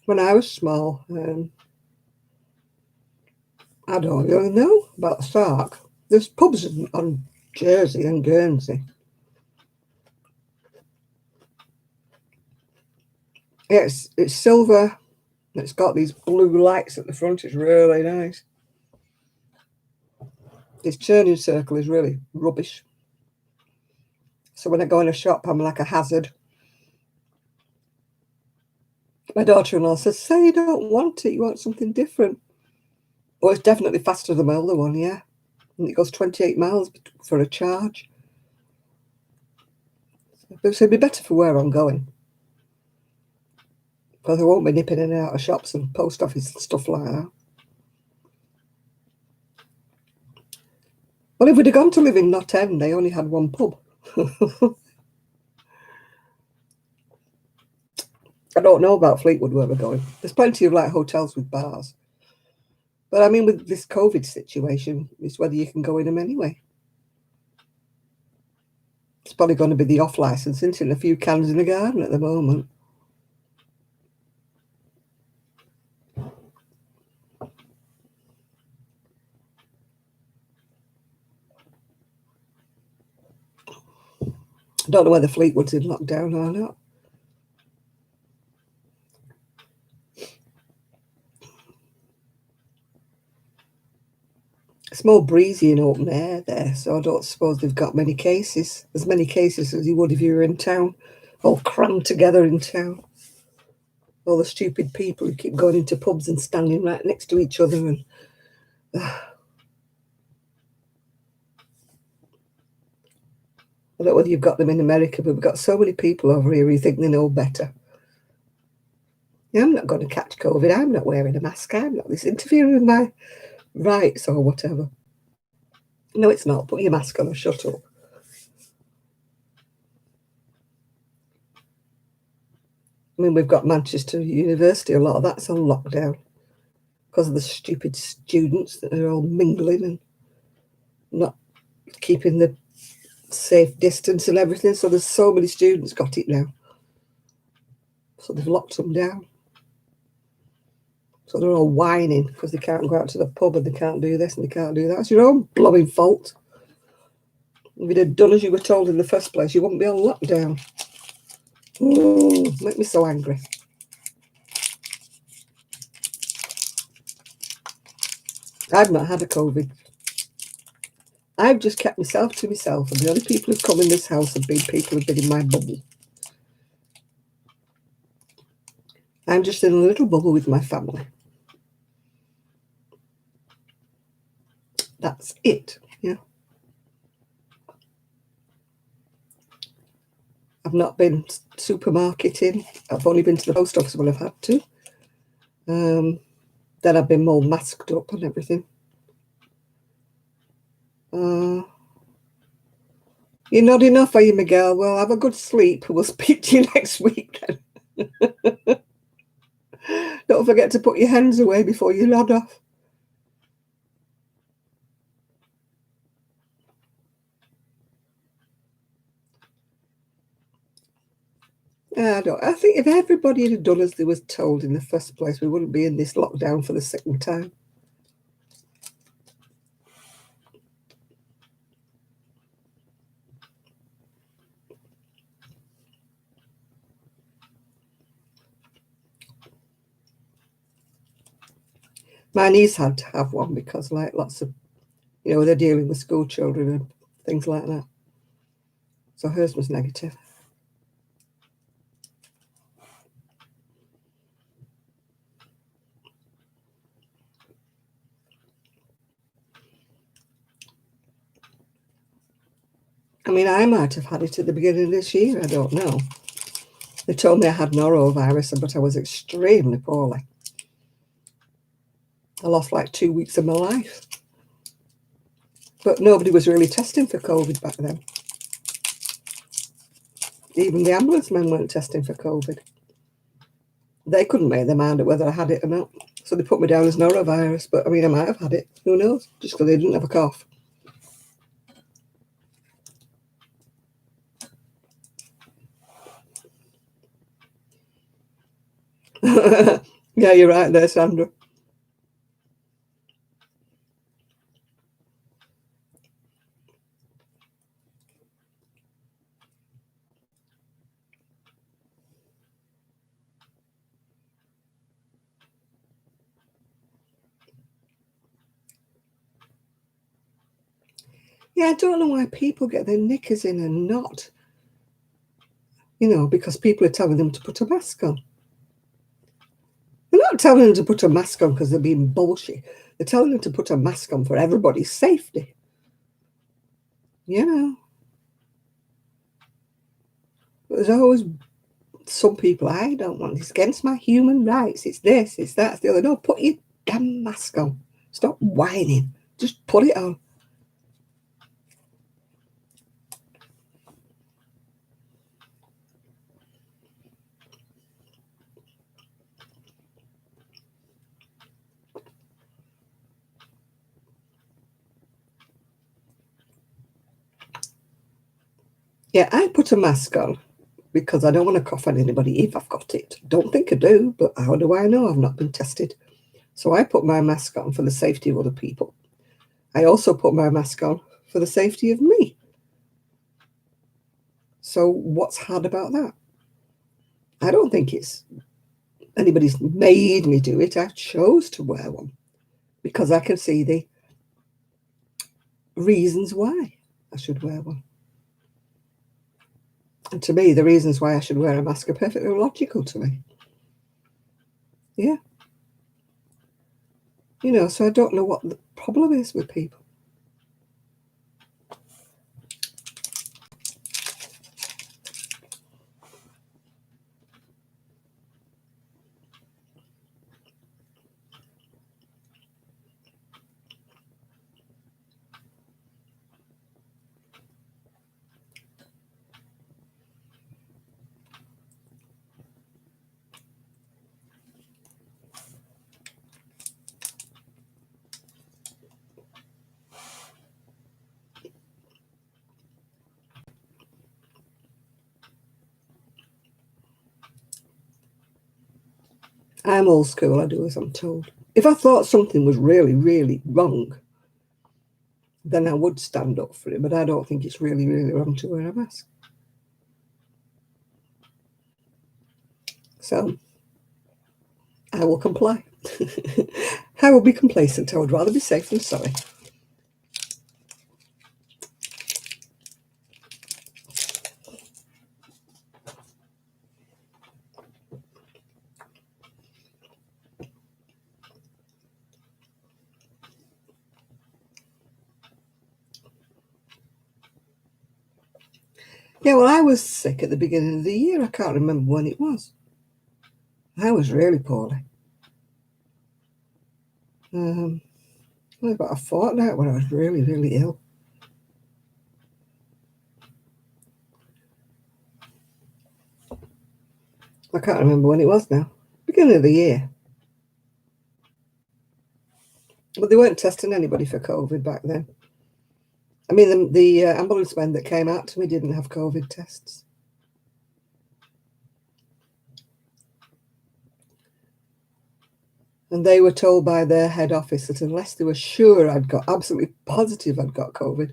When I was small, I don't really know about Sark. There's pubs on Jersey and Guernsey. Yeah, it's silver. It's got these blue lights at the front. It's really nice. Its turning circle is really rubbish. So when I go in a shop, I'm like a hazard. My daughter-in-law says, say you don't want it, you want something different. Well, it's definitely faster than my other one, yeah. And it goes 28 miles for a charge. So it'd be better for where I'm going. Because I won't be nipping in and out of shops and post office and stuff like that. Well, if we'd have gone to live in Knott End, they only had one pub. I don't know about Fleetwood where we're going. There's plenty of like hotels with bars. But I mean, with this COVID situation, it's whether you can go in them anyway. It's probably going to be the off licence, isn't it? And a few cans in the garden at the moment. I don't know whether Fleetwood's in lockdown or not. It's more breezy and open air there, so I don't suppose they've got many cases. As many cases as you would if you were in town, all crammed together in town. All the stupid people who keep going into pubs and standing right next to each other. And I don't know whether you've got them in America, but we've got so many people over here who think they know better. Yeah, I'm not going to catch COVID. I'm not wearing a mask. I'm not this interfering with my rights or whatever. No, it's not. Put your mask on or shut up. I mean, we've got Manchester University. A lot of that's on lockdown because of the stupid students that are all mingling and not keeping the safe distance and everything. So there's so many students got it now. So they've locked them down. So they're all whining because they can't go out to the pub and they can't do this and they can't do that. It's your own blowing fault. If you'd have done as you were told in the first place, you wouldn't be on lockdown. Make me so angry. I've not had a COVID. I've just kept myself to myself, and the only people who've come in this house have been people who've been in my bubble. I'm just in a little bubble with my family. That's it, yeah. I've not been supermarketing. I've only been to the post office when I've had to. Then I've been more masked up and everything. You're not enough, are you, Miguel? Well, have a good sleep. We'll speak to you next week then. Don't forget to put your hands away before you nod off. I think if everybody had done as they was told in the first place, we wouldn't be in this lockdown for the second time. My niece had to have one because, like, lots of, they're dealing with school children and things like that. So hers was negative. I mean, I might have had it at the beginning of this year. I don't know. They told me I had norovirus, but I was extremely poorly. I lost like 2 weeks of my life. But nobody was really testing for COVID back then. Even the ambulance men weren't testing for COVID. They couldn't make their mind up whether I had it or not. So they put me down as norovirus. But I mean, I might have had it. Who knows? Just because I didn't have a cough. Yeah, you're right there, Sandra. Yeah, I don't know why people get their knickers in and not. Because people are telling them to put a mask on. They're not telling them to put a mask on because they're being bullshit. They're telling them to put a mask on for everybody's safety. There's always some people, I don't want this, against my human rights. It's this, it's that, it's the other. No, put your damn mask on. Stop whining. Just put it on. Yeah, I put a mask on because I don't want to cough on anybody if I've got it. Don't think I do, but how do I know? I've not been tested. So I put my mask on for the safety of other people. I also put my mask on for the safety of me. So what's hard about that? I don't think it's anybody's made me do it. I chose to wear one because I can see the reasons why I should wear one. And to me, the reasons why I should wear a mask are perfectly logical to me. Yeah. So I don't know what the problem is with people. I'm old school, I do as I'm told. If I thought something was really, really wrong, then I would stand up for it, but I don't think it's really, really wrong to wear a mask. So I will comply. I will be complacent. I would rather be safe than sorry. Yeah, well, I was sick at the beginning of the year. I can't remember when it was. I was really poorly. About a fortnight when I was really, really ill. I can't remember when it was now. Beginning of the year. But they weren't testing anybody for COVID back then. I mean, the ambulance men that came out to me didn't have COVID tests. And they were told by their head office that unless they were sure absolutely positive I'd got COVID,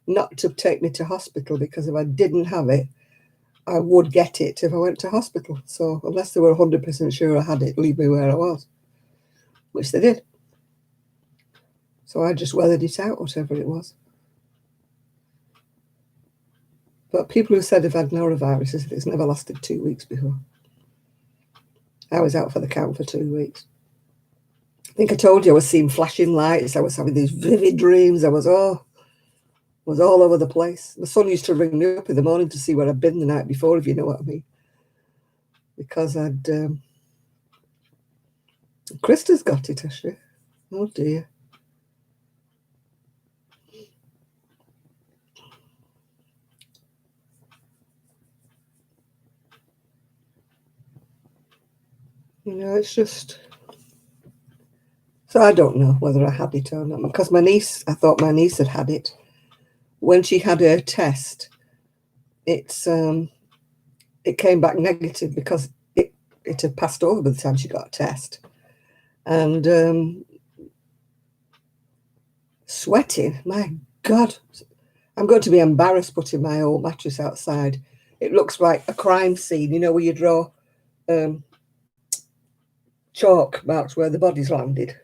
not to take me to hospital, because if I didn't have it, I would get it if I went to hospital. So unless they were 100% sure I had it, leave me where I was, which they did. So I just weathered it out, whatever it was. But people who said they've had norovirus, it's never lasted 2 weeks before. I was out for the count for 2 weeks. I think I told you I was seeing flashing lights. I was having these vivid dreams. I was all over the place. My son used to ring me up in the morning to see where I'd been the night before, if you know what I mean. because Krista's got it, actually. Oh dear. It's just... So I don't know whether I had it or not, because I thought my niece had it. When she had her test, it came back negative because it had passed over by the time she got a test. And sweating, my God. I'm going to be embarrassed putting my old mattress outside. It looks like a crime scene, where you draw chalk marks where the body's landed.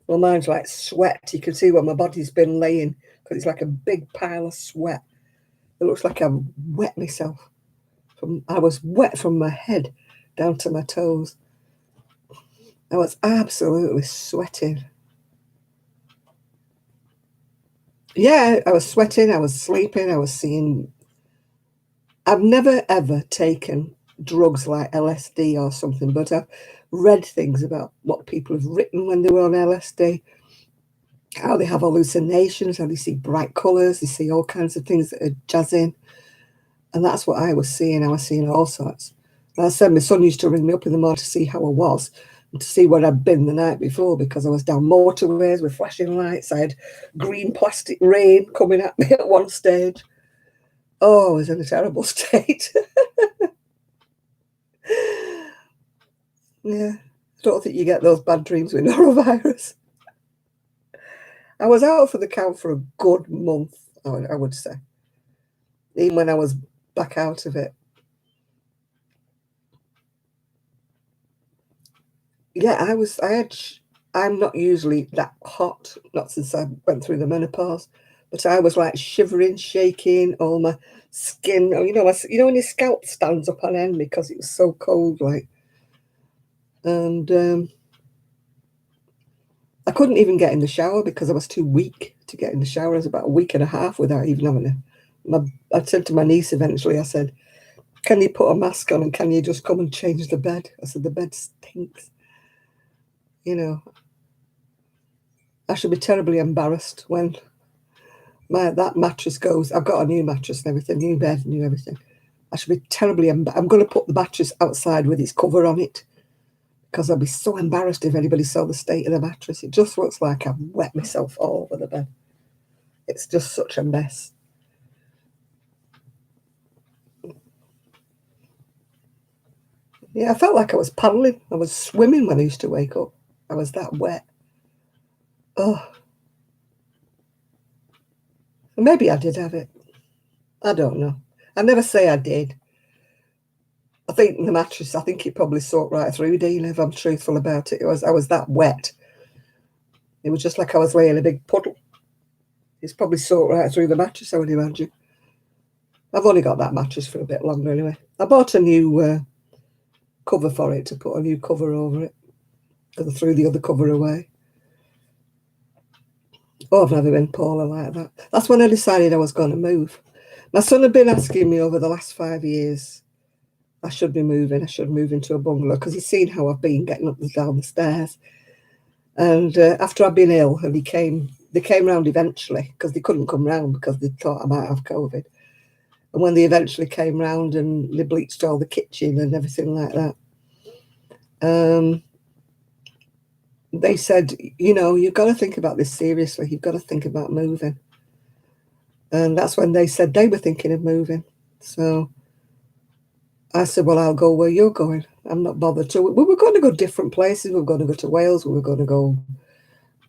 Well, mine's like sweat. You can see where my body's been laying because it's like a big pile of sweat. It looks like I've wet myself. I was wet from my head down to my toes. I was absolutely sweating. Yeah, I was sweating. I was sleeping. I was seeing... I've never, ever taken drugs like LSD or something, but I've read things about what people have written when they were on LSD, how they have hallucinations, how they see bright colours, they see all kinds of things that are jazzing. And that's what I was seeing. I was seeing all sorts. And I said my son used to ring me up in the morning to see how I was and to see where I'd been the night before, because I was down motorways with flashing lights. I had green plastic rain coming at me at one stage. Oh, I was in a terrible state. Yeah, I don't think you get those bad dreams with norovirus. I was out for the count for a good month, I would say, even when I was back out of it. Yeah, I'm not usually that hot, not since I went through the menopause, but I was like shivering, shaking, all my skin, when your scalp stands up on end because it was so cold, like. And I couldn't even get in the shower because I was too weak to get in the shower. I was about a week and a half without even having I said to my niece eventually, I said, can you put a mask on and can you just come and change the bed? I said, the bed stinks. I should be terribly embarrassed when that mattress goes. I've got a new mattress and everything, new bed, new everything. I should be terribly I'm going to put the mattress outside with its cover on it, because I'd be so embarrassed if anybody saw the state of the mattress. It just looks like I've wet myself all over the bed. It's just such a mess. Yeah, I felt like I was paddling. I was swimming when I used to wake up. I was that wet. Oh, maybe I did have it. I don't know. I never say I did. I think the mattress, I think it probably soaked right through, Dean, if I'm truthful about it. I was that wet. It was just like I was laying in a big puddle. It's probably soaked right through the mattress, I would imagine. I've only got that mattress for a bit longer anyway. I bought a new cover for it, to put a new cover over it, because I threw the other cover away. Oh, I've never been poorly like that. That's when I decided I was going to move. My son had been asking me over the last 5 years, I should be moving. I should move into a bungalow, because he's seen how I've been getting up and down the stairs. And after I'd been ill, and they came round eventually, because they couldn't come round because they thought I might have COVID. And when they eventually came round and they bleached all the kitchen and everything like that, they said, you've got to think about this seriously. You've got to think about moving. And that's when they said they were thinking of moving. So I said, well, I'll go where you're going. I'm not bothered to. We were going to go different places. We were going to go to Wales. We were going to go,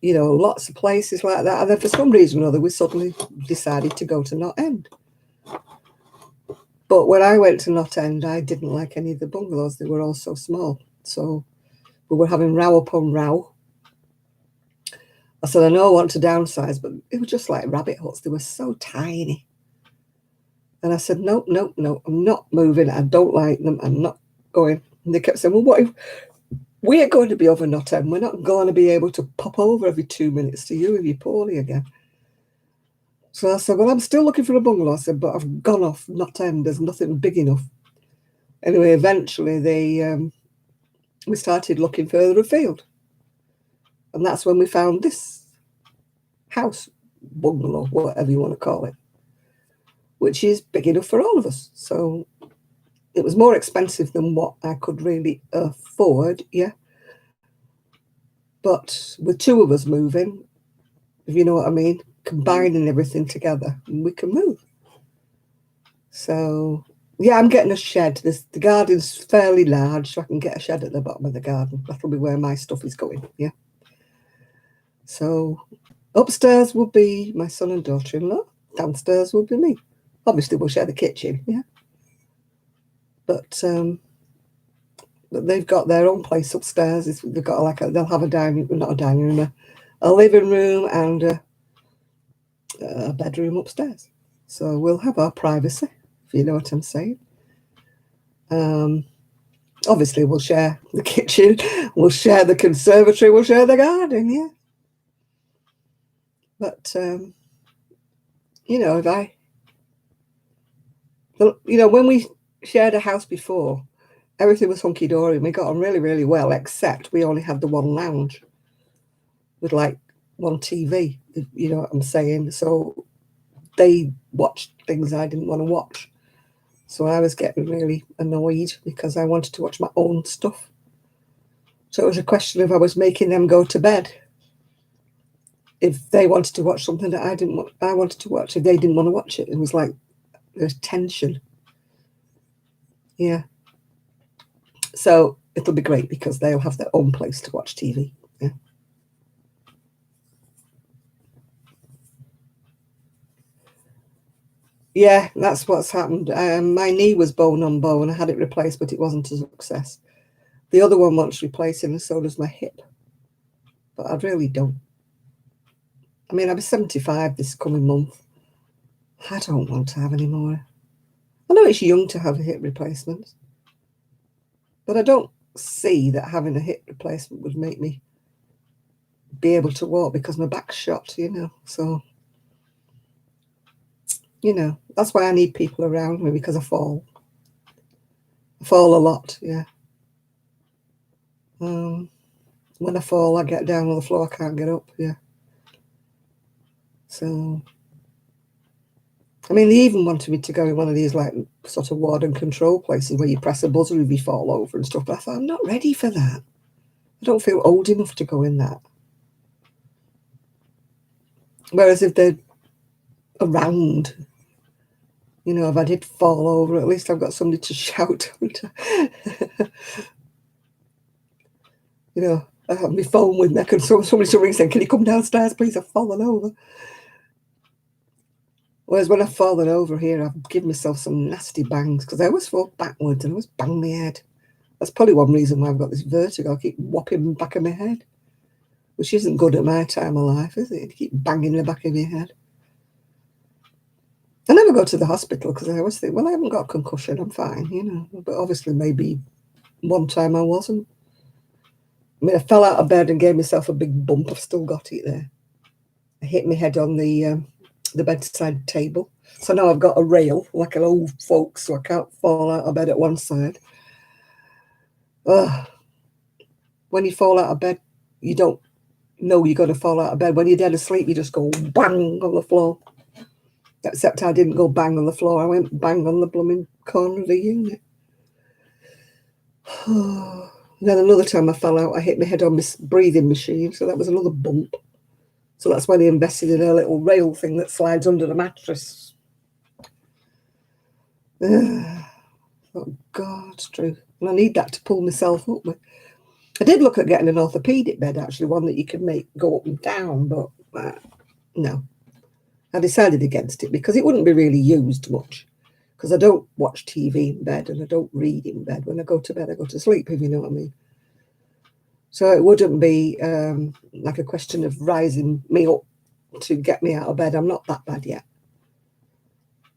lots of places like that. And then for some reason or other, we suddenly decided to go to Knott End. But when I went to Knott End, I didn't like any of the bungalows. They were all so small. So we were having row upon row. I said, I know I want to downsize, but it was just like rabbit holes. They were so tiny. And I said, no, I'm not moving. I don't like them. I'm not going. And they kept saying, well, what if we're going to be over Knott End? We're not going to be able to pop over every 2 minutes to you if you're poorly again. So I said, well, I'm still looking for a bungalow. I said, but I've gone off Knott End. There's nothing big enough. Anyway, eventually we started looking further afield. And that's when we found this house, bungalow, whatever you want to call it, which is big enough for all of us. So it was more expensive than what I could really afford, yeah. But with two of us moving, if you know what I mean, combining everything together, we can move. So, yeah, I'm getting a shed. The garden's fairly large, so I can get a shed at the bottom of the garden. That'll be where my stuff is going, yeah. So upstairs will be my son and daughter-in-law. Downstairs will be me. Obviously, we'll share the kitchen, yeah. But they've got their own place upstairs. They've got they'll have a dining, not a dining room, a living room and a bedroom upstairs. So we'll have our privacy, if you know what I'm saying. Obviously, we'll share the kitchen, we'll share the conservatory, we'll share the garden, yeah. But you know, when we shared a house before, everything was hunky-dory and we got on really, really well, except we only had the one lounge with like one TV, if you know what I'm saying. So they watched things I didn't want to watch. So I was getting really annoyed because I wanted to watch my own stuff. So it was a question of I was making them go to bed if they wanted to watch something that I wanted to watch. If they didn't want to watch it, it was like there's tension. Yeah. So it'll be great because they'll have their own place to watch TV. Yeah. Yeah, that's what's happened. My knee was bone on bone. I had it replaced, but it wasn't a success. The other one wants replacing, and so does my hip. But I really don't. I mean, I'll be 75 this coming month. I don't want to have any more. I know it's young to have a hip replacement, but I don't see that having a hip replacement would make me be able to walk because my back's shot, you know. So, you know, that's why I need people around me because I fall. I fall a lot, yeah. When I fall, I get down on the floor, I can't get up, yeah. So, I mean, they even wanted me to go in one of these like sort of ward and control places where you press a buzzer if you fall over and stuff. But I thought, I'm not ready for that. I don't feel old enough to go in that. Whereas if they're around, you know, if I did fall over, at least I've got somebody to shout. You know, I have my phone with me. Somebody to ring saying, can you come downstairs, please? I've fallen over. Whereas when I've fallen over here, I've given myself some nasty bangs because I always fall backwards and I always bang my head. That's probably one reason why I've got this vertigo. I keep whopping the back of my head, which isn't good at my time of life, is it? You keep banging the back of your head. I never go to the hospital because I always think, well, I haven't got a concussion, I'm fine, you know. But obviously, maybe one time I wasn't. I mean, I fell out of bed and gave myself a big bump. I've still got it there. I hit my head on the bedside table. So now I've got a rail, like an old folks, so I can't fall out of bed at one side. When you fall out of bed, you don't know you're going to fall out of bed. When you're dead asleep, you just go bang on the floor. Except I didn't go bang on the floor. I went bang on the blooming corner of the unit. Then another time I fell out, I hit my head on my breathing machine. So that was another bump. So that's when they invested in a little rail thing that slides under the mattress. Oh, God's truth. And I need that to pull myself up with. I did look at getting an orthopedic bed, actually, one that you can make go up and down, but no. I decided against it because it wouldn't be really used much. Because I don't watch TV in bed and I don't read in bed. When I go to bed, I go to sleep, if you know what I mean. So it wouldn't be like a question of rising me up to get me out of bed. I'm not that bad yet.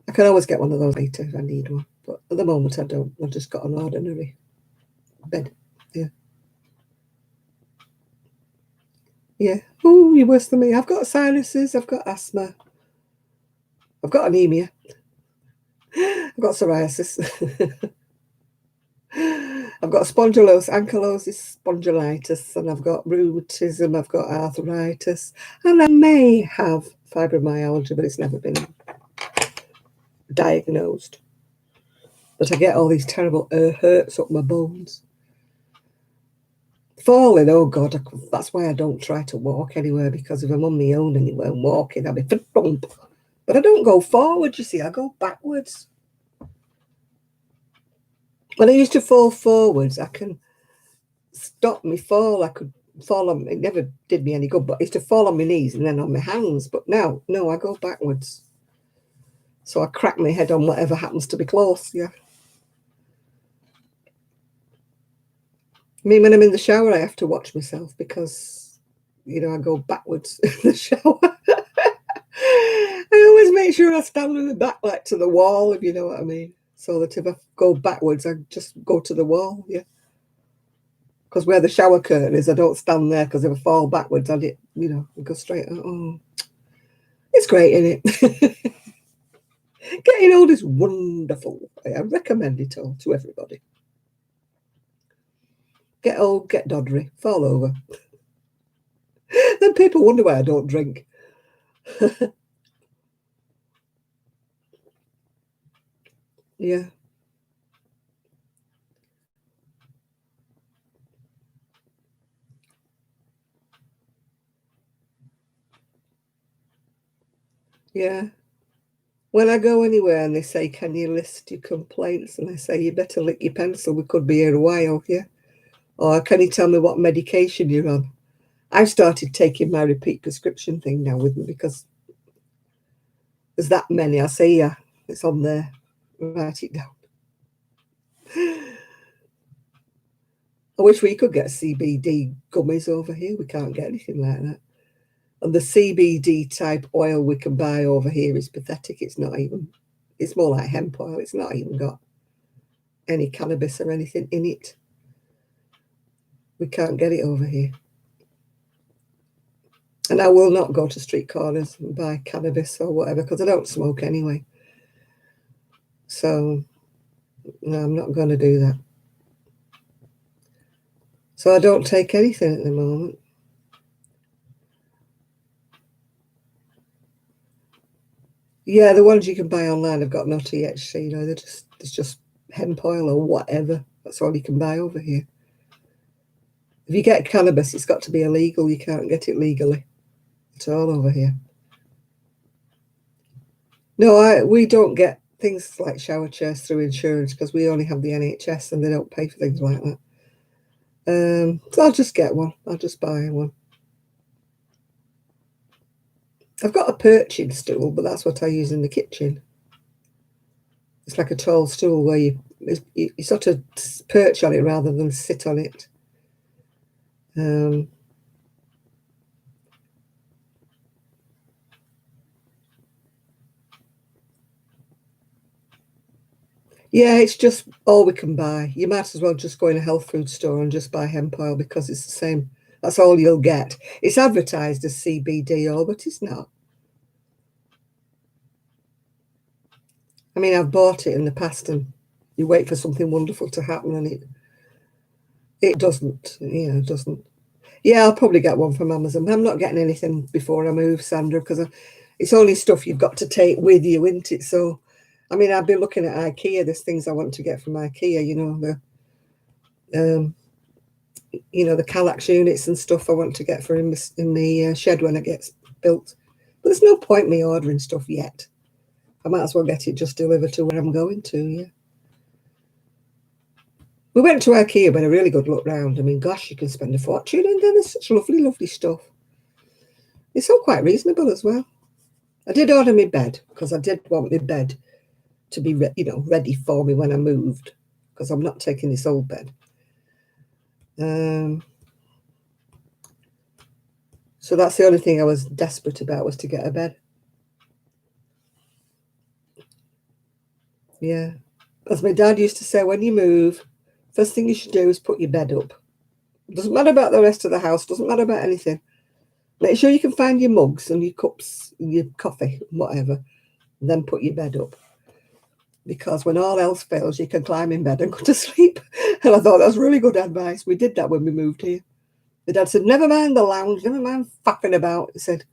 I can always get one of those later if I need one. But at the moment, I don't. I've just got an ordinary bed. Yeah. Yeah. Oh, you're worse than me. I've got sinuses. I've got asthma. I've got anemia. I've got psoriasis. I've got spondylosis, ankylosing spondylitis, and I've got rheumatism, I've got arthritis, and I may have fibromyalgia, but it's never been diagnosed. But I get all these terrible hurts up my bones. Falling, oh God, that's why I don't try to walk anywhere, because if I'm on my own anywhere and walking, I'll be bump. But I don't go forward, you see, I go backwards. When I used to fall forwards, I can stop me fall. I could fall on, it never did me any good, but I used to fall on my knees and then on my hands. But now, no, I go backwards. So I crack my head on whatever happens to be close, yeah. I mean, when I'm in the shower, I have to watch myself because, you know, I go backwards in the shower. I always make sure I stand with my back like to the wall, if you know what I mean. So that if I go backwards, I just go to the wall, yeah. Because where the shower curtain is, I don't stand there, because if I fall backwards, I go straight. Oh, it's great, isn't it? Getting old is wonderful. I recommend it all to everybody. Get old, get doddery, fall over. Then people wonder why I don't drink. Yeah. Yeah. When I go anywhere and they say, can you list your complaints? And I say, you better lick your pencil. We could be here a while, yeah. Or can you tell me what medication you're on? I've started taking my repeat prescription thing now with me, because there's that many. I say, yeah, it's on there. Write it down. I wish we could get CBD gummies over here. We can't get anything like that. And the CBD type oil we can buy over here is pathetic. It's more like hemp oil. It's not even got any cannabis or anything in it. We can't get it over here. And I will not go to street corners and buy cannabis or whatever, because I don't smoke anyway. So, no, I'm not going to do that. So I don't take anything at the moment. Yeah, the ones you can buy online have got no THC, it's just hemp oil or whatever. That's all you can buy over here. If you get cannabis, it's got to be illegal. You can't get it legally at all over here. No, we don't get things like shower chairs through insurance, because we only have the NHS and they don't pay for things like that. So I'll just get one. I'll just buy one. I've got a perching stool, but that's what I use in the kitchen. It's like a tall stool where you sort of perch on it rather than sit on it. Yeah, it's just all we can buy. You might as well just go in a health food store and just buy hemp oil, because it's the same. That's all you'll get. It's advertised as CBD oil, but it's not. I mean, I've bought it in the past, and you wait for something wonderful to happen, and it doesn't. It doesn't. Yeah, I'll probably get one from Amazon. I'm not getting anything before I move, Sandra, because it's only stuff you've got to take with you, isn't it? So, I mean, I've been looking at IKEA. There's things I want to get from IKEA. The Kallax units and stuff I want to get for in the shed when it gets built. But there's no point me ordering stuff yet. I might as well get it just delivered to where I'm going to, yeah. We went to IKEA, but a really good look round. I mean, gosh, you can spend a fortune, and then there's such lovely, lovely stuff. It's all quite reasonable as well. I did order my bed, because I did want my bed to be, ready for me when I moved, because I'm not taking this old bed. So that's the only thing I was desperate about, was to get a bed. Yeah. As my dad used to say, when you move, first thing you should do is put your bed up. Doesn't matter about the rest of the house, doesn't matter about anything. Make sure you can find your mugs and your cups, and your coffee, whatever, and then put your bed up. Because when all else fails, you can climb in bed and go to sleep. And I thought that was really good advice. We did that when we moved here. The dad said, never mind the lounge, never mind faffing about. He said,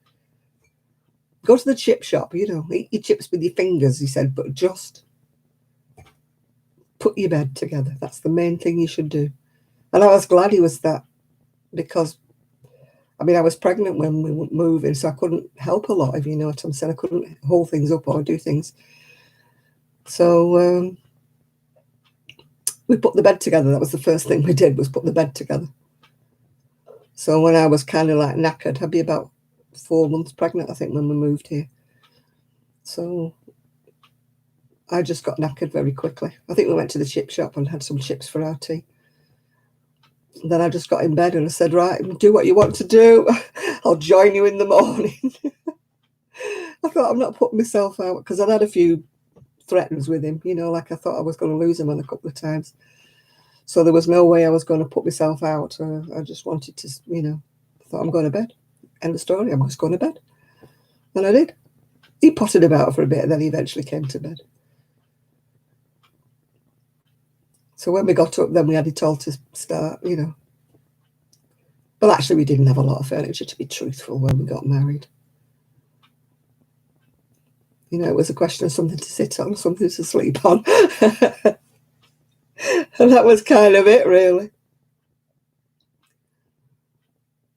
go to the chip shop, eat your chips with your fingers, he said, but just put your bed together. That's the main thing you should do. And I was glad he was that, because, I was pregnant when we were moving, so I couldn't help a lot, if you know what I'm saying. I couldn't hold things up or do things. So we put the bed together. That was the first thing we did, was put the bed together. So when I was kind of like knackered, I'd be about 4 months pregnant, I think, when we moved here. So I just got knackered very quickly. I think we went to the chip shop and had some chips for our tea. And then I just got in bed and I said, right, do what you want to do. I'll join you in the morning. I thought, I'm not putting myself out, because I'd had a few threats with him, like I thought I was going to lose him on a couple of times. So there was no way I was going to put myself out. I just wanted to, I thought, I'm going to bed. End of story. I'm just going to bed. And I did. He potted about for a bit and then he eventually came to bed. So when we got up, then we had it all to start, But actually, we didn't have a lot of furniture, to be truthful, when we got married. It was a question of something to sit on, something to sleep on. And that was kind of it, really.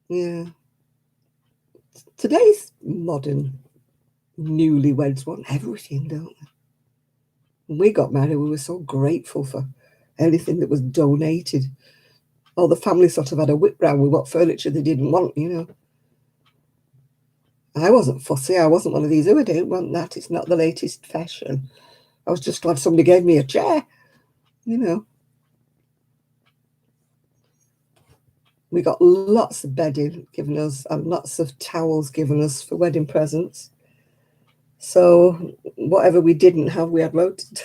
Yeah. Today's modern newlyweds want everything, don't they? When we got married, we were so grateful for anything that was donated. All the family sort of had a whip round with what furniture they didn't want, I wasn't fussy. I wasn't one of these, I don't want that. It's not the latest fashion. I was just glad somebody gave me a chair, We got lots of bedding given us and lots of towels given us for wedding presents. So whatever we didn't have, we had loads.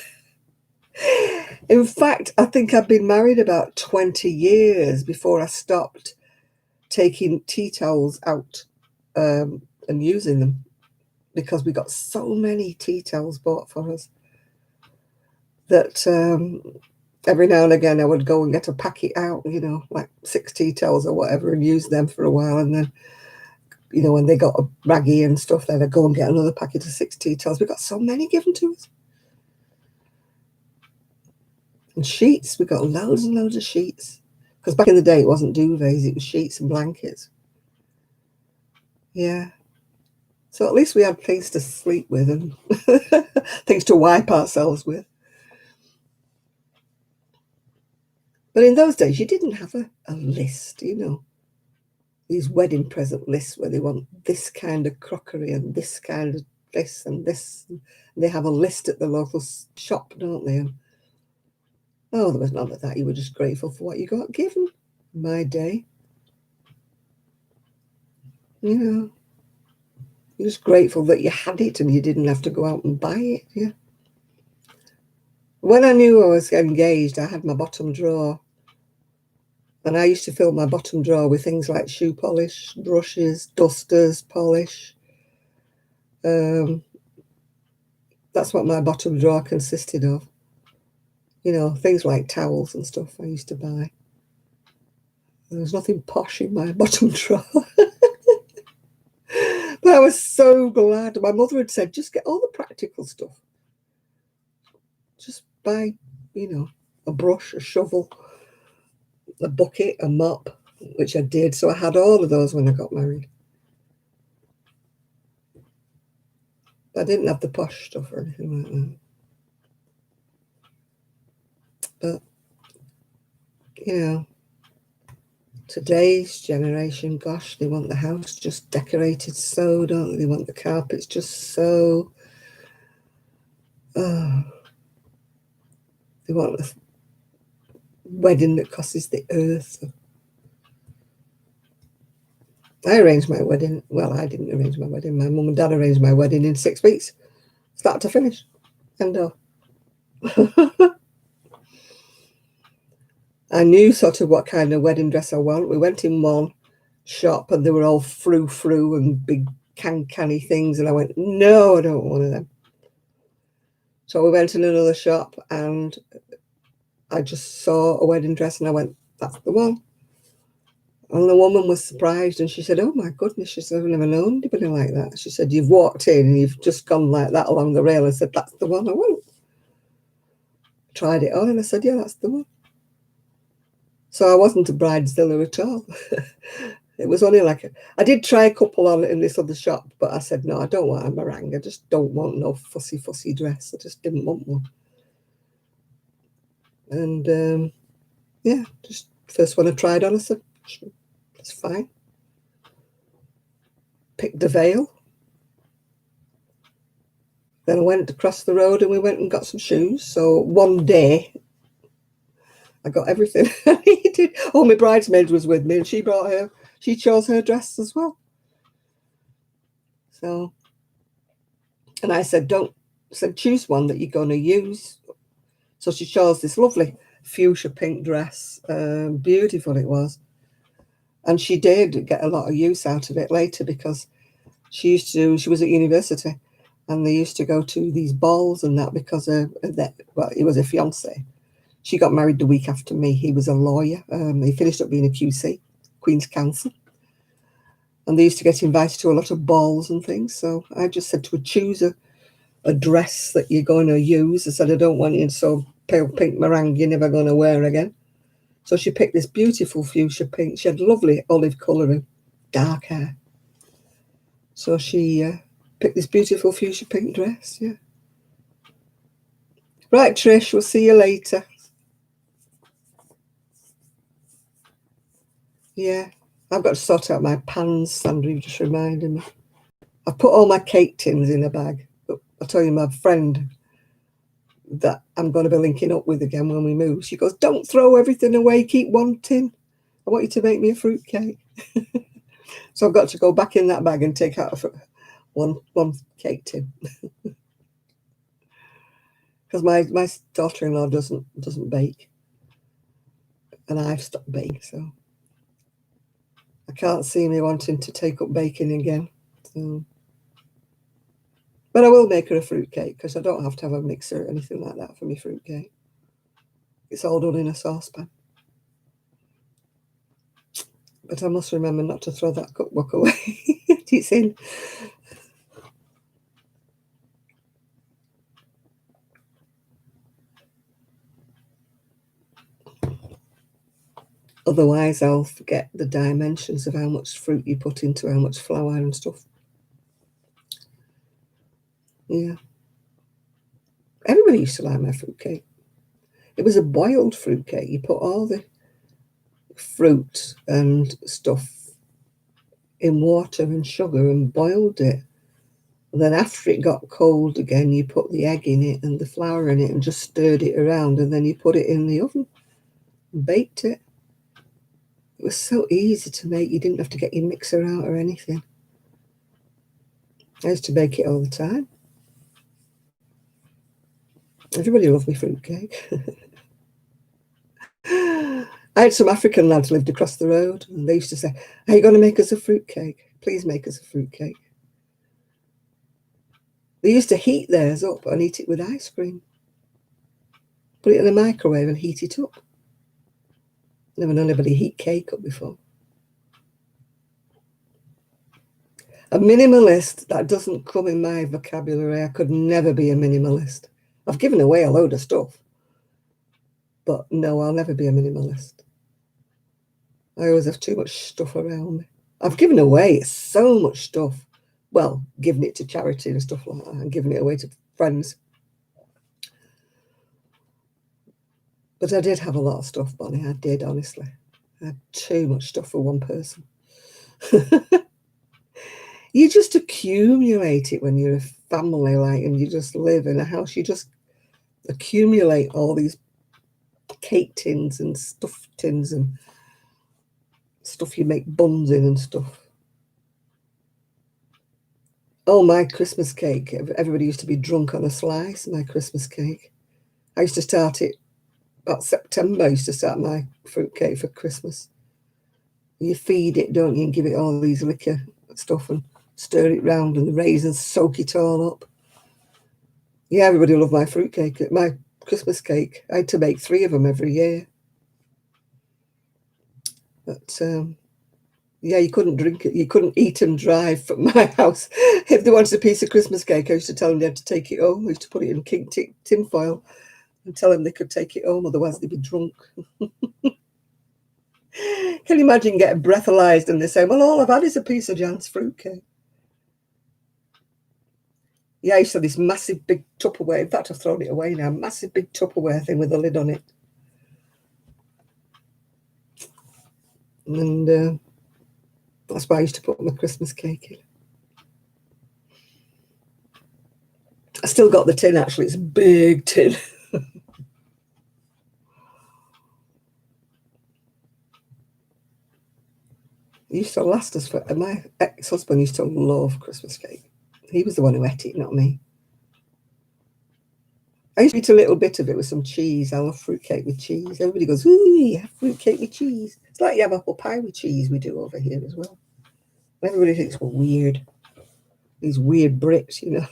In fact, I think I'd been married about 20 years before I stopped taking tea towels out and using them, because we got so many tea towels bought for us that every now and again I would go and get a packet out, like 6 tea towels or whatever, and use them for a while. And then, when they got a raggy and stuff, then I'd go and get another packet of 6 tea towels. We got so many given to us. And sheets, we got loads and loads of sheets. Because back in the day, it wasn't duvets, it was sheets and blankets. Yeah. So at least we had things to sleep with and things to wipe ourselves with. But in those days, you didn't have a list, these wedding present lists where they want this kind of crockery and this kind of this and this. And they have a list at the local shop, don't they? And, there was none of that. You were just grateful for what you got given. My day. You're just grateful that you had it and you didn't have to go out and buy it. Yeah. When I knew I was engaged, I had my bottom drawer. And I used to fill my bottom drawer with things like shoe polish, brushes, dusters, polish. That's what my bottom drawer consisted of. Things like towels and stuff I used to buy. There was nothing posh in my bottom drawer. But I was so glad. My mother had said, just get all the practical stuff. Just buy, a brush, a shovel, a bucket, a mop, which I did. So I had all of those when I got married. I didn't have the posh stuff or anything like that. But, today's generation, gosh, they want the house just decorated so, don't they? They want the carpets just so. They want a wedding that costs the earth. I arranged my wedding. Well, I didn't arrange my wedding. My mum and dad arranged my wedding in 6 weeks, start to finish. And I knew sort of what kind of wedding dress I want. We went in one shop and they were all frou-frou and big canny things. And I went, no, I don't want one of them. So we went in another shop and I just saw a wedding dress and I went, that's the one. And the woman was surprised and she said, oh my goodness, she said, I've never known anybody like that. She said, you've walked in and you've just gone like that along the rail and said, that's the one I want. Tried it on and I said, yeah, that's the one. So I wasn't a bridezilla at all. It was only like, I did try a couple on in this other shop, but I said, no, I don't want a meringue. I just don't want no fussy dress. I just didn't want one. And yeah, just first one I tried on, I said, that's fine. Picked a veil. Then I went across the road and we went and got some shoes. So one day I got everything I needed. Oh, my bridesmaid was with me and she chose her dress as well. So, and I said, choose one that you're going to use. So she chose this lovely fuchsia pink dress. Beautiful it was. And she did get a lot of use out of it later because she was at university and they used to go to these balls and that because of that. Well, he was a fiance. She got married the week after me. He was a lawyer. He finished up being a QC, Queen's Counsel. And they used to get invited to a lot of balls and things. So I just said to her, choose a dress that you're going to use. I said, I don't want you in so pale pink meringue you're never going to wear again. So she picked this beautiful fuchsia pink. She had lovely olive colour and dark hair. So she picked this beautiful fuchsia pink dress, yeah. Right, Trish, we'll see you later. Yeah, I've got to sort out my pans, Sandra, you just reminded me. I've put all my cake tins in a bag. But I'll tell you, my friend that I'm going to be linking up with again when we move, she goes, don't throw everything away, keep one tin. I want you to make me a fruit cake. So I've got to go back in that bag and take out one cake tin. Because my daughter-in-law doesn't bake. And I've stopped baking, so I can't see me wanting to take up baking again. So. But I will make her a fruit cake because I don't have to have a mixer or anything like that for my fruit cake. It's all done in a saucepan. But I must remember not to throw that cookbook away. It's in. Otherwise, I'll forget the dimensions of how much fruit you put into how much flour and stuff. Yeah. Everybody used to like my fruit cake. It was a boiled fruit cake. You put all the fruit and stuff in water and sugar and boiled it. And then after it got cold again, you put the egg in it and the flour in it and just stirred it around. And then you put it in the oven and baked it. It was so easy to make. You didn't have to get your mixer out or anything. I used to bake it all the time. Everybody loved me fruitcake. I had some African lads lived across the road, and they used to say, are you going to make us a fruitcake? Please make us a fruitcake. They used to heat theirs up and eat it with ice cream. Put it in the microwave and heat it up. Never known anybody heat cake up before. A minimalist, that doesn't come in my vocabulary. I could never be a minimalist. I've given away a load of stuff. But no, I'll never be a minimalist. I always have too much stuff around me. I've given away so much stuff. Well, giving it to charity and stuff like that, and giving it away to friends. But I did have a lot of stuff, Bonnie. I did, honestly. I had too much stuff for one person. You just accumulate it when you're a family, like, and you just live in a house. You just accumulate all these cake tins and stuff tins and stuff you make buns in and stuff. Oh, my Christmas cake. Everybody used to be drunk on a slice, my Christmas cake. I used to start it about September. I used to start my fruit cake for Christmas. You feed it, don't you, and give it all these liquor stuff and stir it round and the raisins soak it all up. Yeah, everybody loved my fruit cake. My Christmas cake. I had to make 3 of them every year. But yeah, you couldn't drink it. You couldn't eat and drive from my house. If they wanted a piece of Christmas cake, I used to tell them they had to take it home. I used to put it in tin foil and tell them they could take it home, otherwise they'd be drunk. Can you imagine getting breathalyzed and they say, well, all I've had is a piece of Jan's fruitcake. Yeah, I used to have this massive big Tupperware. In fact, I've thrown it away now. Massive big Tupperware thing with a lid on it. And that's why I used to put my Christmas cake in. I still got the tin, actually. It's a big tin. It used to last us for... My ex-husband used to love Christmas cake. He was the one who ate it, not me. I used to eat a little bit of it with some cheese. I love fruitcake with cheese. Everybody goes, ooh, you have fruitcake with cheese. It's like you have apple pie with cheese, we do over here as well. Everybody thinks we're weird. These weird Brits, you know.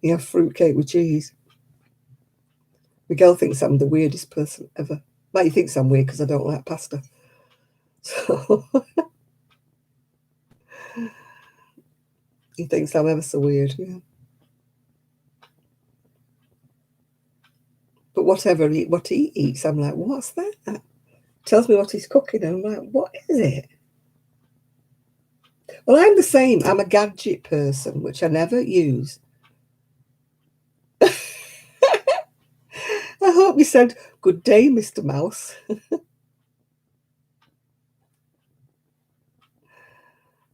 You have fruitcake with cheese. Miguel thinks I'm the weirdest person ever. Well, he thinks I'm weird because I don't like pasta. So he thinks I'm ever so weird, yeah. But what he eats, I'm like, what's that? Tells me what he's cooking, and I'm like, what is it? Well, I'm the same. I'm a gadget person, which I never use. I hope you said, good day, Mr. Mouse.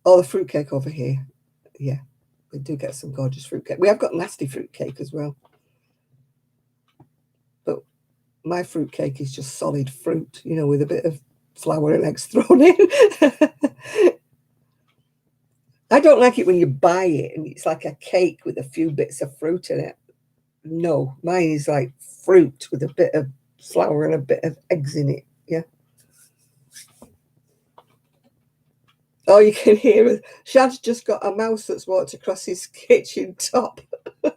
Oh, the fruitcake over here. Yeah, we do get some gorgeous fruitcake. We have got nasty fruitcake as well. But my fruitcake is just solid fruit, you know, with a bit of flour and eggs thrown in. I don't like it when you buy it and it's like a cake with a few bits of fruit in it. No, mine is like fruit with a bit of flour and a bit of eggs in it. Yeah. Oh, you can hear it. Shad's just got a mouse that's walked across his kitchen top and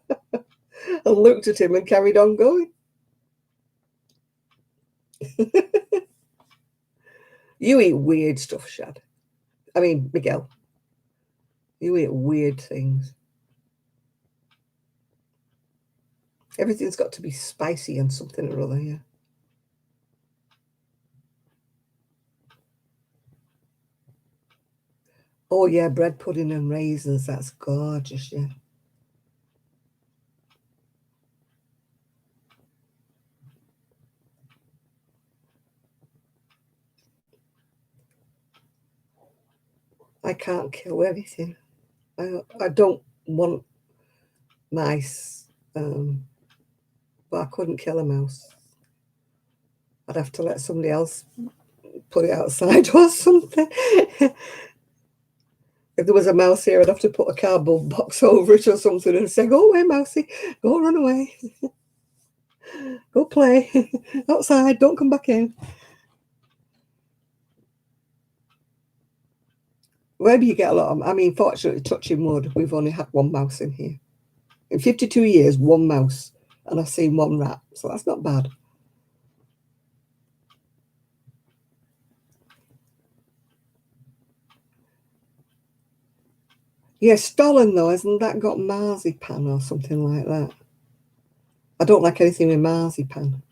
looked at him and carried on going. You eat weird stuff, Shad. I mean, Miguel. You eat weird things. Everything's got to be spicy and something or other, yeah. Oh, yeah, bread pudding and raisins. That's gorgeous, yeah. I can't kill anything. I don't want mice, but I couldn't kill a mouse. I'd have to let somebody else put it outside or something. If there was a mouse here, I'd have to put a cardboard box over it or something and say, go away, mousey, go run away. Go play outside, don't come back in. Maybe you get a lot of, I mean, fortunately, touching wood, we've only had one mouse in here. In 52 years, one mouse, and I've seen one rat, so that's not bad. Yeah, Stollen, though, hasn't that got marzipan or something like that? I don't like anything with marzipan.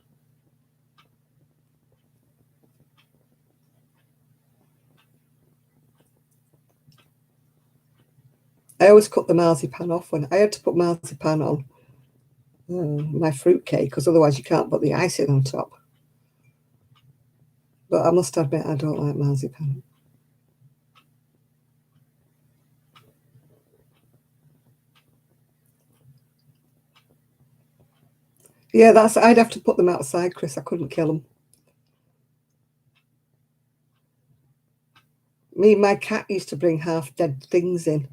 I always cut the marzipan off when I had to put marzipan on my fruitcake, because otherwise you can't put the icing on top. But I must admit, I don't like marzipan. Yeah, I'd have to put them outside, Chris. I couldn't kill them. My cat used to bring half dead things in.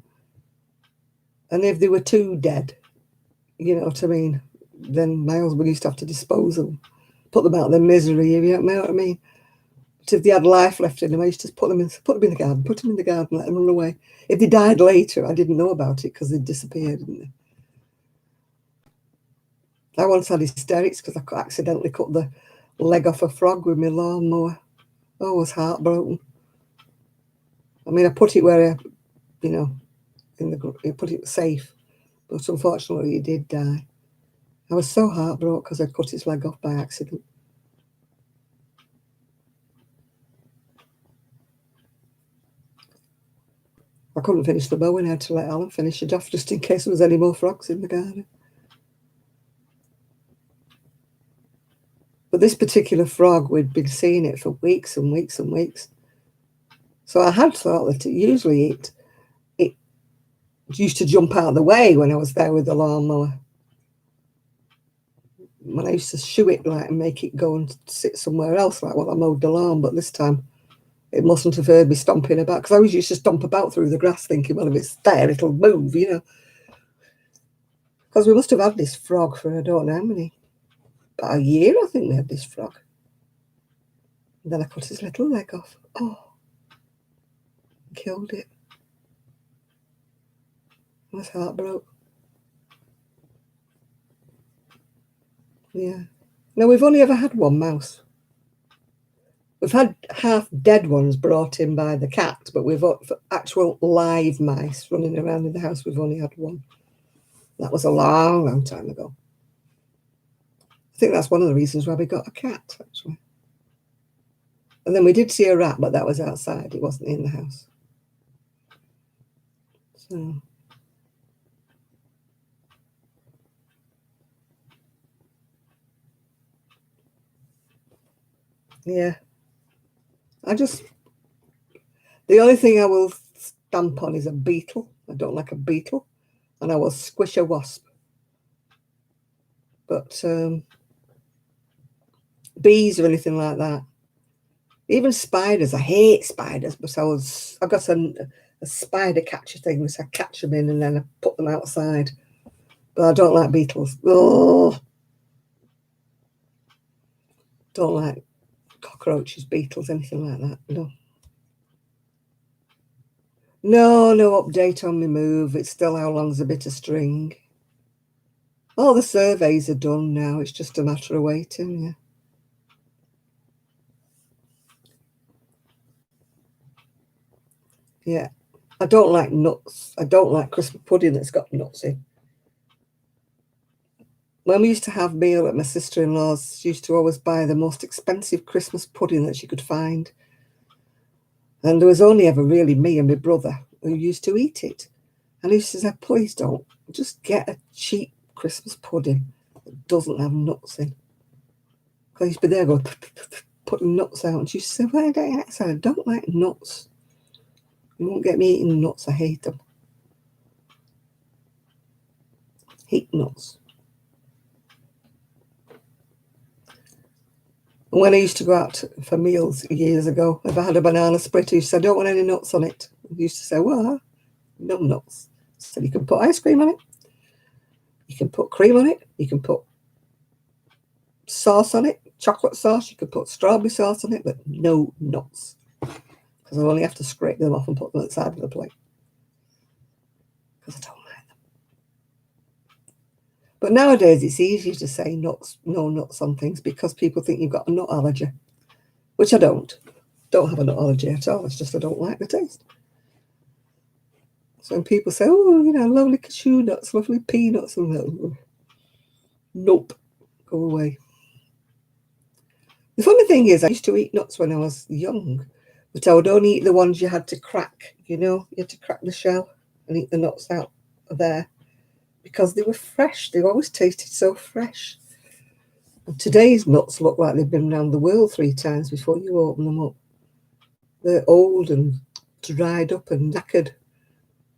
And if they were too dead, you know what I mean, then my husband used to have to dispose of them, put them out of their misery, you know what I mean? But if they had life left in them, I used to put them in the garden, let them run away. If they died later, I didn't know about it because they'd disappeared, didn't they? I once had hysterics because I accidentally cut the leg off a frog with my lawnmower. Oh, I was heartbroken. I mean, I put it where I put it safe, but unfortunately, he did die. I was so heartbroken because I cut his leg off by accident. I couldn't finish the mowing. I had to let Alan finish it off just in case there was any more frogs in the garden. But this particular frog, we'd been seeing it for weeks and weeks and weeks. So I had thought that usually it used to jump out of the way when I was there with the lawnmower. When I used to shoo it and make it go and sit somewhere else, like while I mowed the lawn. But this time it mustn't have heard me stomping about, because I always used to stomp about through the grass thinking, well, if it's there, it'll move, Because we must have had this frog for I don't know how many, about a year, I think we had this frog. And then I cut his little leg off. Oh, killed it. I was heartbroken. Yeah. No, we've only ever had one mouse. We've had half dead ones brought in by the cat, but we've for actual live mice running around in the house, we've only had one. That was a long, long time ago. I think that's one of the reasons why we got a cat, actually. And then we did see a rat, but that was outside. It wasn't in the house. So, yeah. The only thing I will stamp on is a beetle. I don't like a beetle. And I will squish a wasp. But bees or anything like that. Even spiders. I hate spiders, but I got a spider catcher thing, which I catch them in and then I put them outside. But I don't like beetles. Oh, don't like cockroaches, beetles, anything like that. No. No update on my move. It's still how long's a bit of string. All the surveys are done now. It's just a matter of waiting, yeah. Yeah. I don't like nuts. I don't like Christmas pudding that's got nuts in. When we used to have meal at my sister-in-law's, she used to always buy the most expensive Christmas pudding that she could find. And there was only ever really me and my brother who used to eat it. And he used to say, please don't. Just get a cheap Christmas pudding that doesn't have nuts in. Because I used to be there going, putting nuts out. And she used to say, why don't you? I said, I don't like nuts. You won't get me eating nuts. I hate them. Hate nuts. And when I used to go out for meals years ago, if I had a banana split, I used to say, I don't want any nuts on it. I used to say, well, no nuts. I said, you can put ice cream on it. You can put cream on it. You can put sauce on it, chocolate sauce. You can put strawberry sauce on it, but no nuts. Because I only have to scrape them off and put them at the side of the plate. Because I don't like them. But nowadays, it's easier to say nuts, no nuts on things because people think you've got a nut allergy, which I don't. Don't have a nut allergy at all. It's just I don't like the taste. So when people say, oh, lovely cashew nuts, lovely peanuts, I'm like, nope, go away. The funny thing is, I used to eat nuts when I was young, but I would only eat the ones you had to crack, you had to crack the shell and eat the nuts out of there because they were fresh. They always tasted so fresh. And today's nuts look like they've been around the world 3 times before you open them up. They're old and dried up and knackered.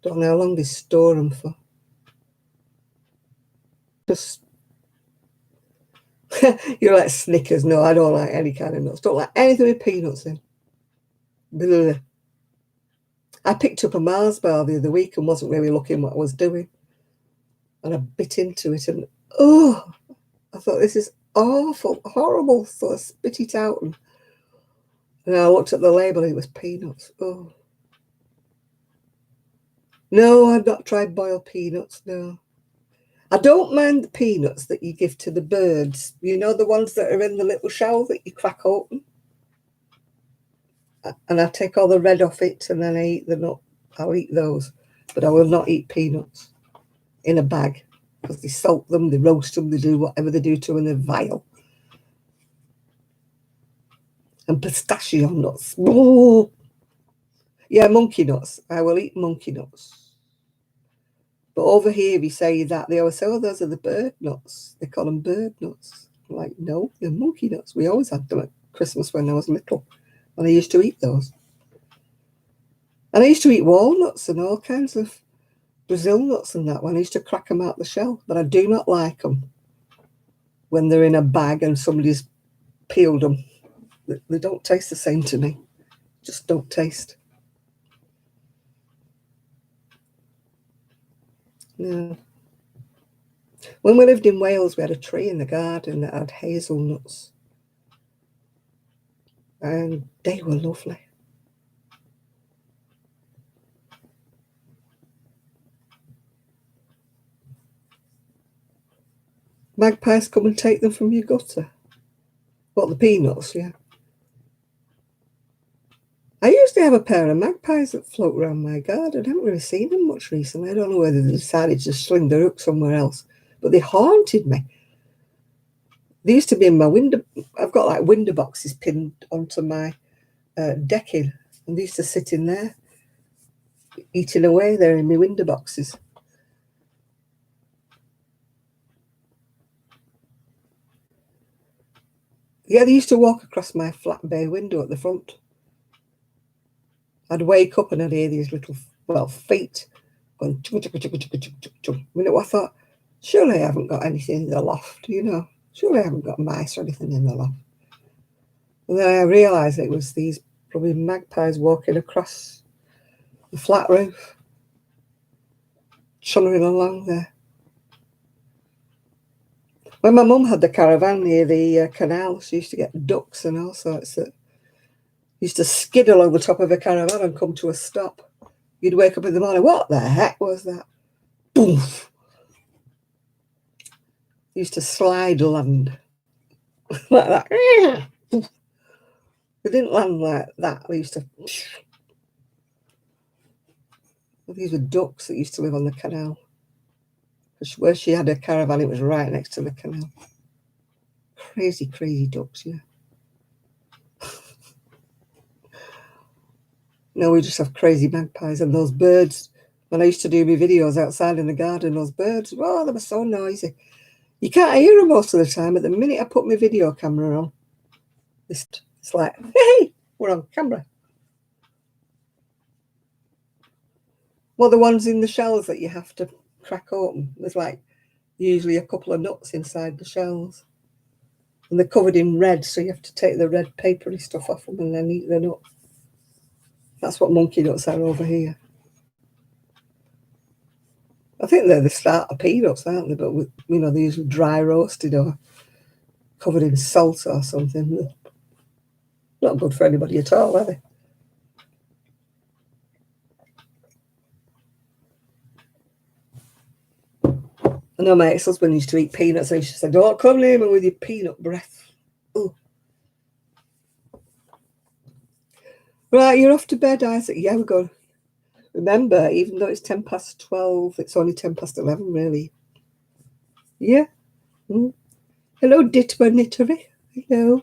Don't know how long they store them for. Just you're like Snickers. No, I don't like any kind of nuts. Don't like anything with peanuts in. Blah. I picked up a Mars bar the other week and wasn't really looking what I was doing. And I bit into it and, I thought, this is awful, horrible. So I spit it out and I looked at the label and it was peanuts. Oh. No, I've not tried boiled peanuts, no. I don't mind the peanuts that you give to the birds. You know, the ones that are in the little shell that you crack open? And I take all the red off it and then I eat the nut. I'll eat those. But I will not eat peanuts in a bag because they salt them, they roast them, they do whatever they do to them, they're vile. And pistachio nuts. Oh. Yeah, monkey nuts. I will eat monkey nuts. But over here, we say that they always say, oh, those are the bird nuts. They call them bird nuts. I'm like, no, they're monkey nuts. We always had them at Christmas when I was little. And I used to eat those. And I used to eat walnuts and all kinds of Brazil nuts and that when I used to crack them out the shell. But I do not like them when they're in a bag and somebody's peeled them. They don't taste the same to me. Just don't taste. No. When we lived in Wales, we had a tree in the garden that had hazelnuts. And they were lovely. Magpies come and take them from your gutter. What, the peanuts, yeah. I used to have a pair of magpies that float around my garden. I haven't really seen them much recently. I don't know whether they decided to sling their hook somewhere else. But they haunted me. They used to be in my window. I've got like window boxes pinned onto my decking. And they used to sit in there, eating away there in my window boxes. Yeah, they used to walk across my flat bay window at the front. I'd wake up and I'd hear these little, feet going chugga, chugga, chugga, chugga, chugga, chugga, chugga. You know, I thought, surely I haven't got anything in the loft, you know. Surely I haven't got mice or anything in the loft. And then I realised it was these probably magpies walking across the flat roof, chunnering along there. When my mum had the caravan near the canal, she used to get ducks and all sorts that used to skid along the top of a caravan and come to a stop. You'd wake up in the morning, what the heck was that? Boom! They used to slide land like that. They didn't land like that. They used to. These were ducks that used to live on the canal. Where she had her caravan, it was right next to the canal. Crazy, crazy ducks, yeah. No, we just have crazy magpies and those birds. When I used to do my videos outside in the garden, those birds, oh, they were so noisy. You can't hear them most of the time, but the minute I put my video camera on, it's like, hey, we're on camera. Well, the ones in the shells that you have to crack open, there's like usually a couple of nuts inside the shells. And they're covered in red, so you have to take the red papery stuff off them and then eat the nut. That's what monkey nuts are over here. I think they're the start of peanuts, aren't they? But, they're usually dry roasted or covered in salt or something. Not good for anybody at all, are they? I know my ex-husband used to eat peanuts and he used to say, don't come near me with your peanut breath. Ooh. Right, you're off to bed, Isaac. Yeah, we're going. Remember, even though it's 12:10, it's only 11:10, really. Yeah. Mm. Hello, Ditma Nittery. Hello.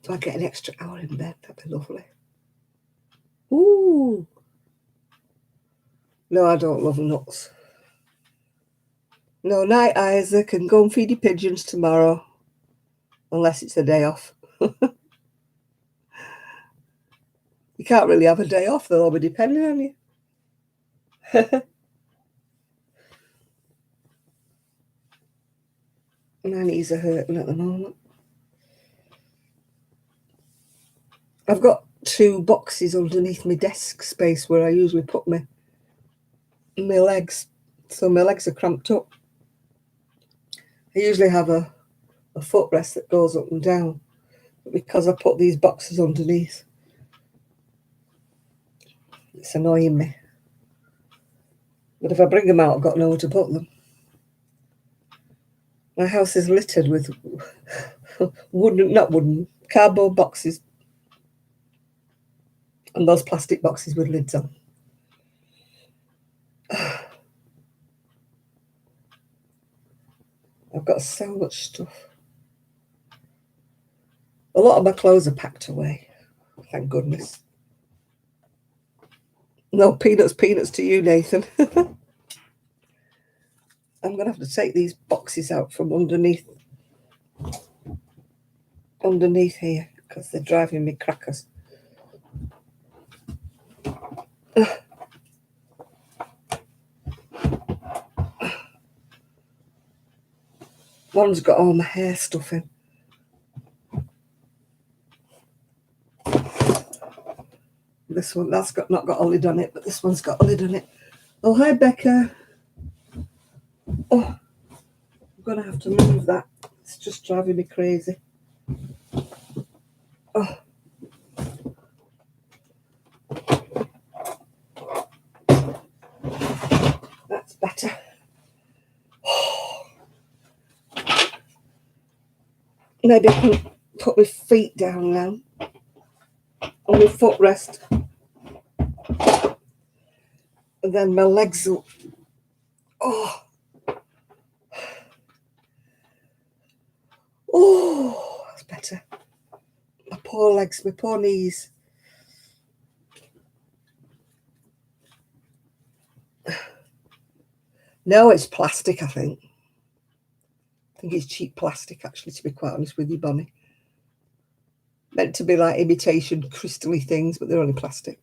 So I get an extra hour in bed. That'd be lovely. Ooh. No, I don't love nuts. No, night, Isaac, and go and feed your pigeons tomorrow. Unless it's a day off. You can't really have a day off. They'll all be depending on you. My knees are hurting at the moment. I've got 2 boxes underneath my desk space where I usually put my legs. So my legs are cramped up. I usually have a footrest that goes up and down. But because I put these boxes underneath, it's annoying me. But if I bring them out, I've got nowhere to put them. My house is littered with cardboard boxes. And those plastic boxes with lids on. I've got so much stuff. A lot of my clothes are packed away. Thank goodness. No peanuts to you, Nathan. I'm going to have to take these boxes out from underneath here because they're driving me crackers. One's got all my hair stuff in. This one, that's not got a lid on it, but this one's got a lid on it. Oh, hi, Becca. Oh, I'm going to have to move that. It's just driving me crazy. Oh. That's better. Maybe I can put my feet down now on my footrest. And then my legs will... Oh, that's better. My poor legs, my poor knees. No, it's plastic, I think. I think it's cheap plastic, actually, to be quite honest with you, Bonnie. Meant to be like imitation crystally things, but they're only plastic.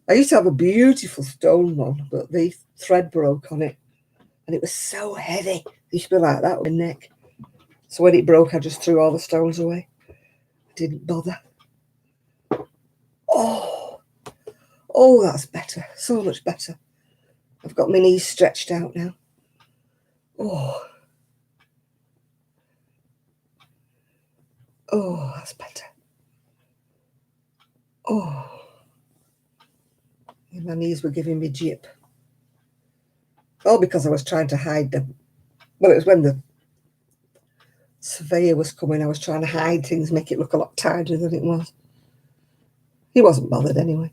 I used to have a beautiful stone one, but the thread broke on it. And it was so heavy. It used to be like that with my neck. So when it broke, I just threw all the stones away. I didn't bother. Oh, that's better. So much better. I've got my knees stretched out now. Oh, that's better. Oh, my knees were giving me jip. All because I was trying to hide them. Well, it was when the surveyor was coming. I was trying to hide things, make it look a lot tidier than it was. He wasn't bothered anyway.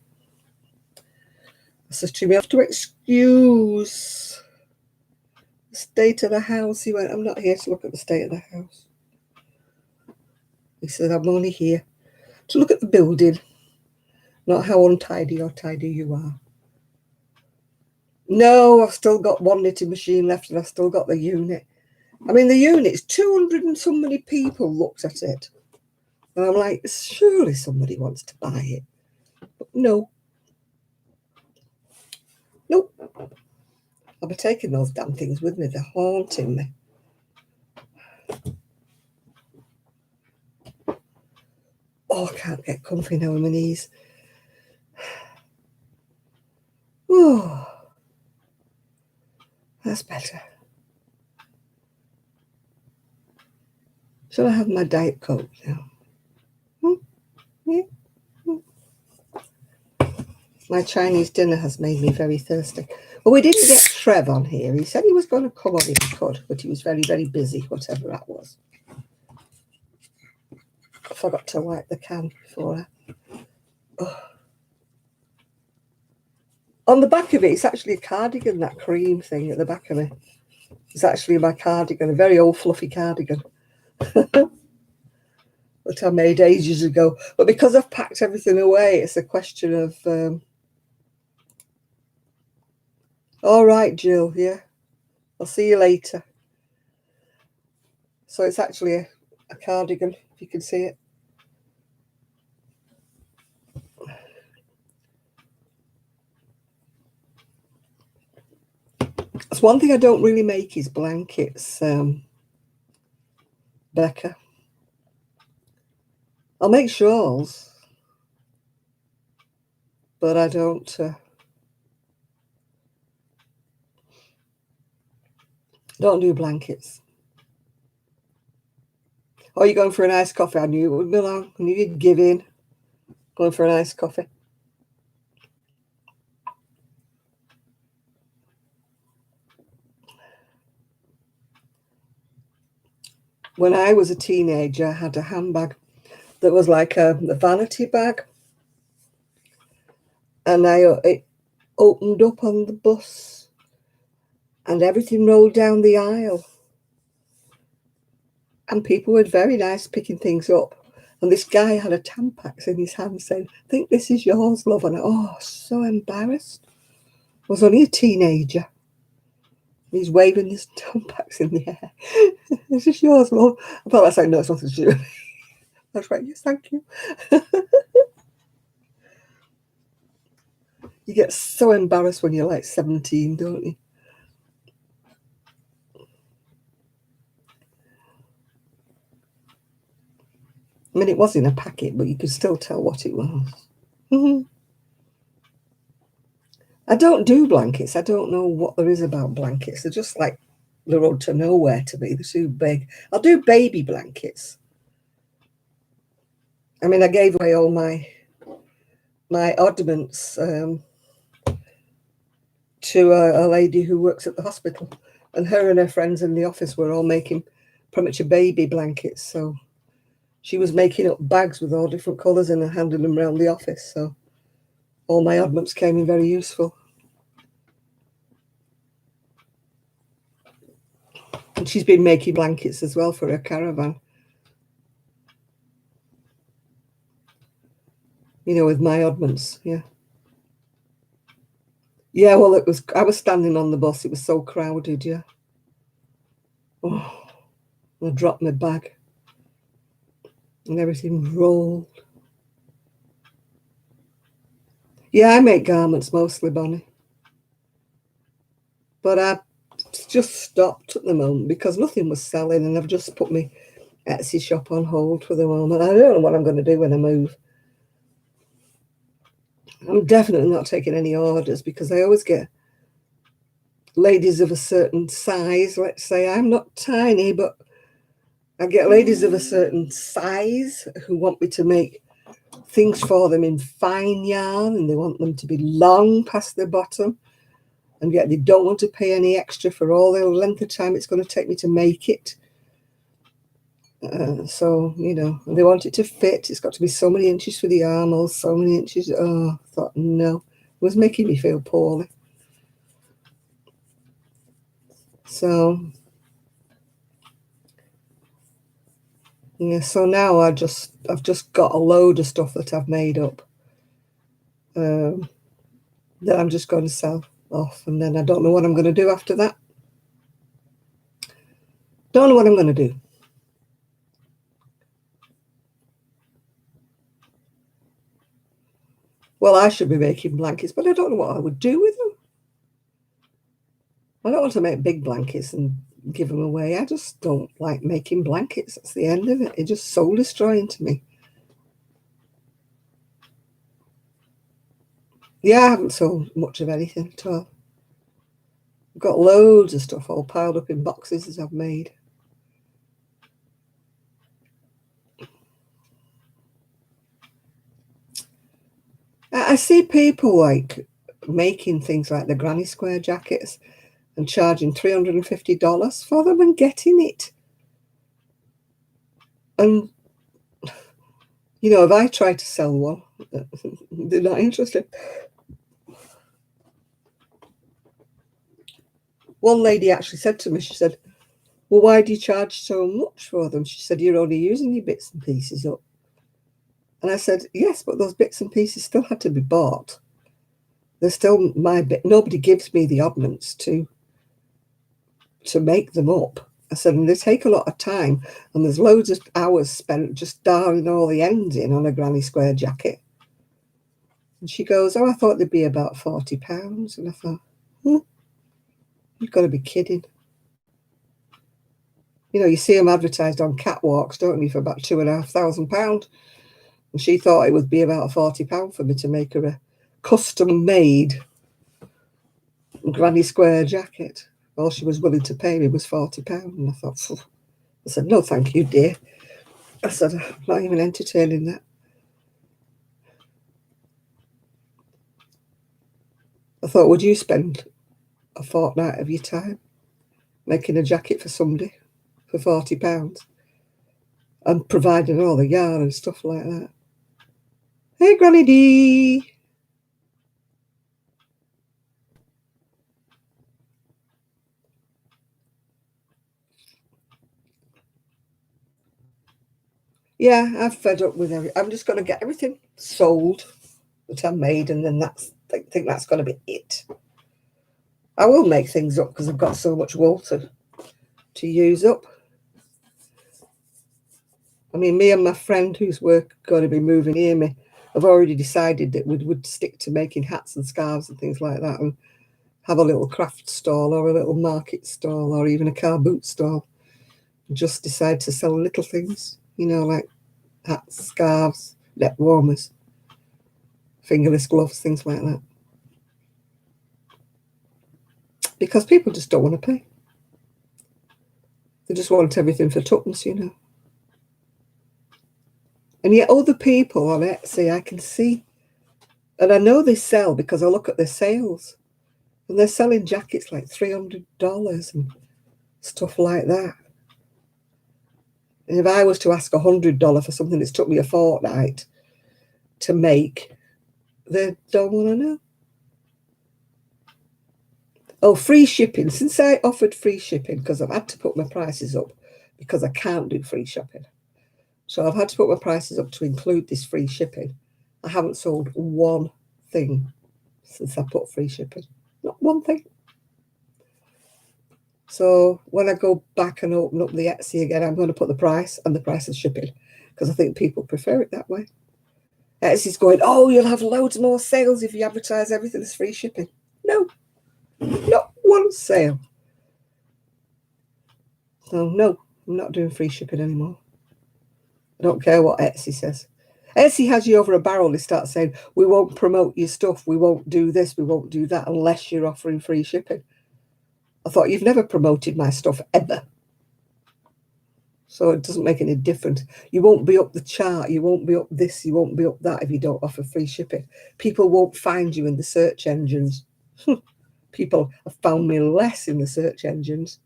I said to him, "You have to excuse the state of the house." He went, "I'm not here to look at the state of the house." He said, "I'm only here to look at the building, not how untidy or tidy you are." No, I've still got one knitting machine left and I've still got the unit. I mean, the unit's 200 and so many people looked at it. And I'm like, surely somebody wants to buy it. But no. Nope. I'll be taking those damn things with me. They're haunting me. Oh, I can't get comfy now on my knees. Oh, that's better. Shall I have my Diet Coke now? Yeah. My Chinese dinner has made me very thirsty. Well, we didn't get Trev on here. He said he was going to come on if he could, but he was very, very busy, whatever that was. I forgot to wipe the can before On the back of it, it's actually a cardigan, that cream thing at the back of it. It's actually my cardigan, a very old fluffy cardigan that I made ages ago. But because I've packed everything away, it's a question of... All right, Jill, yeah. I'll see you later. So it's actually a cardigan, if you can see it. That's one thing I don't really make is blankets, Becca. I'll make shawls, but I don't do blankets. Oh, you're going for an iced coffee? I knew it would be long. I knew you'd give in. Going for an iced coffee. when I was a teenager, I had a handbag that was like a vanity bag, and it opened up on the bus, and everything rolled down the aisle, and people were very nice picking things up. And this guy had a Tampax in his hand saying, "I think this is yours, love." And so embarrassed. I was only a teenager. He's waving this Tampax in the air. "This is yours, love." I felt like saying, "No, it's nothing to do with me." I was like, "Yes, thank you." You get so embarrassed when you're like 17, don't you? I mean, it was in a packet, but you could still tell what it was. I don't do blankets. I don't know what there is about blankets. They're just like the road to nowhere to me. They're too big. I'll do baby blankets. I mean, I gave away all my oddments to a lady who works at the hospital, and her and her friends in the office were all making pretty much a baby blankets. So she was making up bags with all different colours and handing them around the office. So all my oddments came in very useful. And she's been making blankets as well for her caravan. You know, with my oddments, yeah. Yeah, well, I was standing on the bus. It was so crowded, yeah. Oh, I dropped my bag and everything rolled. Yeah, I make garments mostly, Bonnie. But I just stopped at the moment because nothing was selling, and I've just put my Etsy shop on hold for the moment. I don't know what I'm going to do when I move. I'm definitely not taking any orders because I always get ladies of a certain size. Let's say I'm not tiny, but I get ladies of a certain size who want me to make things for them in fine yarn, and they want them to be long past the bottom, and yet they don't want to pay any extra for all the length of time it's going to take me to make it. So, you know, they want it to fit. It's got to be so many inches for the armholes, so many inches. Oh, I thought, no. It was making me feel poorly. So, yeah, so now I've just got a load of stuff that I've made up that I'm just going to sell off, and then I don't know what I'm going to do after that. Don't know what I'm going to do. Well, I should be making blankets, but I don't know what I would do with them. I don't want to make big blankets and give them away. I just don't like making blankets. That's the end of it. It's just soul destroying to me. Yeah, I haven't sold much of anything at all. I've got loads of stuff all piled up in boxes that I've made. I see people like making things like the granny square jackets and charging $350 for them and getting it. And, you know, if I try to sell one, they're not interested. One lady actually said to me, she said, "Well, why do you charge so much for them?" She said, "You're only using your bits and pieces up." And I said, "Yes, but those bits and pieces still had to be bought. They're still my bit. Nobody gives me the oddments to make them up." I said, "And they take a lot of time, and there's loads of hours spent just dialing all the ends in on a granny square jacket." And she goes, "Oh, I thought they'd be about £40." And I thought, you've got to be kidding. You know, you see them advertised on catwalks, don't you, for about £2,500. And she thought it would be about £40 for me to make her a custom-made granny square jacket. All she was willing to pay me was £40. And I thought, phew. I said, "No, thank you, dear." I said, "I'm not even entertaining that." I thought, would you spend a fortnight of your time making a jacket for somebody for £40? and providing all the yarn and stuff like that. Hey, Granny D. Yeah, I've fed up with everything. I'm just going to get everything sold that I made, and then I think that's going to be it. I will make things up because I've got so much wool to use up. I mean, me and my friend whose work going to be moving near me have already decided that we would stick to making hats and scarves and things like that, and have a little craft stall or a little market stall or even a car boot stall. Just decide to sell little things, like hats, scarves, neck warmers, fingerless gloves, things like that. Because people just don't want to pay. They just want everything for tuppence, And yet other people on Etsy, I can see, and I know they sell because I look at their sales, and they're selling jackets like $300 and stuff like that. And if I was to ask $100 for something that's took me a fortnight to make, they don't want to know. Oh, free shipping. Since I offered free shipping, because I've had to put my prices up because I can't do free shopping. So I've had to put my prices up to include this free shipping. I haven't sold one thing since I put free shipping. Not one thing. So when I go back and open up the Etsy again, I'm going to put the price and the price of shipping because I think people prefer it that way. Etsy's going, oh, you'll have loads more sales if you advertise everything as free shipping. No, not one sale. So no, I'm not doing free shipping anymore. I don't care what Etsy says. Etsy has you over a barrel. They start saying, we won't promote your stuff. We won't do this. We won't do that unless you're offering free shipping. I thought, you've never promoted my stuff ever. So it doesn't make any difference. You won't be up the chart. You won't be up this. You won't be up that if you don't offer free shipping. People won't find you in the search engines. People have found me less in the search engines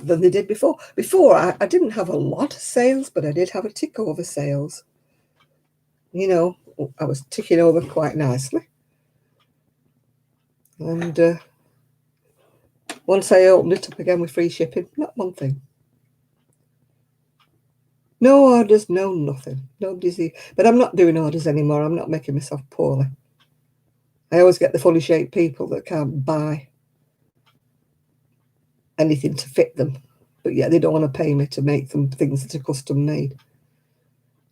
than they did before. Before, I didn't have a lot of sales, but I did have a tick over sales. I was ticking over quite nicely. And once I opened it up again with free shipping, not one thing. No orders, no nothing. Nobody's. But I'm not doing orders anymore. I'm not making myself poorly. I always get the fully shaped people that can't buy anything to fit them. But yeah, they don't want to pay me to make them things that are custom made.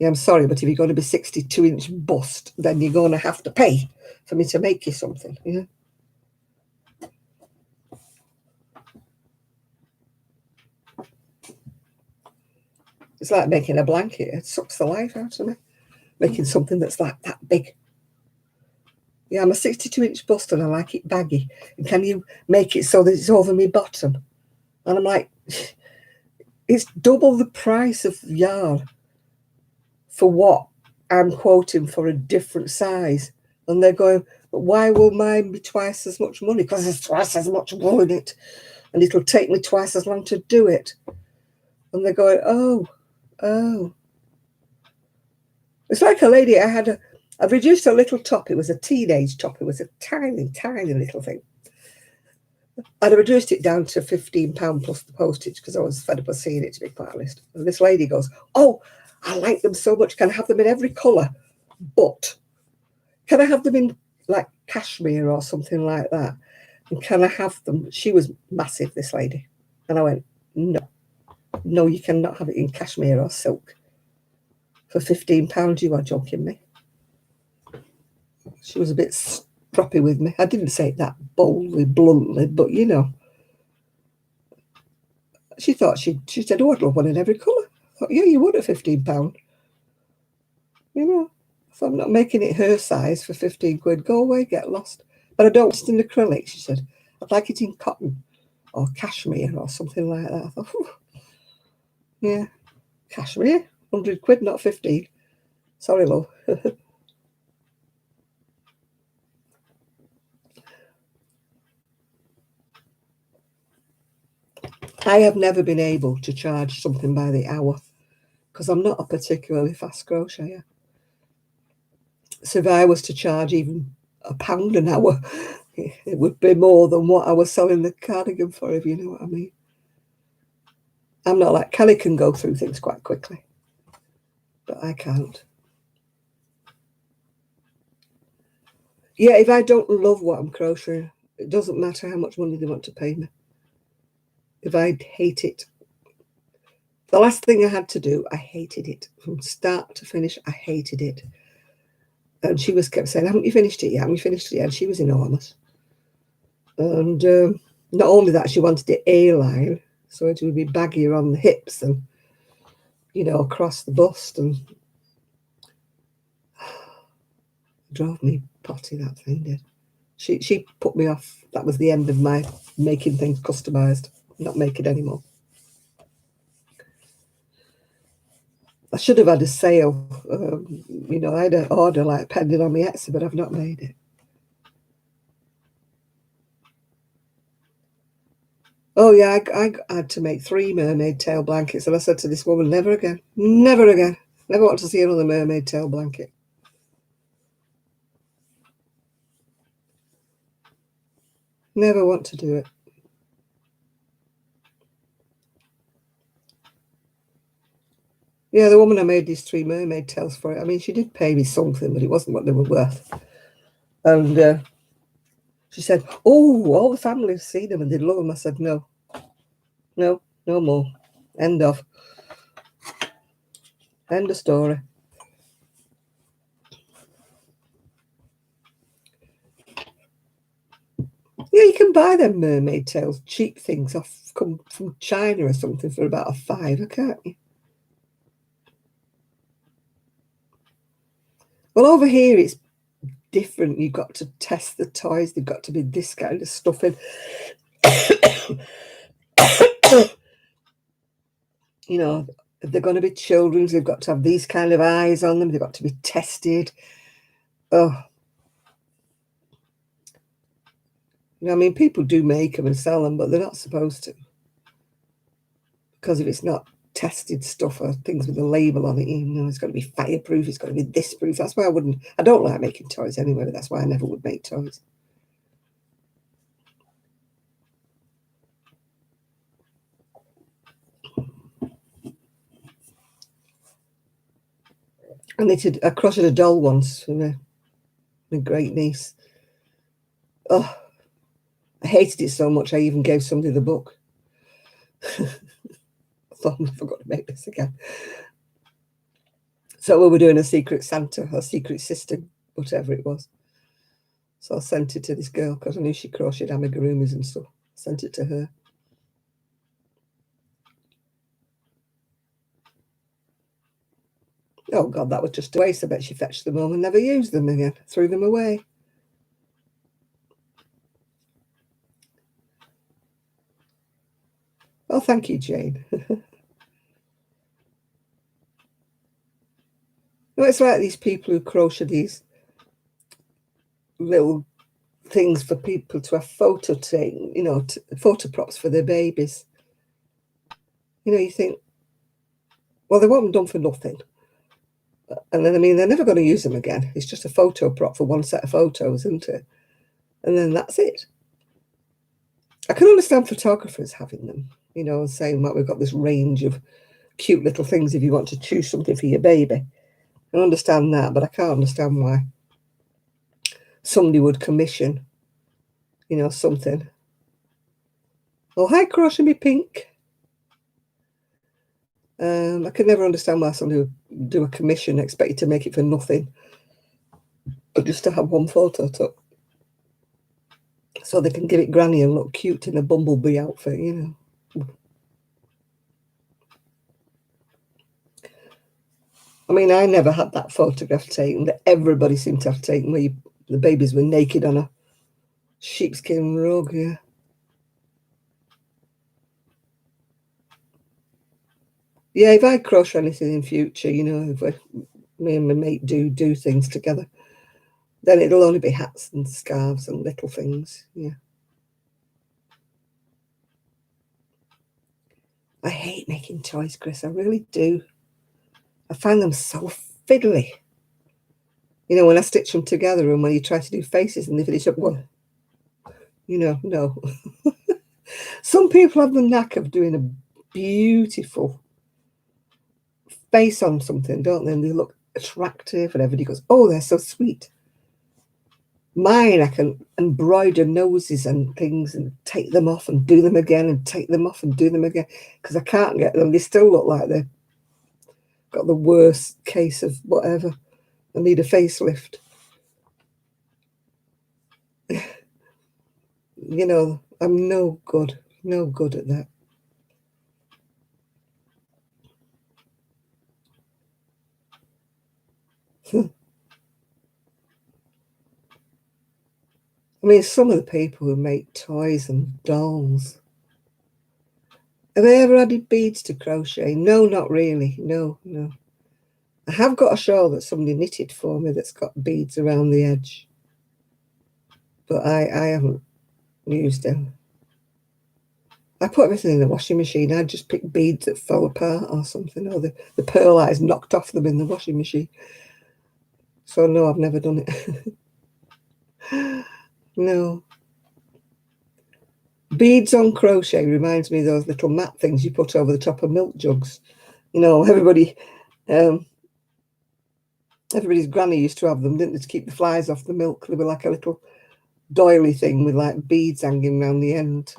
Yeah, I'm sorry, but if you're going to be 62-inch bust, then you're going to have to pay for me to make you something, It's like making a blanket. It sucks the life out of me. Making something that's like that big. Yeah, I'm a 62-inch bust and I like it baggy. And can you make it so that it's over my bottom? And I'm like, it's double the price of yarn for what I'm quoting for a different size. And they're going, but why will mine be twice as much money? Because there's twice as much wool in it. And it'll take me twice as long to do it. And they're going, oh. It's like a lady, I reduced a little top. It was a teenage top. It was a tiny, tiny little thing. And I reduced it down to £15 plus the postage because I was fed up of seeing it, to be quite honest. And this lady goes, oh, I like them so much. Can I have them in every colour? But can I have them in like cashmere or something like that? And can I have them? She was massive, this lady. And I went, no, you cannot have it in cashmere or silk. For £15, you are joking me. She was a bit stroppy with me. I didn't say it that boldly, bluntly, but she thought she said, oh, I'd love one in every colour. I thought, yeah, you would at £15. So I'm not making it her size for 15 quid. Go away, get lost. But I don't want it in acrylic, she said. I'd like it in cotton or cashmere or something like that. I thought, yeah, cashmere, 100 quid, not 15. Sorry, love. I have never been able to charge something by the hour. because I'm not a particularly fast crocheter. So if I was to charge even £1 an hour, it would be more than what I was selling the cardigan for, if you know what I mean. I'm not like Kelly can go through things quite quickly, but I can't. Yeah, if I don't love what I'm crocheting, it doesn't matter how much money they want to pay me. If I hate it, the last thing I had to do, I hated it from start to finish. I hated it, and she kept saying, "Haven't you finished it yet? Haven't you finished it yet?" And she was enormous, and not only that, she wanted it A-line, so it would be baggier on the hips and across the bust, and drove me potty, that thing did. She put me off. That was the end of my making things customised. Not make it anymore. I should have had a sale. I had an order like pending on my Etsy, but I've not made it. Oh yeah, I had to make 3 mermaid tail blankets, and I said to this woman, never again, never again, never want to see another mermaid tail blanket. Never want to do it. Yeah, the woman I made these 3 mermaid tails for it. I mean, she did pay me something, but it wasn't what they were worth. And she said, "Oh, all the family have seen them and they love them." I said, "No, no, no more. End of. End of story." Yeah, you can buy them mermaid tails, cheap things come from China or something for about £5, can't you? Well, over here it's different. You've got to test the toys. They've got to be this kind of stuffing. If they're going to be children's, they've got to have these kind of eyes on them. They've got to be tested. Oh, I mean, people do make them and sell them, but they're not supposed to. Because if it's not tested stuff or things with a label on it, it's got to be fireproof, it's got to be this proof. That's why I don't like making toys anyway, but that's why I never would make toys. And I crocheted a doll once for my great niece. Oh, I hated it so much I even gave somebody the book. I thought I forgot to make this again. So we were doing a secret Santa or secret sister, whatever it was. So I sent it to this girl because I knew she crocheted amigurumis and stuff. I sent it to her. Oh God, that was just a waste. I bet she fetched them home and never used them again. Threw them away. Oh, thank you, Jane. No, it's like these people who crochet these little things for people to have photo taken, photo props for their babies. You think, well, they want them done for nothing. And then, I mean, they're never going to use them again. It's just a photo prop for one set of photos, isn't it? And then that's it. I can understand photographers having them, and saying, well, we've got this range of cute little things if you want to choose something for your baby. I understand that, but I can't understand why somebody would commission, something. Oh, hi, Crochet Me Pink. I could never understand why somebody would do a commission, expect you to make it for nothing, but just to have one photo took. So they can give it granny and look cute in a bumblebee outfit, I mean, I never had that photograph taken that everybody seemed to have taken where the babies were naked on a sheepskin rug, yeah. Yeah, if I crochet anything in future, if me and my mate do things together, then it'll only be hats and scarves and little things, yeah. I hate making toys, Chris, I really do. I find them so fiddly. You know, when I stitch them together and when you try to do faces and they finish up one, you know, no. Some people have the knack of doing a beautiful face on something, don't they? And they look attractive and everybody goes, oh, they're so sweet. Mine, I can embroider noses and things and take them off and do them again and take them off and do them again because I can't get them. They still look like they've got the worst case of whatever. I need a facelift. You know, I'm no good at that. I mean, some of the people who make toys and dolls. Have they ever added beads to crochet? No, not really. No. I have got a shawl that somebody knitted for me that's got beads around the edge. But I haven't used them. I put everything in the washing machine. I just pick beads that fell apart or something, or the pearl eyes knocked off them in the washing machine. So no, I've never done it. No. Beads on crochet reminds me of those little mat things you put over the top of milk jugs. You know, everybody's granny used to have them, didn't they, to keep the flies off the milk. They were like a little doily thing with like beads hanging around the end.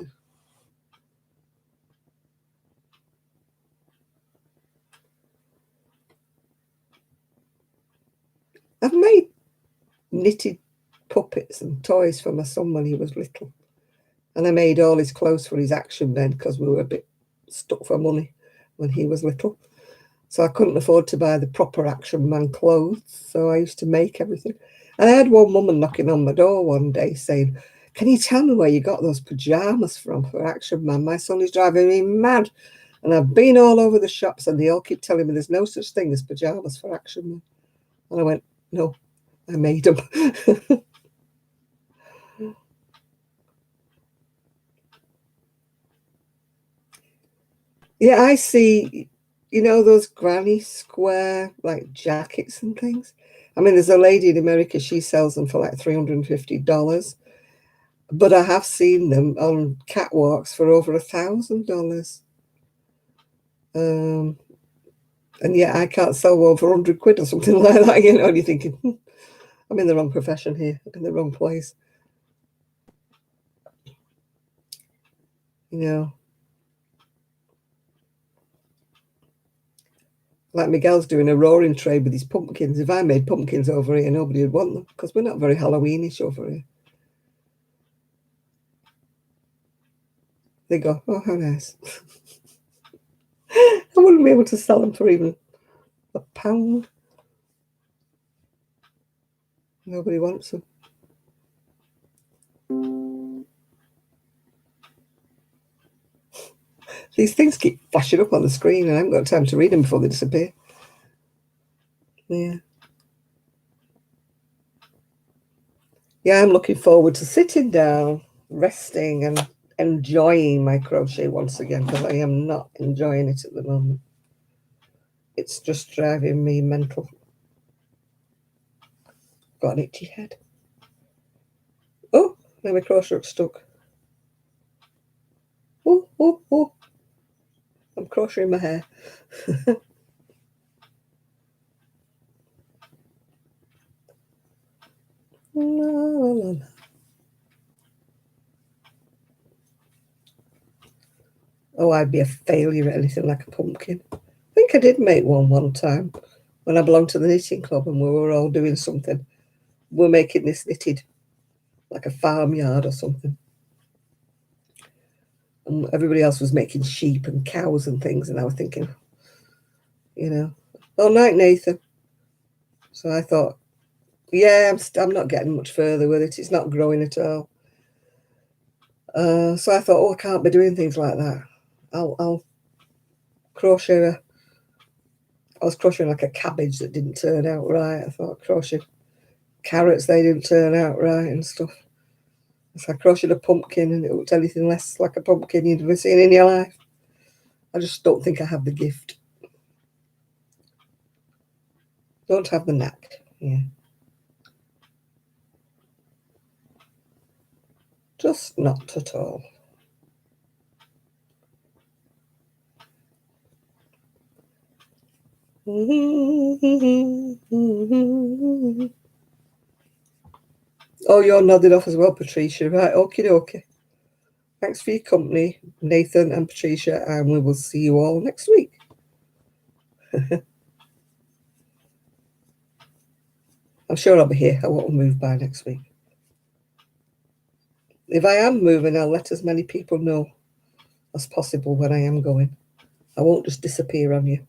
I've made knitted puppets and toys for my son when he was little. And I made all his clothes for his action men because we were a bit stuck for money when he was little. So I couldn't afford to buy the proper action man clothes. So I used to make everything. And I had one woman knocking on my door one day saying, can you tell me where you got those pajamas from for action man? My son is driving me mad. And I've been all over the shops and they all keep telling me there's no such thing as pajamas for action man. And I went, no, I made them. Yeah, I see, you know, those granny square like jackets and things. I mean, there's a lady in America, she sells them for like $350. But I have seen them on catwalks for over $1,000. Um, and yet I can't sell one for 100 quid or something like that, you know, and you're thinking, I'm in the wrong profession here, I'm in the wrong place. You know, like Miguel's doing a roaring trade with his pumpkins. If I made pumpkins over here, nobody would want them because we're not very Halloweenish over here. They go, oh, how nice. I wouldn't be able to sell them for even £1. Nobody wants them. These things keep flashing up on the screen and I haven't got time to read them before they disappear. Yeah. Yeah, I'm looking forward to sitting down, resting and enjoying my crochet once again because I am not enjoying it at the moment. It's just driving me mental. Got an itchy head. Oh, now my crochet's stuck. Oh. I'm crocheting my hair. La, la, la. Oh, I'd be a failure at anything like a pumpkin. I think I did make one time when I belonged to the knitting club and we were all doing something. We're making this knitted, like a farmyard or something. And everybody else was making sheep and cows and things. And I was thinking, you know, all night, Nathan. So I thought, yeah, I'm not getting much further with it. It's not growing at all. So I thought, oh, I can't be doing things like that. I'll crochet. I was crocheting like a cabbage that didn't turn out right. I thought crochet carrots, they didn't turn out right and stuff. So I crocheted a pumpkin and it looked anything less like a pumpkin you'd ever seen in your life. I just don't think I have the gift. Don't have the knack. Yeah. Just not at all. Oh, you're nodding off as well, Patricia. Right, okie dokie. Thanks for your company, Nathan and Patricia, and we will see you all next week. I'm sure I'll be here. I won't move by next week. If I am moving, I'll let as many people know as possible when I am going. I won't just disappear on you.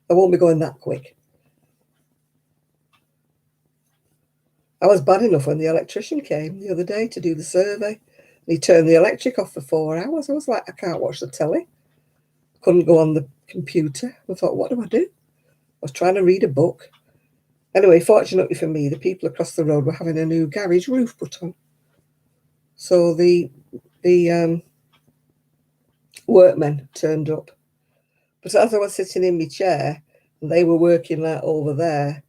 I won't be going that quick. I was bad enough when the electrician came the other day to do the survey. He turned the electric off for 4 hours. I was like, I can't watch the telly. Couldn't go on the computer. I thought, what do I do? I was trying to read a book. Anyway, fortunately for me, the people across the road were having a new garage roof put on. So the workmen turned up. But as I was sitting in my chair, and they were working like over there,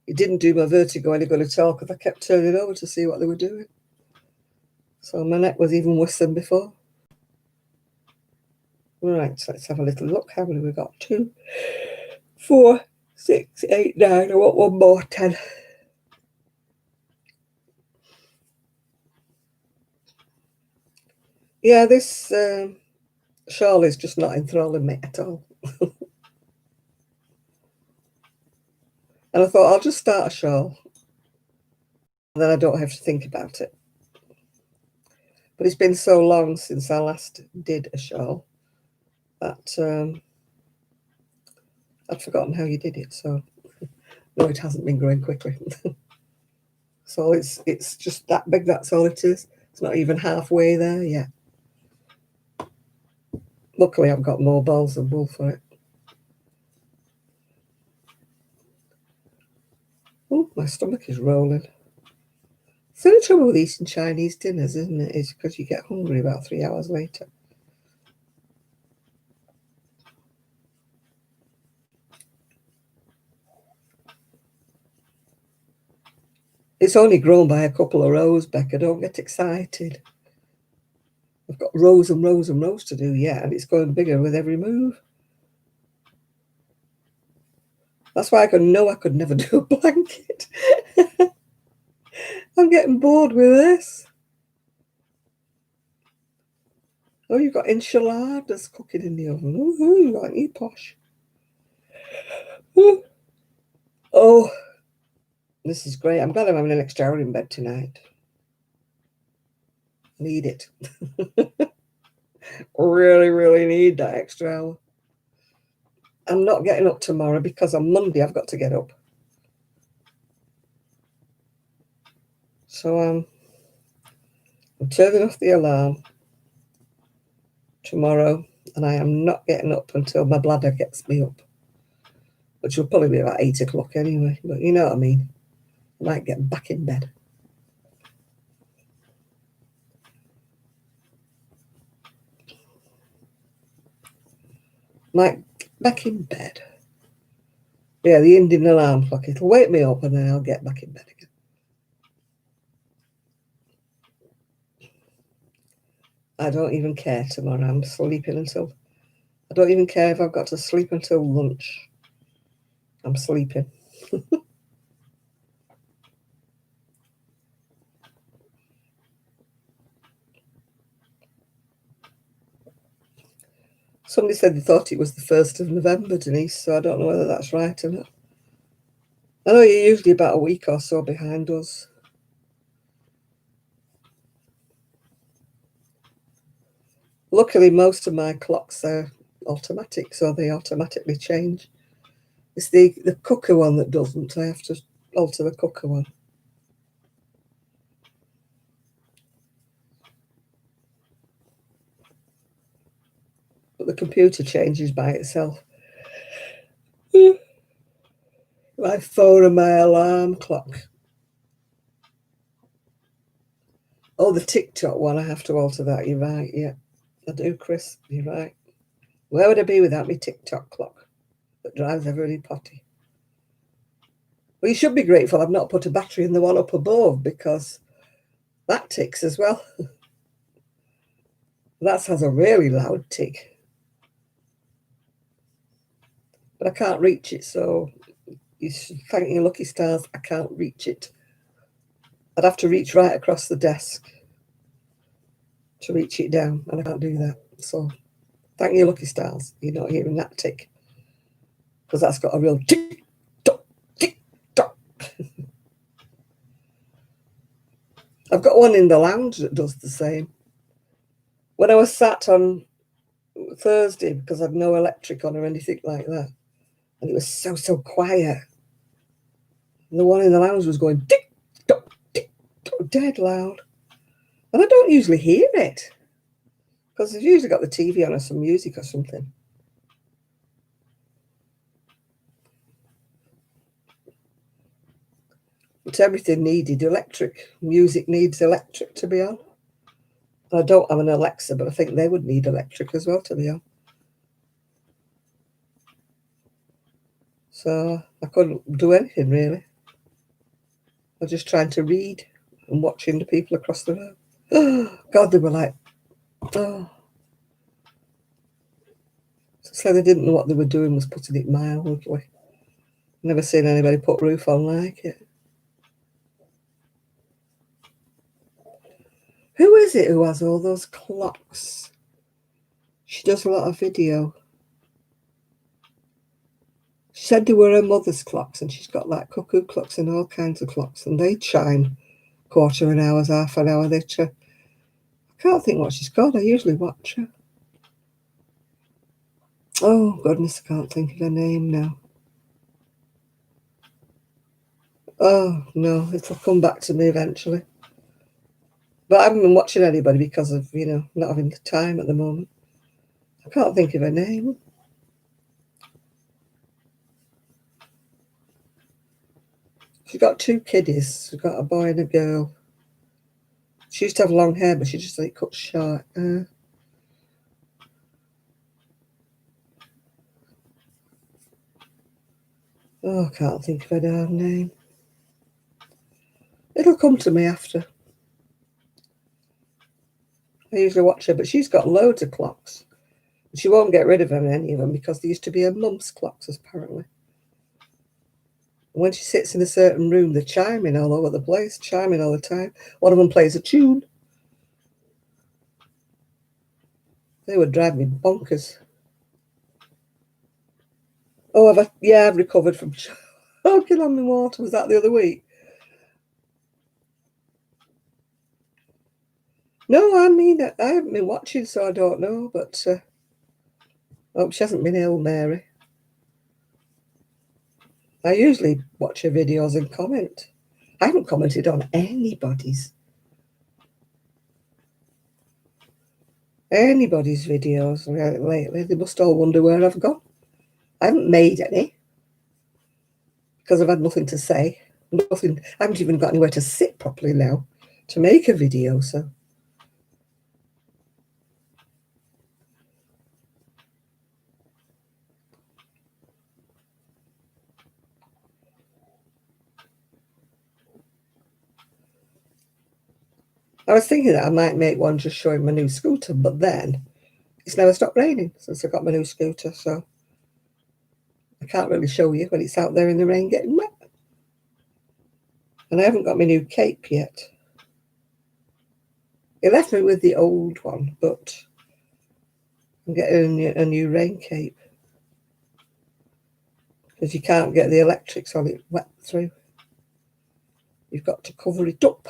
it didn't do my vertigo any good at all because I kept turning over to see what they were doing. So my neck was even worse than before. Right, so let's have a little look. How many we got? 2, 4, 6, 8, 9. I want one more. 10. Yeah, this shawl is just not enthralling me at all. And I thought I'll just start a shawl, and then I don't have to think about it. But it's been so long since I last did a shawl that I'd forgotten how you did it. So no, it hasn't been growing quickly. So it's just that big. That's all it is. It's not even halfway there yet. Luckily, I've got more balls than wool for it. Oh, my stomach is rolling. It's the only trouble with eating Chinese dinners, isn't it? Is because you get hungry about 3 hours later. It's only grown by a couple of rows, Becca. Don't get excited. I've got rows and rows and rows to do yet, and it's going bigger with every move. That's why I know I could never do a blanket. I'm getting bored with this. Oh, you've got enchiladas cooking in the oven. Oh, you got any posh. Oh, this is great. I'm glad I'm having an extra hour in bed tonight. Need it. Really, really need that extra hour. I'm not getting up tomorrow because on Monday I've got to get up. So I'm turning off the alarm tomorrow, and I am not getting up until my bladder gets me up, which will probably be about 8 o'clock anyway. But you know what I mean. I might get back in bed. Might get back in bed. Yeah, the Indian alarm clock. It'll wake me up, and then I'll get back in bed again. I don't even care tomorrow. I'm sleeping until... I don't even care if I've got to sleep until lunch. I'm sleeping. Somebody said they thought it was the 1st of November, Denise, so I don't know whether that's right or not. I know you're usually about a week or so behind us. Luckily, most of my clocks are automatic, so they automatically change. It's the cooker one that doesn't. I have to alter the cooker one. But the computer changes by itself. My phone and my alarm clock. Oh, the TikTok one, I have to alter that. You're right, yeah. I do, Chris. You're right. Where would I be without my TikTok clock? that drives everybody potty. Well, you should be grateful I've not put a battery in the one up above, because that ticks as well. That has a really loud tick. But I can't reach it, so you should thank your lucky stars I can't reach it. I'd have to reach right across the desk to reach it down, and I can't do that. So thank your lucky stars you're not hearing that tick, because that's got a real tick tock, tick tock. I've got one in the lounge that does the same. When I was sat on Thursday, because I'd no electric on or anything like that, and it was so quiet, and the one in the lounge was going tick tock, dead loud. And I don't usually hear it, because they've usually got the TV on or some music or something. But everything needed electric. Music needs electric to be on. I don't have an Alexa, but I think they would need electric as well to be on. So I couldn't do anything really. I was just trying to read and watching the people across the road. Oh, God, they were like, oh. So they didn't know what they were doing, was putting it mildly. Never seen anybody put roof on like it. Who is it who has all those clocks? She does a lot of video. She said they were her mother's clocks, and she's got like cuckoo clocks and all kinds of clocks, and they chime quarter an hour, half an hour. I can't think what she's called. I usually watch her. Oh, goodness, I can't think of her name now. Oh, no, it'll come back to me eventually. But I haven't been watching anybody because of, not having the time at the moment. I can't think of her name. She's got two kiddies. She's got a boy and a girl. She used to have long hair, but she just cut short. I can't think of her damn name. It'll come to me after. I usually watch her, but she's got loads of clocks. She won't get rid of any of them, because they used to be her mum's clocks, apparently. When she sits in a certain room, they're chiming all over the place, chiming all the time. One of them plays a tune. They would drive me bonkers. Oh, I've recovered from choking on my water. Was that the other week? No, I mean, I haven't been watching, so I don't know, but I hope she hasn't been ill, Mary. I usually watch her videos and comment. I haven't commented on anybody's videos lately. They must all wonder where I've gone. I haven't made any, because I've had nothing to say. Nothing. I haven't even got anywhere to sit properly now to make a video, so. I was thinking that I might make one just showing my new scooter, but then it's never stopped raining since I got my new scooter, so I can't really show you when it's out there in the rain getting wet. And I haven't got my new cape yet. He left me with the old one, but I'm getting a new rain cape, because you can't get the electrics on it wet through. You've got to cover it up.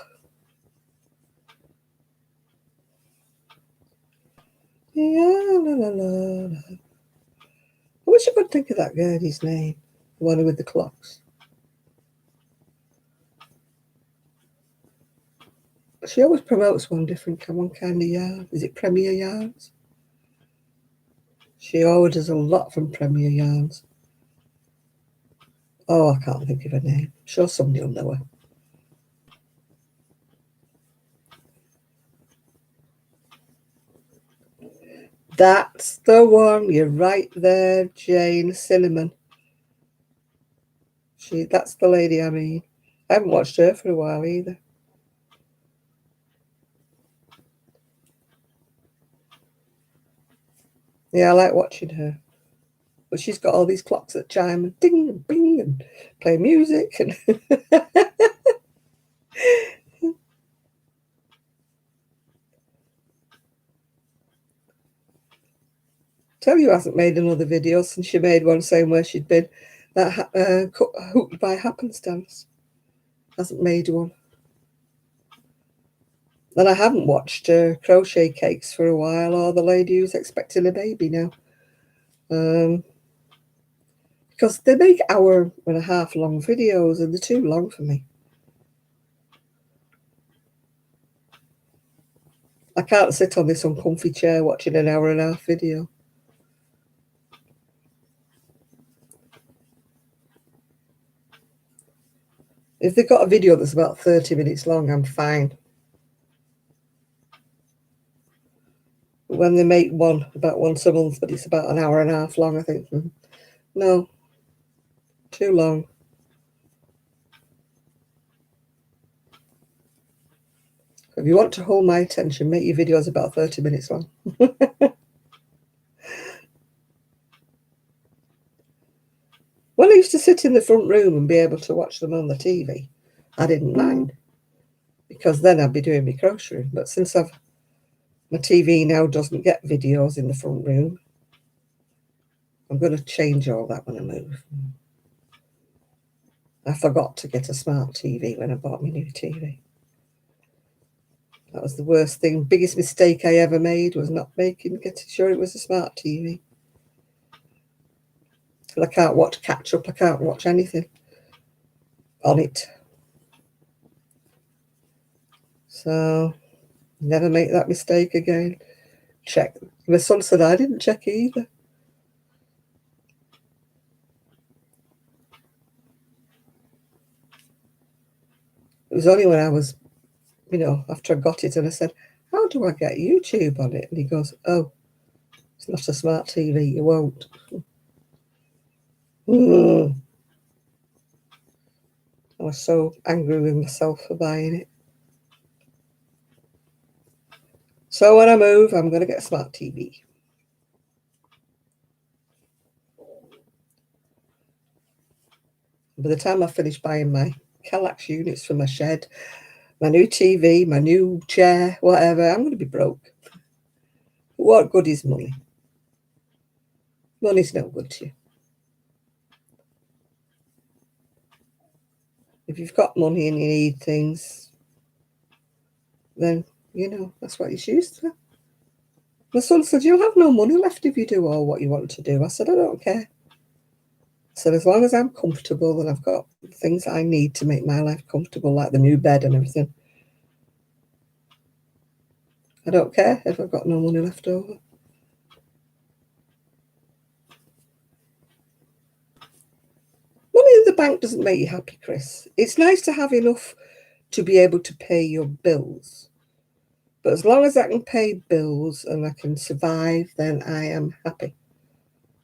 Yeah, la la la. I wish I could think of that girl's name, the one with the clocks. She always promotes one kind of yarn. Is it Premier Yarns? She orders a lot from Premier Yarns. Oh, I can't think of her name. I'm sure somebody will know her. That's the one. You're right there, Jane. Cinnamon. That's the lady I mean. I haven't watched her for a while either. Yeah, I like watching her. But she's got all these clocks that chime and ding and bing and play music. And tell you hasn't made another video since she made one saying where she'd been. That hooked by happenstance. Hasn't made one. And I haven't watched crochet cakes for a while, or the lady who's expecting a baby now. Because they make hour-and-a-half long videos and they're too long for me. I can't sit on this uncomfy chair watching an hour-and-a-half video. If they've got a video that's about 30 minutes long, I'm fine. But when they make one about once a month, but it's about an hour-and-a-half long, I think, no, too long. If you want to hold my attention, make your videos about 30 minutes long. When I used to sit in the front room and be able to watch them on the TV, I didn't mind, because then I'd be doing my crocheting. But since my TV now doesn't get videos in the front room, I'm going to change all that when I move. I forgot to get a smart TV when I bought my new TV. That was the worst thing. Biggest mistake I ever made was not getting sure it was a smart TV. But I can't watch catch up. I can't watch anything on it. So never make that mistake again. Check. My son said I didn't check either. It was only when I was, after I got it and I said, how do I get YouTube on it? And he goes, oh, it's not a smart TV, you won't. I was so angry with myself for buying it. So when I move, I'm going to get a smart TV. By the time I finish buying my Kallax units for my shed, my new TV, my new chair, whatever, I'm going to be broke. What good is money? Money's no good to you. If you've got money and you need things, then, that's what it's used for. My son said, you'll have no money left if you do all what you want to do. I said, I don't care. I said, as long as I'm comfortable and I've got things I need to make my life comfortable, like the new bed and everything, I don't care if I've got no money left over. Money in the bank doesn't make you happy, Chris. It's nice to have enough to be able to pay your bills. But as long as I can pay bills and I can survive, then I am happy.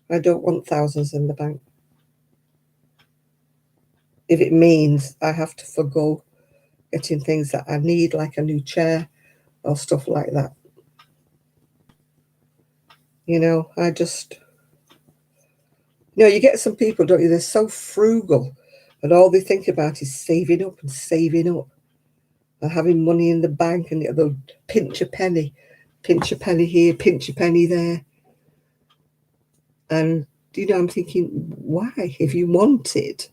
I don't want thousands in the bank. If it means I have to forgo getting things that I need, like a new chair or stuff like that. I just... you get some people, don't you? They're so frugal and all they think about is saving up and saving up and having money in the bank, and they'll pinch a penny here, pinch a penny there. And, I'm thinking, why? If you want it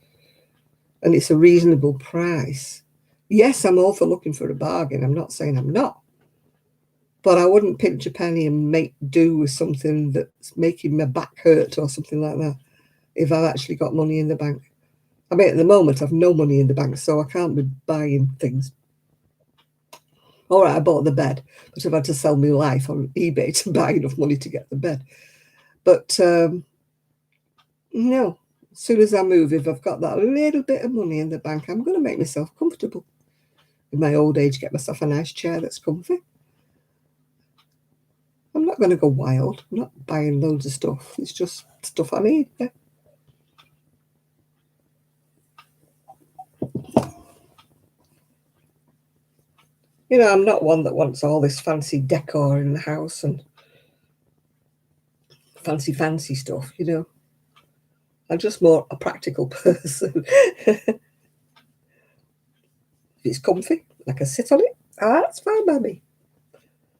and it's a reasonable price. Yes, I'm all for looking for a bargain. I'm not saying I'm not. But I wouldn't pinch a penny and make do with something that's making my back hurt or something like that if I've actually got money in the bank. I mean, at the moment, I've no money in the bank, so I can't be buying things. All right, I bought the bed, but I've had to sell my life on eBay to buy enough money to get the bed. But, no, as soon as I move, if I've got that little bit of money in the bank, I'm going to make myself comfortable. In my old age, get myself a nice chair that's comfy. I'm not going to go wild. I'm not buying loads of stuff. It's just stuff I need. Yeah. You know, I'm not one that wants all this fancy decor in the house and fancy stuff, you know. I'm just more a practical person. If it's comfy, I can sit on it. That's fine by me.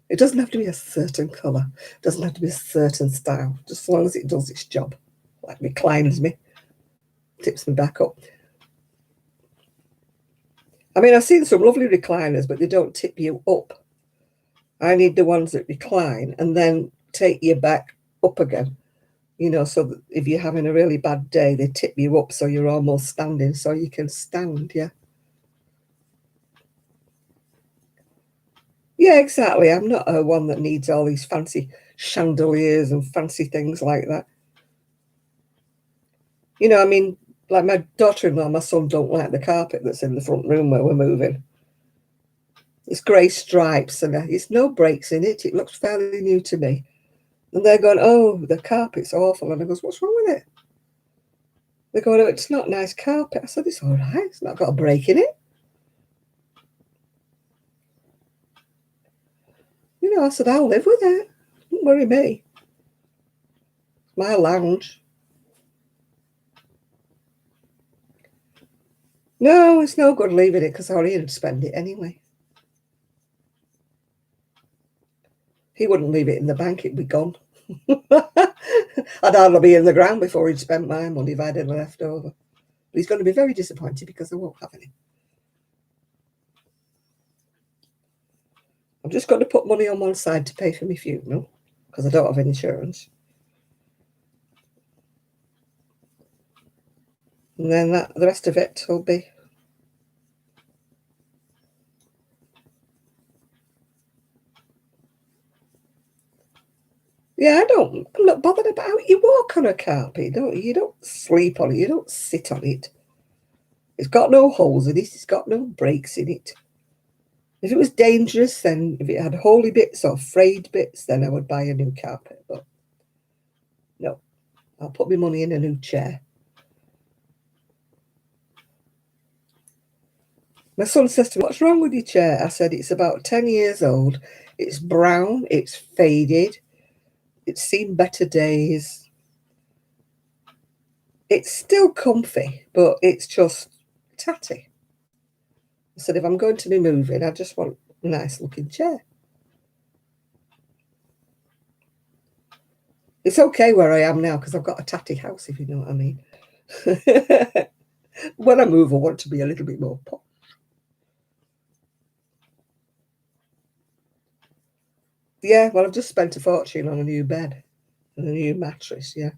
It doesn't have to be a certain colour. It doesn't have to be a certain style. Just as long as it does its job. Like reclines me, tips me back up. I mean, I've seen some lovely recliners, but they don't tip you up. I need the ones that recline and then take you back up again. You know, so that if you're having a really bad day, they tip you up so you're almost standing, so you can stand, yeah. Yeah, exactly. I'm not a one that needs all these fancy chandeliers and fancy things like that. You know, I mean, like my daughter-in-law, my son don't like the carpet that's in the front room where we're moving. It's grey stripes and it's no breaks in it. It looks fairly new to me. And they're going, oh, the carpet's awful. And I goes, what's wrong with it? They're going, oh, it's not nice carpet. I said, it's all right. It's not got a break in it. You know, I said, I'll live with it. Don't worry me. My lounge. No, it's no good leaving it because I'd spend it anyway. He wouldn't leave it in the bank, it'd be gone. I'd hardly be in the ground before he'd spent my money if I had any left over. But he's going to be very disappointed because I won't have any. I'm just going to put money on one side to pay for my funeral because I don't have insurance. And then the rest of it will be. Yeah, I'm not bothered about. You walk on a carpet, don't you? You don't sleep on it. You don't sit on it. It's got no holes in it. It's got no breaks in it. If it was dangerous, then if it had holy bits or frayed bits, then I would buy a new carpet. But no, I'll put my money in a new chair. My son says to me, what's wrong with your chair? I said, it's about 10 years old. It's brown. It's faded. It's seen better days. It's still comfy, but it's just tatty. I said, if I'm going to be moving, I just want a nice looking chair. It's okay where I am now because I've got a tatty house, if you know what I mean. When I move, I want to be a little bit more pop. Yeah, well, I've just spent a fortune on a new bed and a new mattress, yeah.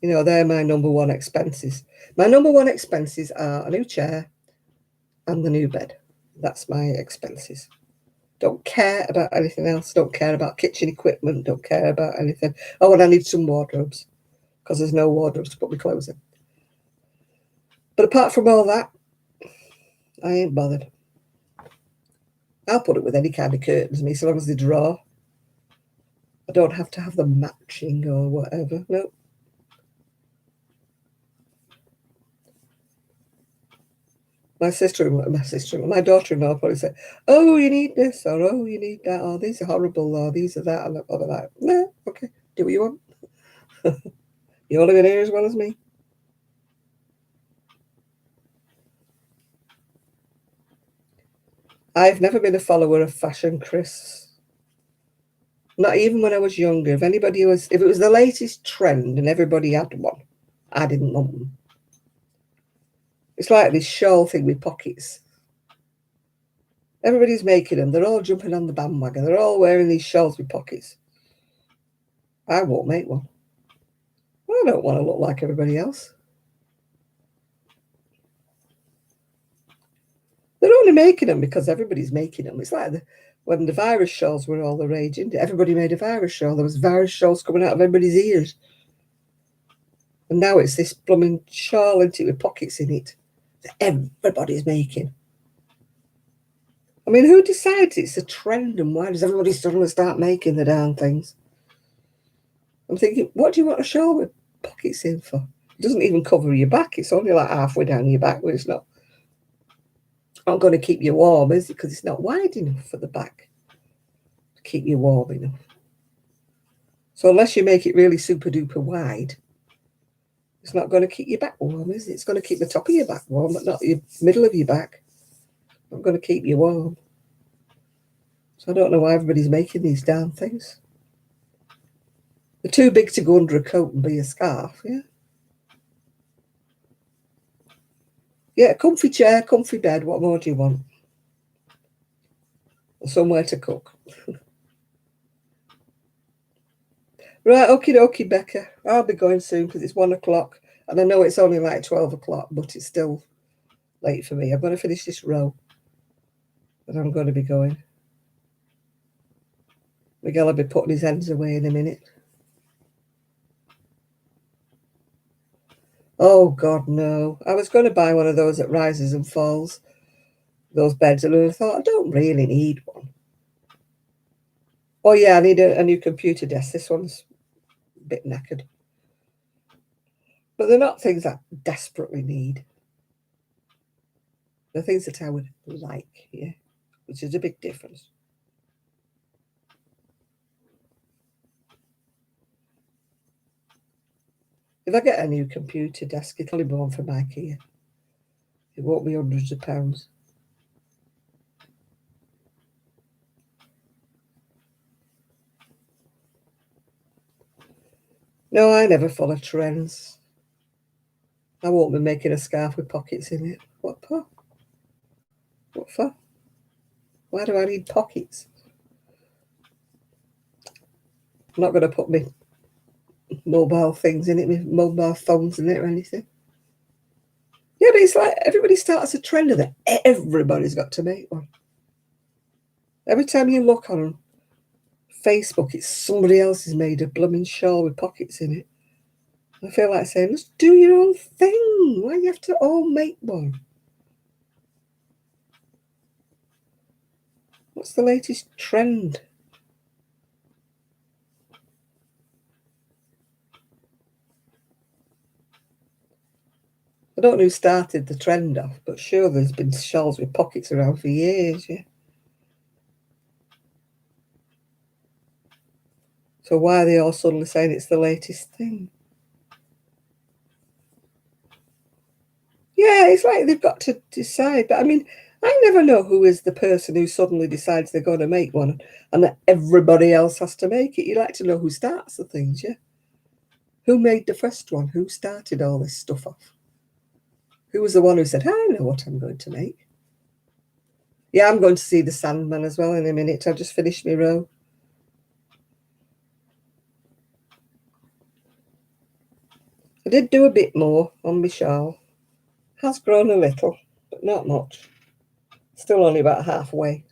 You know, they're my number one expenses. My number one expenses are a new chair and the new bed. That's my expenses. Don't care about anything else. Don't care about kitchen equipment. Don't care about anything. Oh, and I need some wardrobes because there's no wardrobes to put my clothes in. But apart from all that, I ain't bothered. I'll put it with any kind of curtains, me, so long as they draw. I don't have to have them matching or whatever. No. My daughter-in-law probably say, oh, you need this, or oh, you need that, or these are horrible, or these are that, and other that. No, okay, do what you want. You're living here as well as me. I've never been a follower of fashion, Chris. Not even when I was younger. If it was the latest trend and everybody had one, I didn't want them. It's like this shawl thing with pockets. Everybody's making them. They're all jumping on the bandwagon. They're all wearing these shawls with pockets. I won't make one. I don't want to look like everybody else. They're only making them because everybody's making them. It's like when the virus shawls were all the rage, isn't it? Everybody made a virus shawl. There was virus shawls coming out of everybody's ears. And now it's this blooming shawl, isn't it, with pockets in it that everybody's making. I mean, who decides it's a trend and why does everybody suddenly start making the darn things? I'm thinking, what do you want a shawl with pockets in for? It doesn't even cover your back. It's only like halfway down your back, but it's not going to keep you warm, is it? Because it's not wide enough for the back to keep you warm enough. So unless you make it really super duper wide, it's not going to keep your back warm, is it? It's going to keep the top of your back warm, but not the middle of your back. Not going to keep you warm. So I don't know why everybody's making these damn things. They're too big to go under a coat and be a scarf, yeah? Yeah, a comfy chair, comfy bed, what more do you want? Somewhere to cook. Right, okie dokie, Becca. I'll be going soon because it's 1 o'clock. And I know it's only like 12 o'clock, but it's still late for me. I'm going to finish this row. But I'm going to be going. Miguel will be putting his ends away in a minute. Oh, God, no. I was going to buy one of those that rises and falls. Those beds. And I thought, I don't really need one. Oh, yeah, I need a new computer desk. This one's a bit knackered. But they're not things I desperately need. They're things that I would like, yeah, which is a big difference. If I get a new computer desk, it'll only be one from IKEA. It won't be hundreds of pounds. No, I never follow trends. I won't be making a scarf with pockets in it. What for? What for? Why do I need pockets? I'm not going to put my mobile things in it, my mobile phones in it or anything. Yeah, but it's like everybody starts a trend of that. Everybody's got to make one. Every time you look on Facebook, it's somebody else has made a blooming shawl with pockets in it. I feel like saying, just do your own thing. Why do you have to all make one? What's the latest trend? I don't know who started the trend off, but sure there's been shawls with pockets around for years, yeah. So why are they all suddenly saying it's the latest thing? Yeah, it's like they've got to decide. But I mean, I never know who is the person who suddenly decides they're going to make one and that everybody else has to make it. You like to know who starts the things, yeah? Who made the first one? Who started all this stuff off? Who was the one who said, I know what I'm going to make? Yeah, I'm going to see the Sandman as well in a minute. I've just finished my row. I did do a bit more on my shawl. Has grown a little, but not much. Still only about halfway.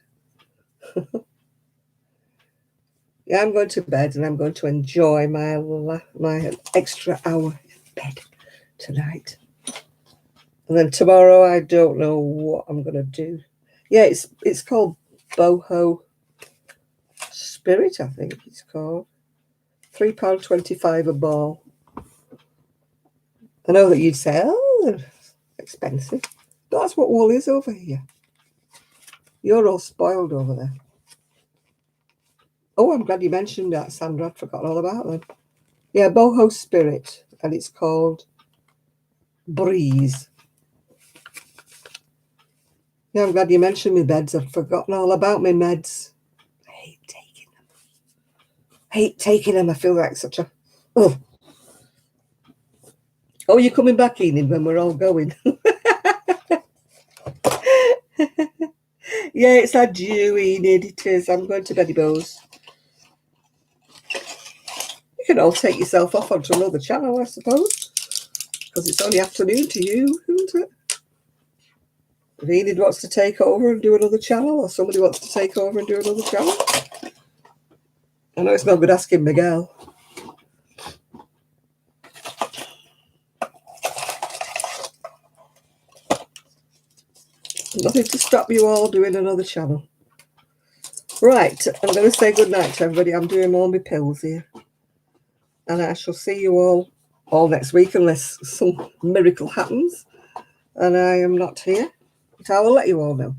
Yeah, I'm going to bed and I'm going to enjoy my extra hour in bed tonight. And then tomorrow, I don't know what I'm going to do. Yeah, it's called Boho Spirit, I think it's called. £3.25 a ball. I know that you'd say, oh, they're expensive. But that's what wool is over here. You're all spoiled over there. Oh, I'm glad you mentioned that, Sandra. I'd forgotten all about them. Yeah, Boho Spirit, and it's called Breeze. Yeah, I'm glad you mentioned my beds. I'd forgotten all about my meds. I hate taking them. I feel like such a... Oh, you're coming back, Enid, when we're all going. Yeah, it's adieu, Enid. It is. I'm going to Betty Bows. You can all take yourself off onto another channel, I suppose, because it's only afternoon to you, isn't it? If Enid wants to take over and do another channel, or somebody wants to take over and do another channel. I know it's not good asking Miguel. Nothing to stop you all doing another channel. Right, I'm going to say good night to everybody. I'm doing all my pills here. And I shall see you all all next week unless some miracle happens and I am not here. But I will let you all know.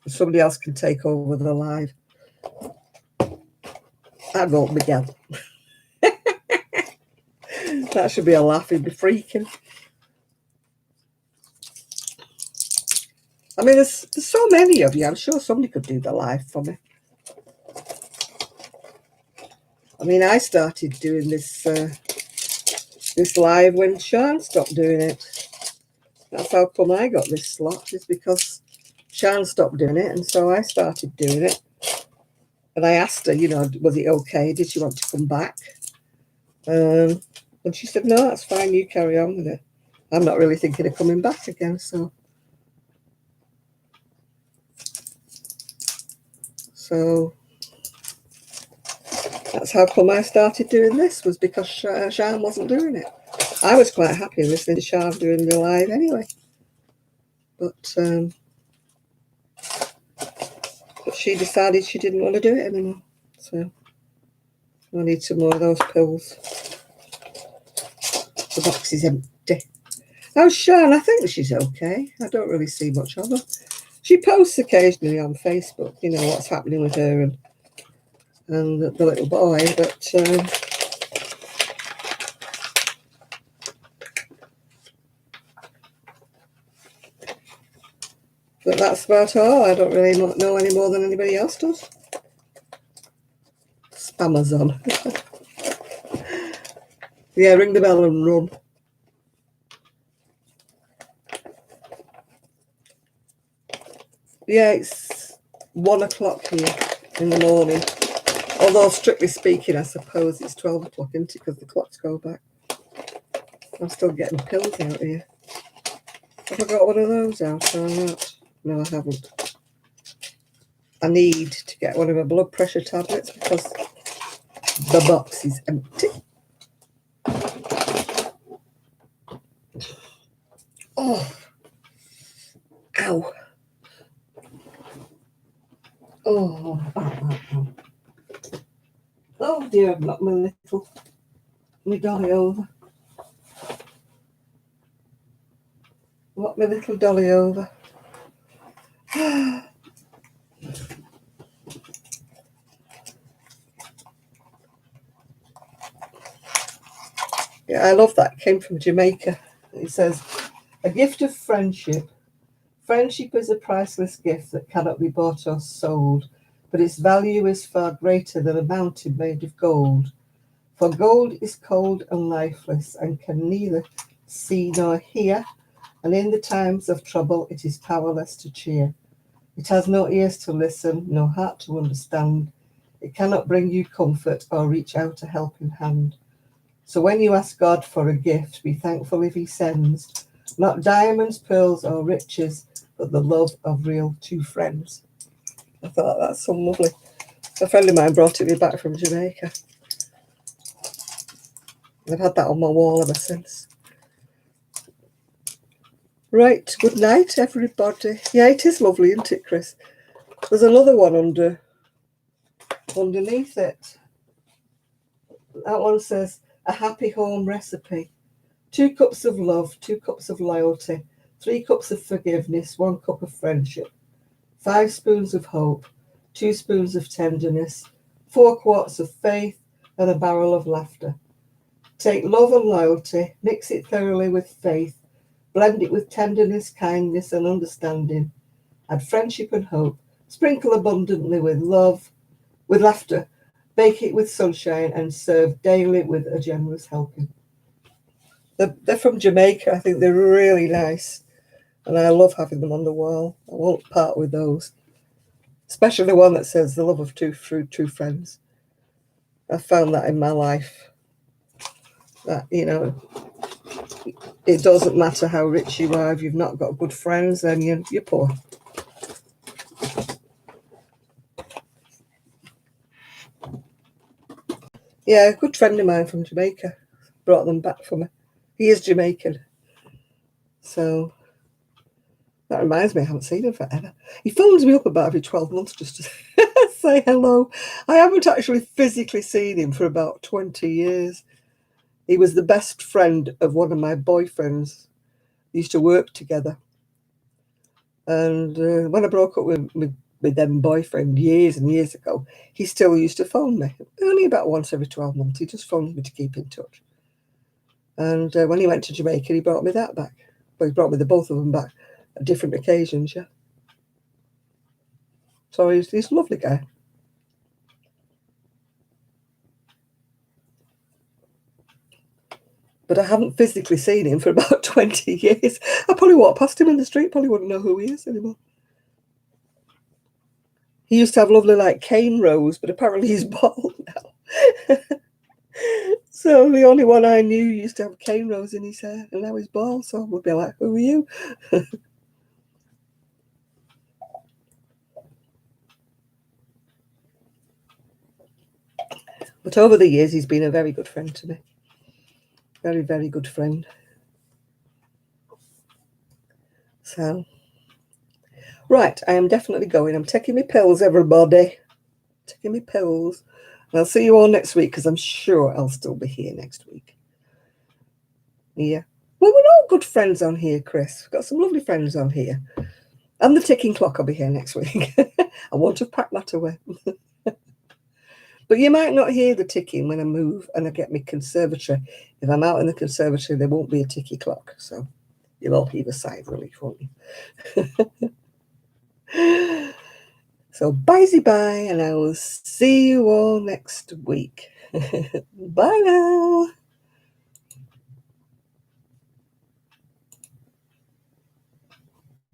Somebody else can take over the live. I vote Miguel. That should be a laugh. He'd be freaking. I mean, there's so many of you. I'm sure somebody could do the live for me. I mean, I started doing this live when Sean stopped doing it. That's how come I got this slot, is because Sean stopped doing it, and so I started doing it. And I asked her, was it okay? Did she want to come back? And she said, no, that's fine. You carry on with it. I'm not really thinking of coming back again, so. So that's how come I started doing this, was because Sean wasn't doing it. I was quite happy listening to Sean doing the live anyway. But she decided she didn't want to do it anymore. So I need some more of those pills. The box is empty. Oh, Sean, I think she's okay. I don't really see much of her. She posts occasionally on Facebook, what's happening with her and the little boy, but that's about all. I don't really know any more than anybody else does. Amazon. Yeah, ring the bell and run. Yeah, it's 1 o'clock here in the morning. Although, strictly speaking, I suppose it's 12 o'clock, isn't it? Because the clocks go back. I'm still getting pills out here. Have I got one of those out or not? No, I haven't. I need to get one of my blood pressure tablets because the box is empty. Oh. Ow. Oh. Oh dear, I've knocked my dolly over. Knocked my little dolly over. Yeah, I love that. It came from Jamaica. It says, a gift of friendship. Friendship is a priceless gift that cannot be bought or sold, but its value is far greater than a mountain made of gold. For gold is cold and lifeless and can neither see nor hear, and in the times of trouble it is powerless to cheer. It has no ears to listen, no heart to understand. It cannot bring you comfort or reach out a helping hand. So when you ask God for a gift, be thankful if he sends not diamonds, pearls, or riches, but the love of real true friends. I thought that's so lovely. A friend of mine brought it me back from Jamaica. I've had that on my wall ever since. Right, good night, everybody. Yeah, it is lovely, isn't it, Chris? There's another one underneath it. That one says, a happy home recipe. 2 cups of love, 2 cups of loyalty, 3 cups of forgiveness, 1 cup of friendship, 5 spoons of hope, 2 spoons of tenderness, 4 quarts of faith, and a barrel of laughter. Take love and loyalty, mix it thoroughly with faith, blend it with tenderness, kindness, and understanding. Add friendship and hope, sprinkle abundantly with love, with laughter, bake it with sunshine, and serve daily with a generous helping. They're from Jamaica. I think they're really nice, and I love having them on the wall. I won't part with those, especially the one that says the love of true friends. I found that in my life, that it doesn't matter how rich you are, if you've not got good friends, then you're poor. Yeah, a good friend of mine from Jamaica brought them back for me. He is Jamaican, so that reminds me, I haven't seen him forever. He phones me up about every 12 months just to say hello. I haven't actually physically seen him for about 20 years. He was the best friend of one of my boyfriends. We used to work together. And when I broke up with them boyfriend years and years ago, he still used to phone me. Only about once every 12 months. He just phoned me to keep in touch. And when he went to Jamaica, he brought me that back. Well, he brought me the both of them back at different occasions, yeah. So he's a lovely guy. But I haven't physically seen him for about 20 years. I probably walk past him in the street, probably wouldn't know who he is anymore. He used to have lovely, like, cane rows, but apparently he's bald now. So the only one I knew used to have cane rows in his hair, and now he's bald, so I would be like, who are you? But over the years, he's been a very good friend to me. Very, very good friend. So, right, I am definitely going. I'm taking my pills, everybody. Taking my pills. And I'll see you all next week, because I'm sure I'll still be here next week. Yeah. Well, we're all good friends on here, Chris. We've got some lovely friends on here. And the ticking clock will be here next week. I won't have packed that away. But you might not hear the ticking when I move and I get my conservatory. If I'm out in the conservatory, there won't be a ticky clock. So you'll all heave a sigh of relief, won't you? So bye, and I will see you all next week. Bye now.